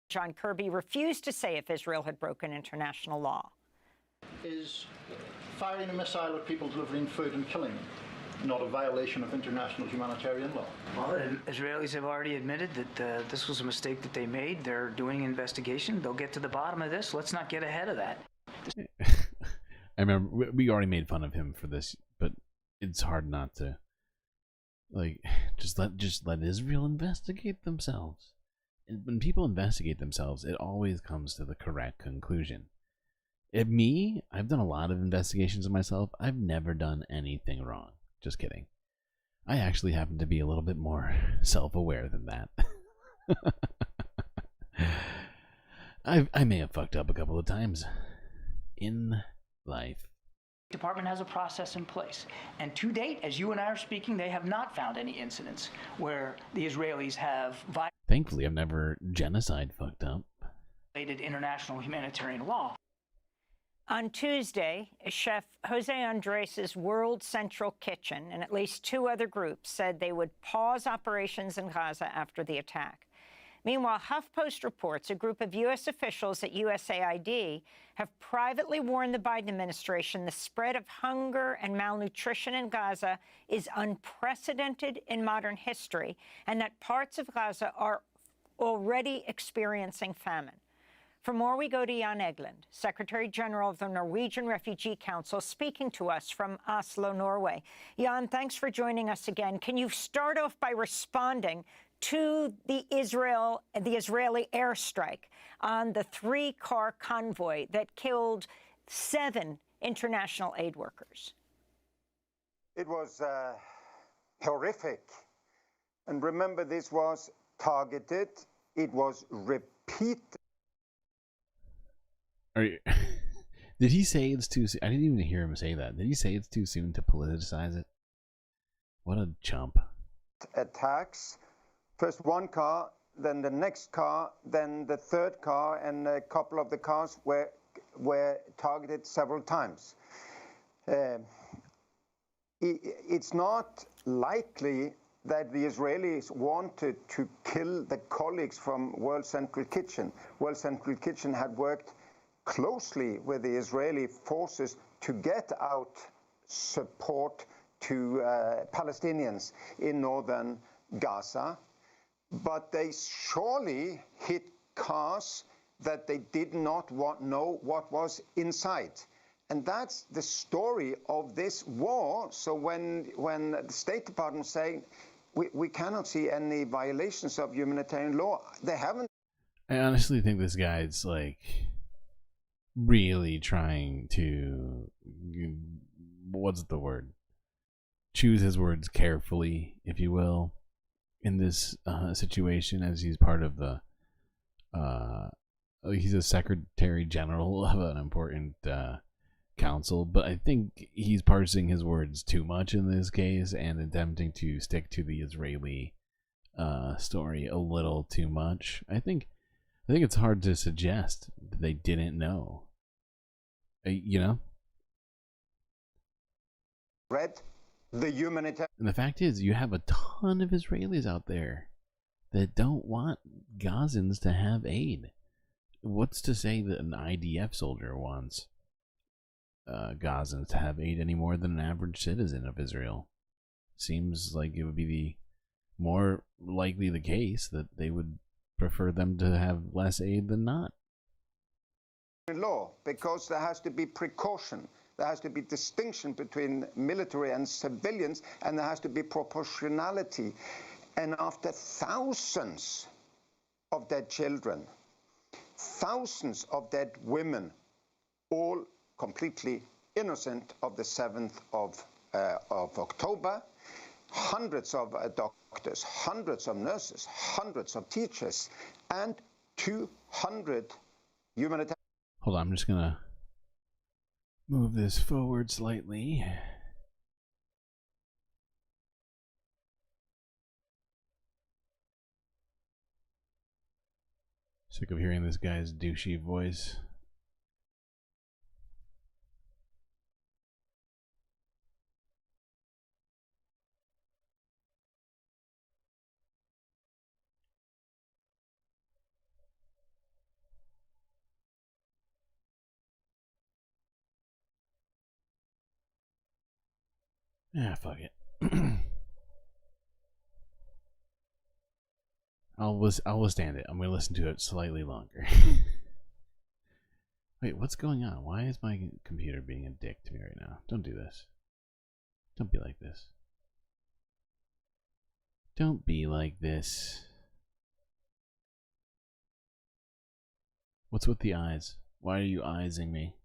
John Kirby refused to say if Israel had broken international law. Is firing a missile at people delivering food and killing them. not a violation of international humanitarian law? Well, Israelis have already admitted that this was a mistake that they made. They're doing an investigation. They'll get to the bottom of this. Let's not get ahead of that. I remember we already made fun of him for this, but it's hard not to. Like, just let Israel investigate themselves. And when people investigate themselves, it always comes to the correct conclusion. I've done a lot of investigations of myself. I've never done anything wrong. Just kidding. I actually happen to be a little bit more self-aware than that. I may have fucked up a couple of times in life. The department has a process in place. And to date, as you and I are speaking, they have not found any incidents where the Israelis have Thankfully, I've never genocide fucked up. violated international humanitarian law. On Tuesday, Chef Jose Andres' World Central Kitchen and at least 2 other groups said they would pause operations in Gaza after the attack. Meanwhile, HuffPost reports a group of U.S. officials at USAID have privately warned the Biden administration the spread of hunger and malnutrition in Gaza is unprecedented in modern history and that parts of Gaza are already experiencing famine. For more, we go to Jan Egeland, Secretary General of the Norwegian Refugee Council, speaking to us from Oslo, Norway. Jan, thanks for joining us again. Can you start off by responding to the Israeli airstrike on the 3-car convoy that killed 7 international aid workers? It was horrific. And remember, this was targeted. It was repeated. Did he say it's too soon? I didn't even hear him say that. Did he say it's too soon to politicize it? What a chump. Attacks. First one car, then the next car, then the third car, and a couple of the cars were targeted several times. It's not likely that the Israelis wanted to kill the colleagues from World Central Kitchen. World Central Kitchen had worked closely with the Israeli forces to get out support to Palestinians in northern Gaza. But they surely hit cars that they did not know what was inside. And that's the story of this war. So when the State Department is saying we cannot see any violations of humanitarian law, they haven't. I honestly think this guy's like really trying to, what's the word? Choose his words carefully, if you will, in this situation, as he's part of the he's a secretary general of an important council, but I think he's parsing his words too much in this case and attempting to stick to the Israeli story a little too much. I think it's hard to suggest that they didn't know. You know? Read the humanitarian. And the fact is, you have a ton of Israelis out there that don't want Gazans to have aid. What's to say that an IDF soldier wants Gazans to have aid any more than an average citizen of Israel? Seems like it would be the more likely the case that they would prefer them to have less aid than not. Law, because there has to be precaution. There has to be distinction between military and civilians, and there has to be proportionality. And after thousands of dead children, thousands of dead women, all completely innocent of the 7th of October, hundreds of doctors, hundreds of nurses, hundreds of teachers, and 200 humanitarian. Hold on, I'm just gonna move this forward slightly. Sick of hearing this guy's douchey voice. Ah, fuck it. I'll withstand it. I'm going to listen to it slightly longer. Wait, what's going on? Why is my computer being a dick to me right now? Don't do this. Don't be like this. Don't be like this. What's with the eyes? Why are you eyesing me?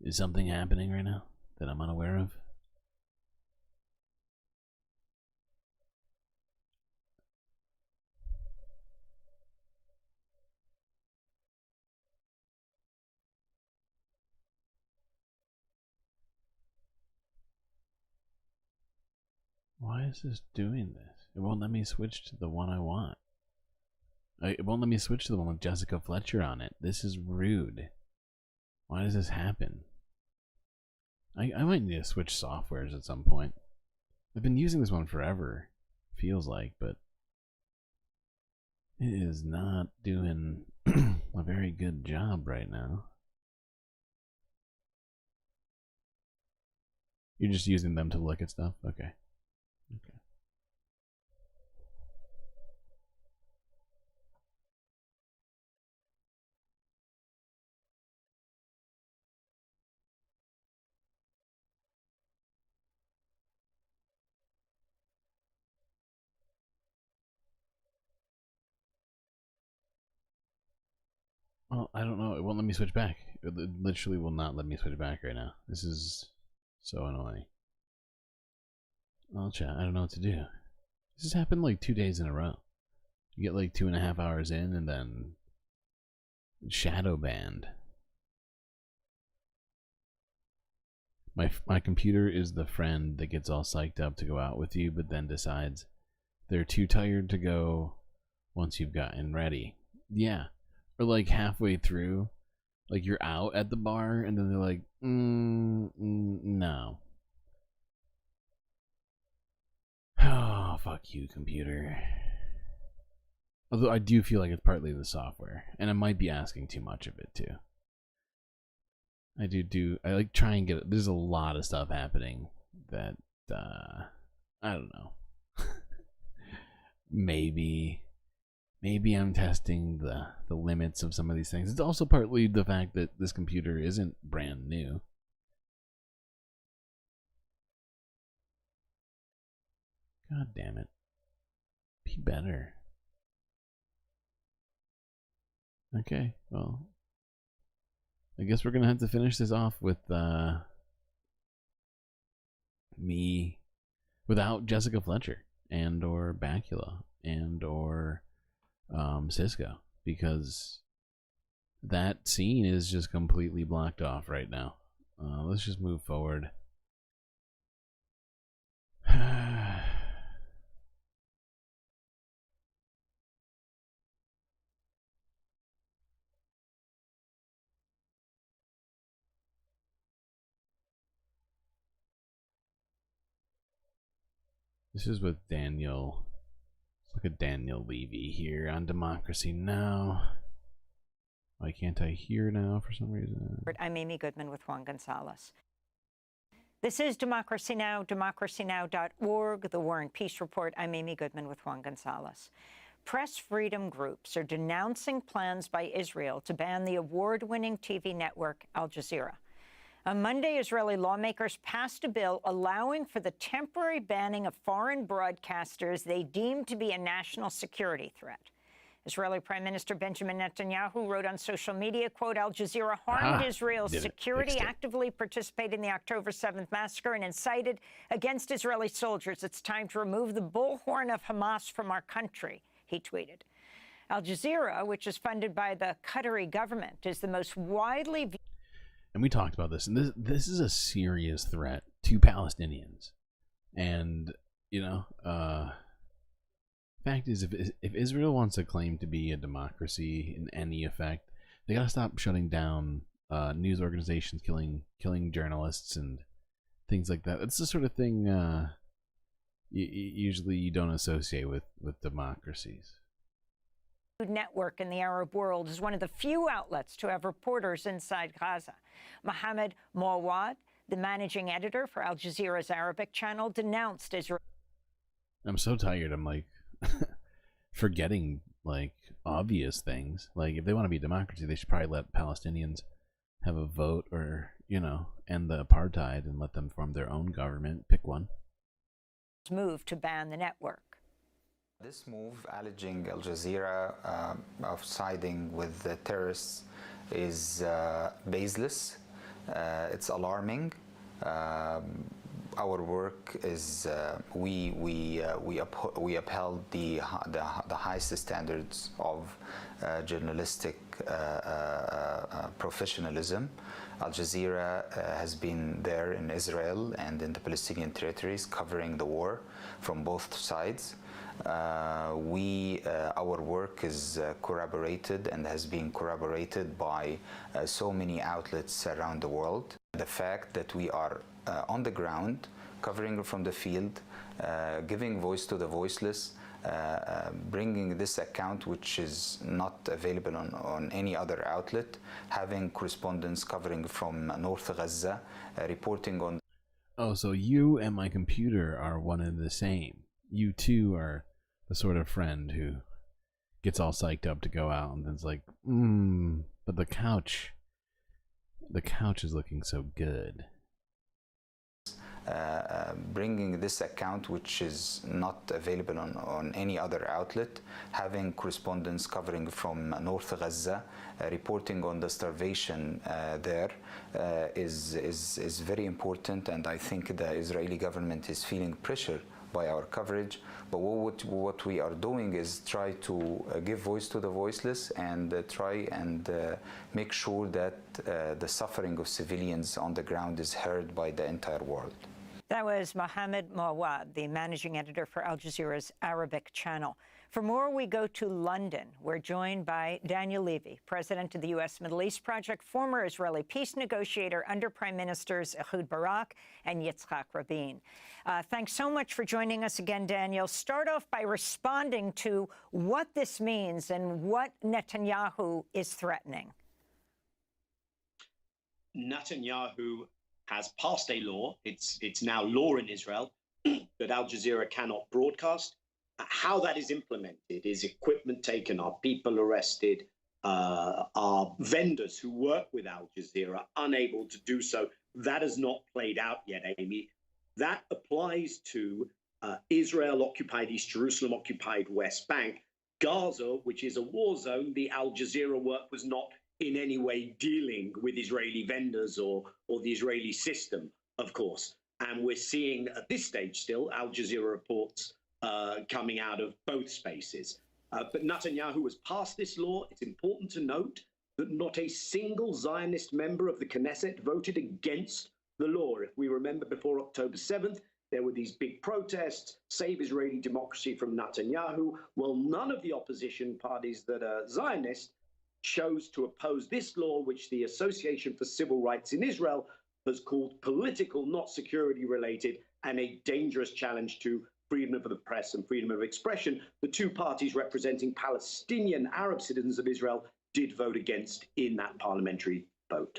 Is something happening right now that I'm unaware of? Why is this doing this? It won't let me switch to the one I want. It won't let me switch to the one with Jessica Fletcher on it. This is rude. Why does this happen? I might need to switch softwares at some point. I've been using this one forever, feels like, but it is not doing a very good job right now. You're just using them to look at stuff? Okay. Okay. Well, I don't know. It won't let me switch back. It literally will not let me switch back right now. This is so annoying. Well, chat, I don't know what to do. This has happened like 2 days in a row. You get like 2.5 hours in and then shadow banned. My computer is the friend that gets all psyched up to go out with you, but then decides they're too tired to go once you've gotten ready. Yeah. Or like halfway through, like you're out at the bar and then they're like, no. Oh, fuck you, computer. Although I do feel like it's partly the software, and I might be asking too much of it too. I like try and get, there's a lot of stuff happening that, I don't know. Maybe I'm testing the limits of some of these things. It's also partly the fact that this computer isn't brand new. God damn it. Be better. Okay, well, I guess we're gonna have to finish this off with me without Jessica Fletcher and or Bacula and or Cisco, because that scene is just completely blocked off right now. Let's just move forward. This is with Daniel. Let's look at Daniel Levy here on Democracy Now! Why can't I hear now for some reason? I'm Amy Goodman with Juan Gonzalez. This is Democracy Now!, democracynow.org, The War and Peace Report. I'm Amy Goodman with Juan Gonzalez. Press freedom groups are denouncing plans by Israel to ban the award-winning TV network Al Jazeera. On Monday, Israeli lawmakers passed a bill allowing for the temporary banning of foreign broadcasters they deemed to be a national security threat. Israeli Prime Minister Benjamin Netanyahu wrote on social media, quote, Al Jazeera harmed Israel's security, actively participated in the October 7th massacre, and incited against Israeli soldiers. It's time to remove the bullhorn of Hamas from our country, he tweeted. Al Jazeera, which is funded by the Qatari government, is the most widely viewed. And we talked about this, and this is a serious threat to Palestinians. And, you know, fact is, if Israel wants to claim to be a democracy in any effect, they gotta stop shutting down news organizations, killing journalists and things like that. It's the sort of thing usually you don't associate with democracies. Network in the Arab world is one of the few outlets to have reporters inside Gaza. Mohammed Mawad, The managing editor for Al Jazeera's Arabic channel denounced Israel. I'm so tired. I'm like forgetting like obvious things. Like if they want to be a democracy, they should probably let Palestinians have a vote, or end the apartheid and let them form their own government. Pick one. Move to ban the network. This move, alleging Al Jazeera of siding with the terrorists, is baseless. It's alarming. Our work is we upheld the highest standards of journalistic professionalism. Al Jazeera has been there in Israel and in the Palestinian territories, covering the war from both sides. Our work is corroborated and has been corroborated by so many outlets around the world. The fact that we are on the ground, covering from the field, giving voice to the voiceless, bringing this account which is not available on any other outlet, having correspondence covering from North Gaza, reporting on... Oh, so you and my computer are one and the same. You too are the sort of friend who gets all psyched up to go out and then's like, but the couch is looking so good. Bringing this account which is not available on any other outlet, having correspondence covering from North Gaza, reporting on the starvation there is very important, and I think the Israeli government is feeling pressure by our coverage. But what we are doing is try to give voice to the voiceless and try and make sure that the suffering of civilians on the ground is heard by the entire world. That was Mohammed Mawad, the managing editor for Al Jazeera's Arabic channel. For more, we go to London. We're joined by Daniel Levy, president of the U.S. Middle East Project, former Israeli peace negotiator under Prime Ministers Ehud Barak and Yitzhak Rabin. Thanks so much for joining us again, Daniel. Start off by responding to what this means and what Netanyahu is threatening. Netanyahu has passed a law. It's now law in Israel that Al Jazeera cannot broadcast. How that is implemented, is equipment taken, are people arrested, are vendors who work with Al Jazeera unable to do so. That has not played out yet, Amy. That applies to Israel-occupied East Jerusalem-occupied West Bank. Gaza, which is a war zone, the Al Jazeera work was not in any way dealing with Israeli vendors or the Israeli system, of course. And we're seeing at this stage still Al Jazeera reports coming out of both spaces. But Netanyahu has passed this law. It's important to note that not a single Zionist member of the Knesset voted against the law. If we remember, before October 7th, there were these big protests, save Israeli democracy from Netanyahu. Well, none of the opposition parties that are Zionist chose to oppose this law, which the Association for Civil Rights in Israel has called political, not security related, and a dangerous challenge to freedom of the press and freedom of expression. The two parties representing Palestinian Arab citizens of Israel did vote against in that parliamentary vote.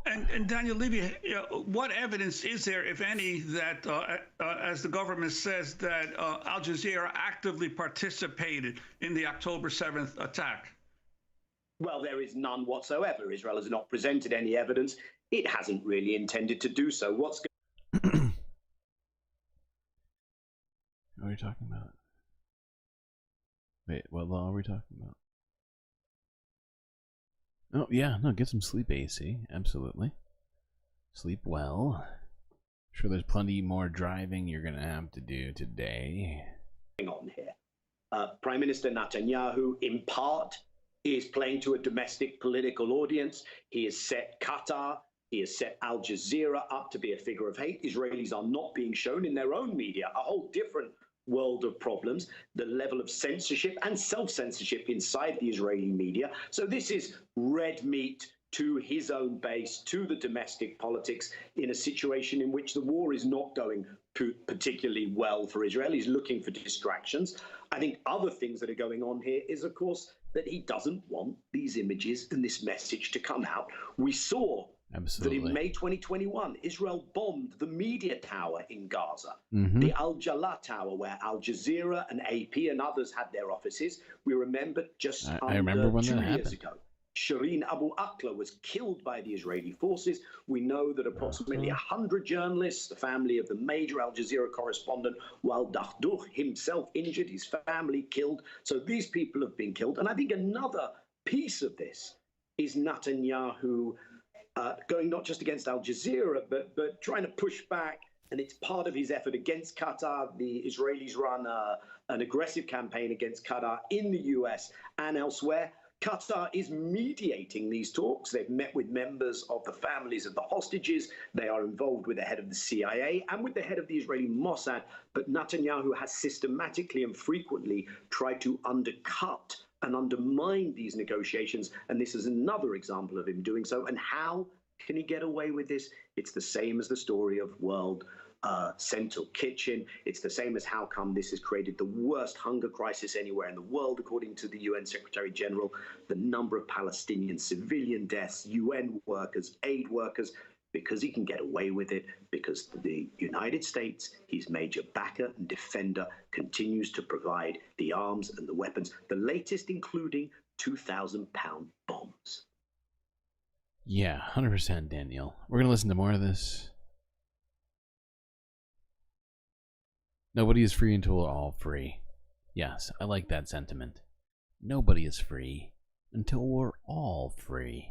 And Daniel Levy, what evidence is there, if any, that, as the government says, that Al Jazeera actively participated in the October 7th attack? Well, there is none whatsoever. Israel has not presented any evidence. It hasn't really intended to do so. What are we talking about? Wait, what law are we talking about? Oh, yeah, no, get some sleep, AC. Absolutely. Sleep well. Sure, there's plenty more driving you're going to have to do today. On here. Prime Minister Netanyahu, in part, is playing to a domestic political audience. He has set Qatar, he has set Al Jazeera up to be a figure of hate. Israelis are not being shown in their own media, a whole different world of problems, the level of censorship and self-censorship inside the Israeli media. So this is red meat to his own base, to the domestic politics, in a situation in which the war is not going particularly well for Israel. He's looking for distractions. I think other things that are going on here is, of course, that he doesn't want these images and this message to come out. We saw Absolutely. That in May 2021, Israel bombed the media tower in Gaza, Mhm. the Al Jallah Tower, where Al Jazeera and AP and others had their offices. We remember just I remember when 2 that years happened. ago, Shireen Abu Akleh was killed by the Israeli forces. We know that approximately 100 journalists, the family of the major Al Jazeera correspondent, Wal Daghdouh himself injured, his family killed. So these people have been killed. And I think another piece of this is Netanyahu going not just against Al Jazeera, but trying to push back. And it's part of his effort against Qatar. The Israelis run an aggressive campaign against Qatar in the US and elsewhere. Qatar is mediating these talks. They've met with members of the families of the hostages. They are involved with the head of the CIA and with the head of the Israeli Mossad. But Netanyahu has systematically and frequently tried to undercut and undermine these negotiations. And this is another example of him doing so. And how can he get away with this? It's the same as the story of World Central Kitchen. It's the same as how come this has created the worst hunger crisis anywhere in the world, according to the UN Secretary General. The number of Palestinian civilian deaths, UN workers, aid workers, because he can get away with it, because the United States, his major backer and defender, continues to provide the arms and the weapons, the latest including 2,000-pound bombs. Yeah, 100%, Daniel. We're going to listen to more of this. Nobody is free until we're all free. Yes, I like that sentiment. Nobody is free until we're all free.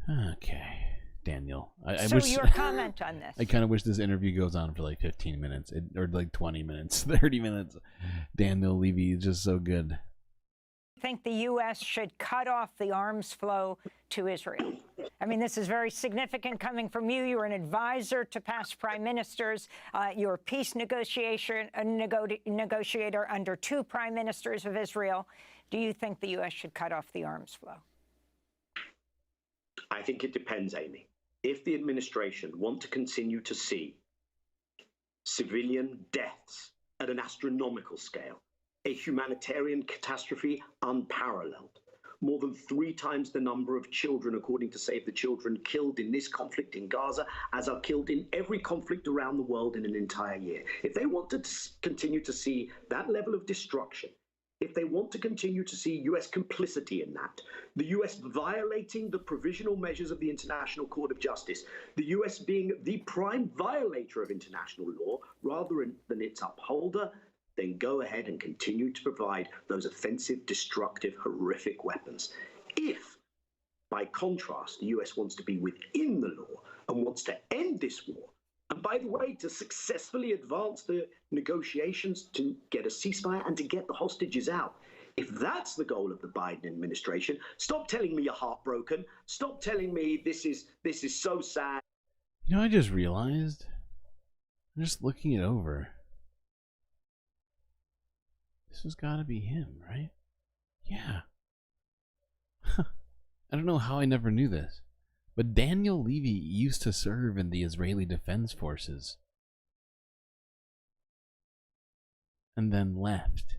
Okay, Daniel. I So wish, your comment on this? I kind of wish this interview goes on for like 15 minutes, or like 20 minutes, 30 minutes. Daniel Levy is just so good. I think the U.S. should cut off the arms flow to Israel. I mean, this is very significant coming from you. You're an advisor to past prime ministers. You're a peace negotiator under 2 prime ministers of Israel. Do you think the U.S. should cut off the arms flow? I think it depends, Amy. If the administration want to continue to see civilian deaths at an astronomical scale, a humanitarian catastrophe unparalleled, more than 3 times the number of children, according to Save the Children, killed in this conflict in Gaza, as are killed in every conflict around the world in an entire year. If they want to continue to see that level of destruction, if they want to continue to see US complicity in that, the US violating the provisional measures of the International Court of Justice, the US being the prime violator of international law rather than its upholder, then go ahead and continue to provide those offensive, destructive, horrific weapons. If, by contrast, the US wants to be within the law and wants to end this war, and by the way, to successfully advance the negotiations to get a ceasefire and to get the hostages out, if that's the goal of the Biden administration, stop telling me you're heartbroken. Stop telling me this is so sad. You know, I just realized, I'm just looking it over. This has got to be him, right? Yeah. I don't know how I never knew this, but Daniel Levy used to serve in the Israeli Defense Forces. And then left.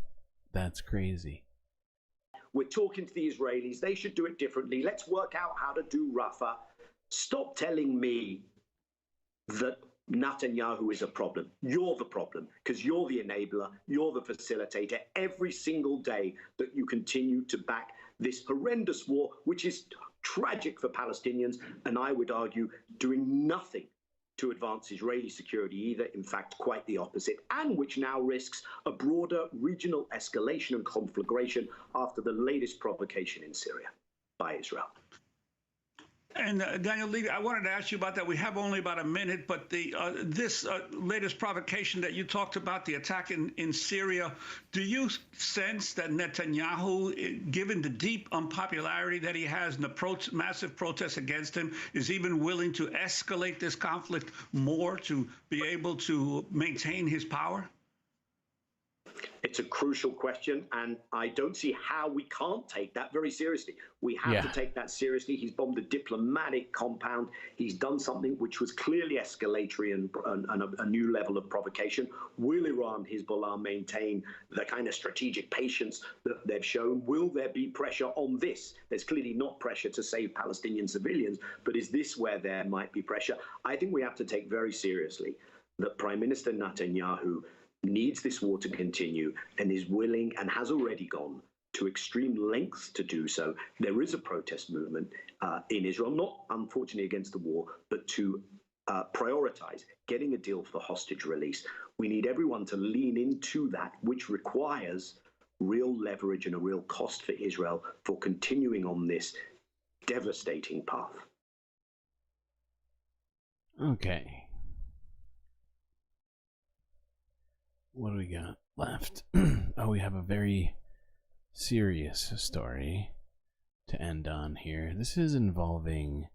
That's crazy. We're talking to the Israelis. They should do it differently. Let's work out how to do Rafah. Stop telling me that Netanyahu is a problem. You're the problem, because you're the enabler, you're the facilitator every single day that you continue to back this horrendous war, which is tragic for Palestinians, and I would argue doing nothing to advance Israeli security either, in fact, quite the opposite, and which now risks a broader regional escalation and conflagration after the latest provocation in Syria by Israel. And Daniel Levy, I wanted to ask you about that. We have only about a minute, but this latest provocation that you talked about, the attack in Syria, do you sense that Netanyahu, given the deep unpopularity that he has and the massive protests against him, is even willing to escalate this conflict more to be able to maintain his power? It's a crucial question, and I don't see how we can't take that very seriously. We have to take that seriously. He's bombed a diplomatic compound. He's done something which was clearly escalatory and a new level of provocation. Will Iran, Hezbollah, maintain the kind of strategic patience that they've shown? Will there be pressure on this? There's clearly not pressure to save Palestinian civilians, but is this where there might be pressure? I think we have to take very seriously that Prime Minister Netanyahu needs this war to continue and is willing and has already gone to extreme lengths to do so. There is a protest movement in Israel, not unfortunately against the war, but to prioritize getting a deal for hostage release. We need everyone to lean into that, which requires real leverage and a real cost for Israel for continuing on this devastating path. Okay. What do we got left? Oh, we have a very serious story to end on here. This is involving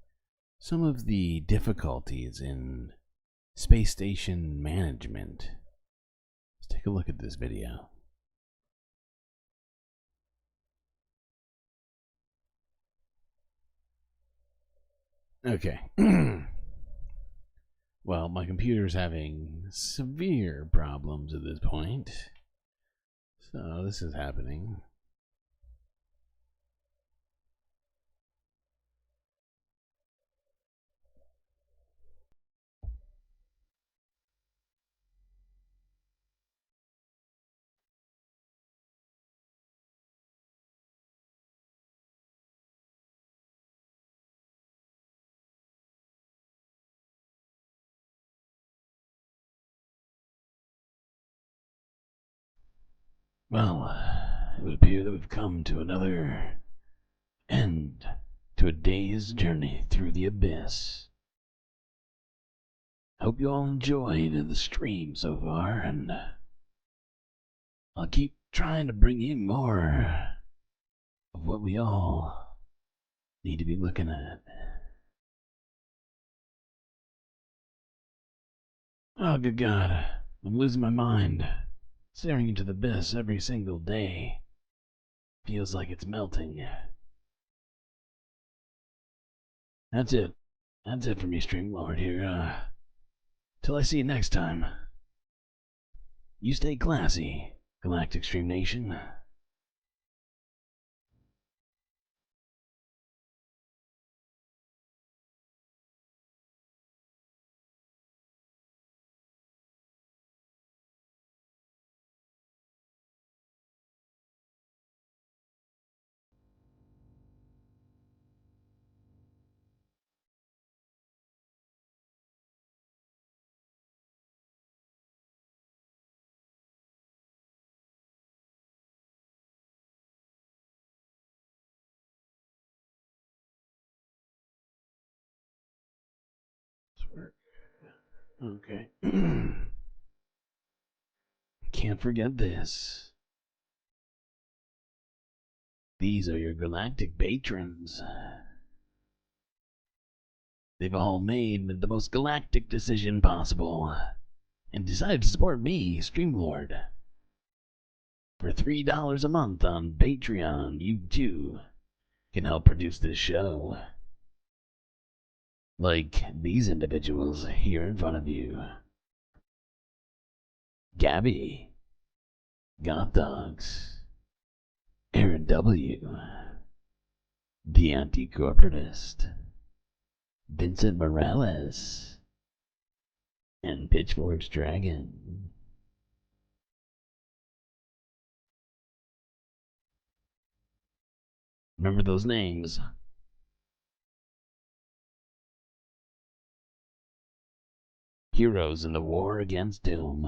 some of the difficulties in space station management. Let's take a look at this video. Okay. Well, my computer's having severe problems at this point. So this is happening. Well, it would appear that we've come to another end to a day's journey through the abyss. Hope you all enjoyed the stream so far, and I'll keep trying to bring you more of what we all need to be looking at. Oh, good God, I'm losing my mind. Staring into the abyss every single day. Feels like it's melting. That's it. That's it for me, Streamlord here. Till I see you next time. You stay classy, Galactic Stream Nation. Okay. Can't forget this. These are your galactic patrons. They've all made the most galactic decision possible and decided to support me, Streamlord. For $3 a month on Patreon, you too can help produce this show. Like these individuals here in front of you. Gabby, Goth Dogs, Aaron W., The Anti-Corporatist, Vincent Morales, and Pitchfork's Dragon. Remember those names. Heroes in the war against doom.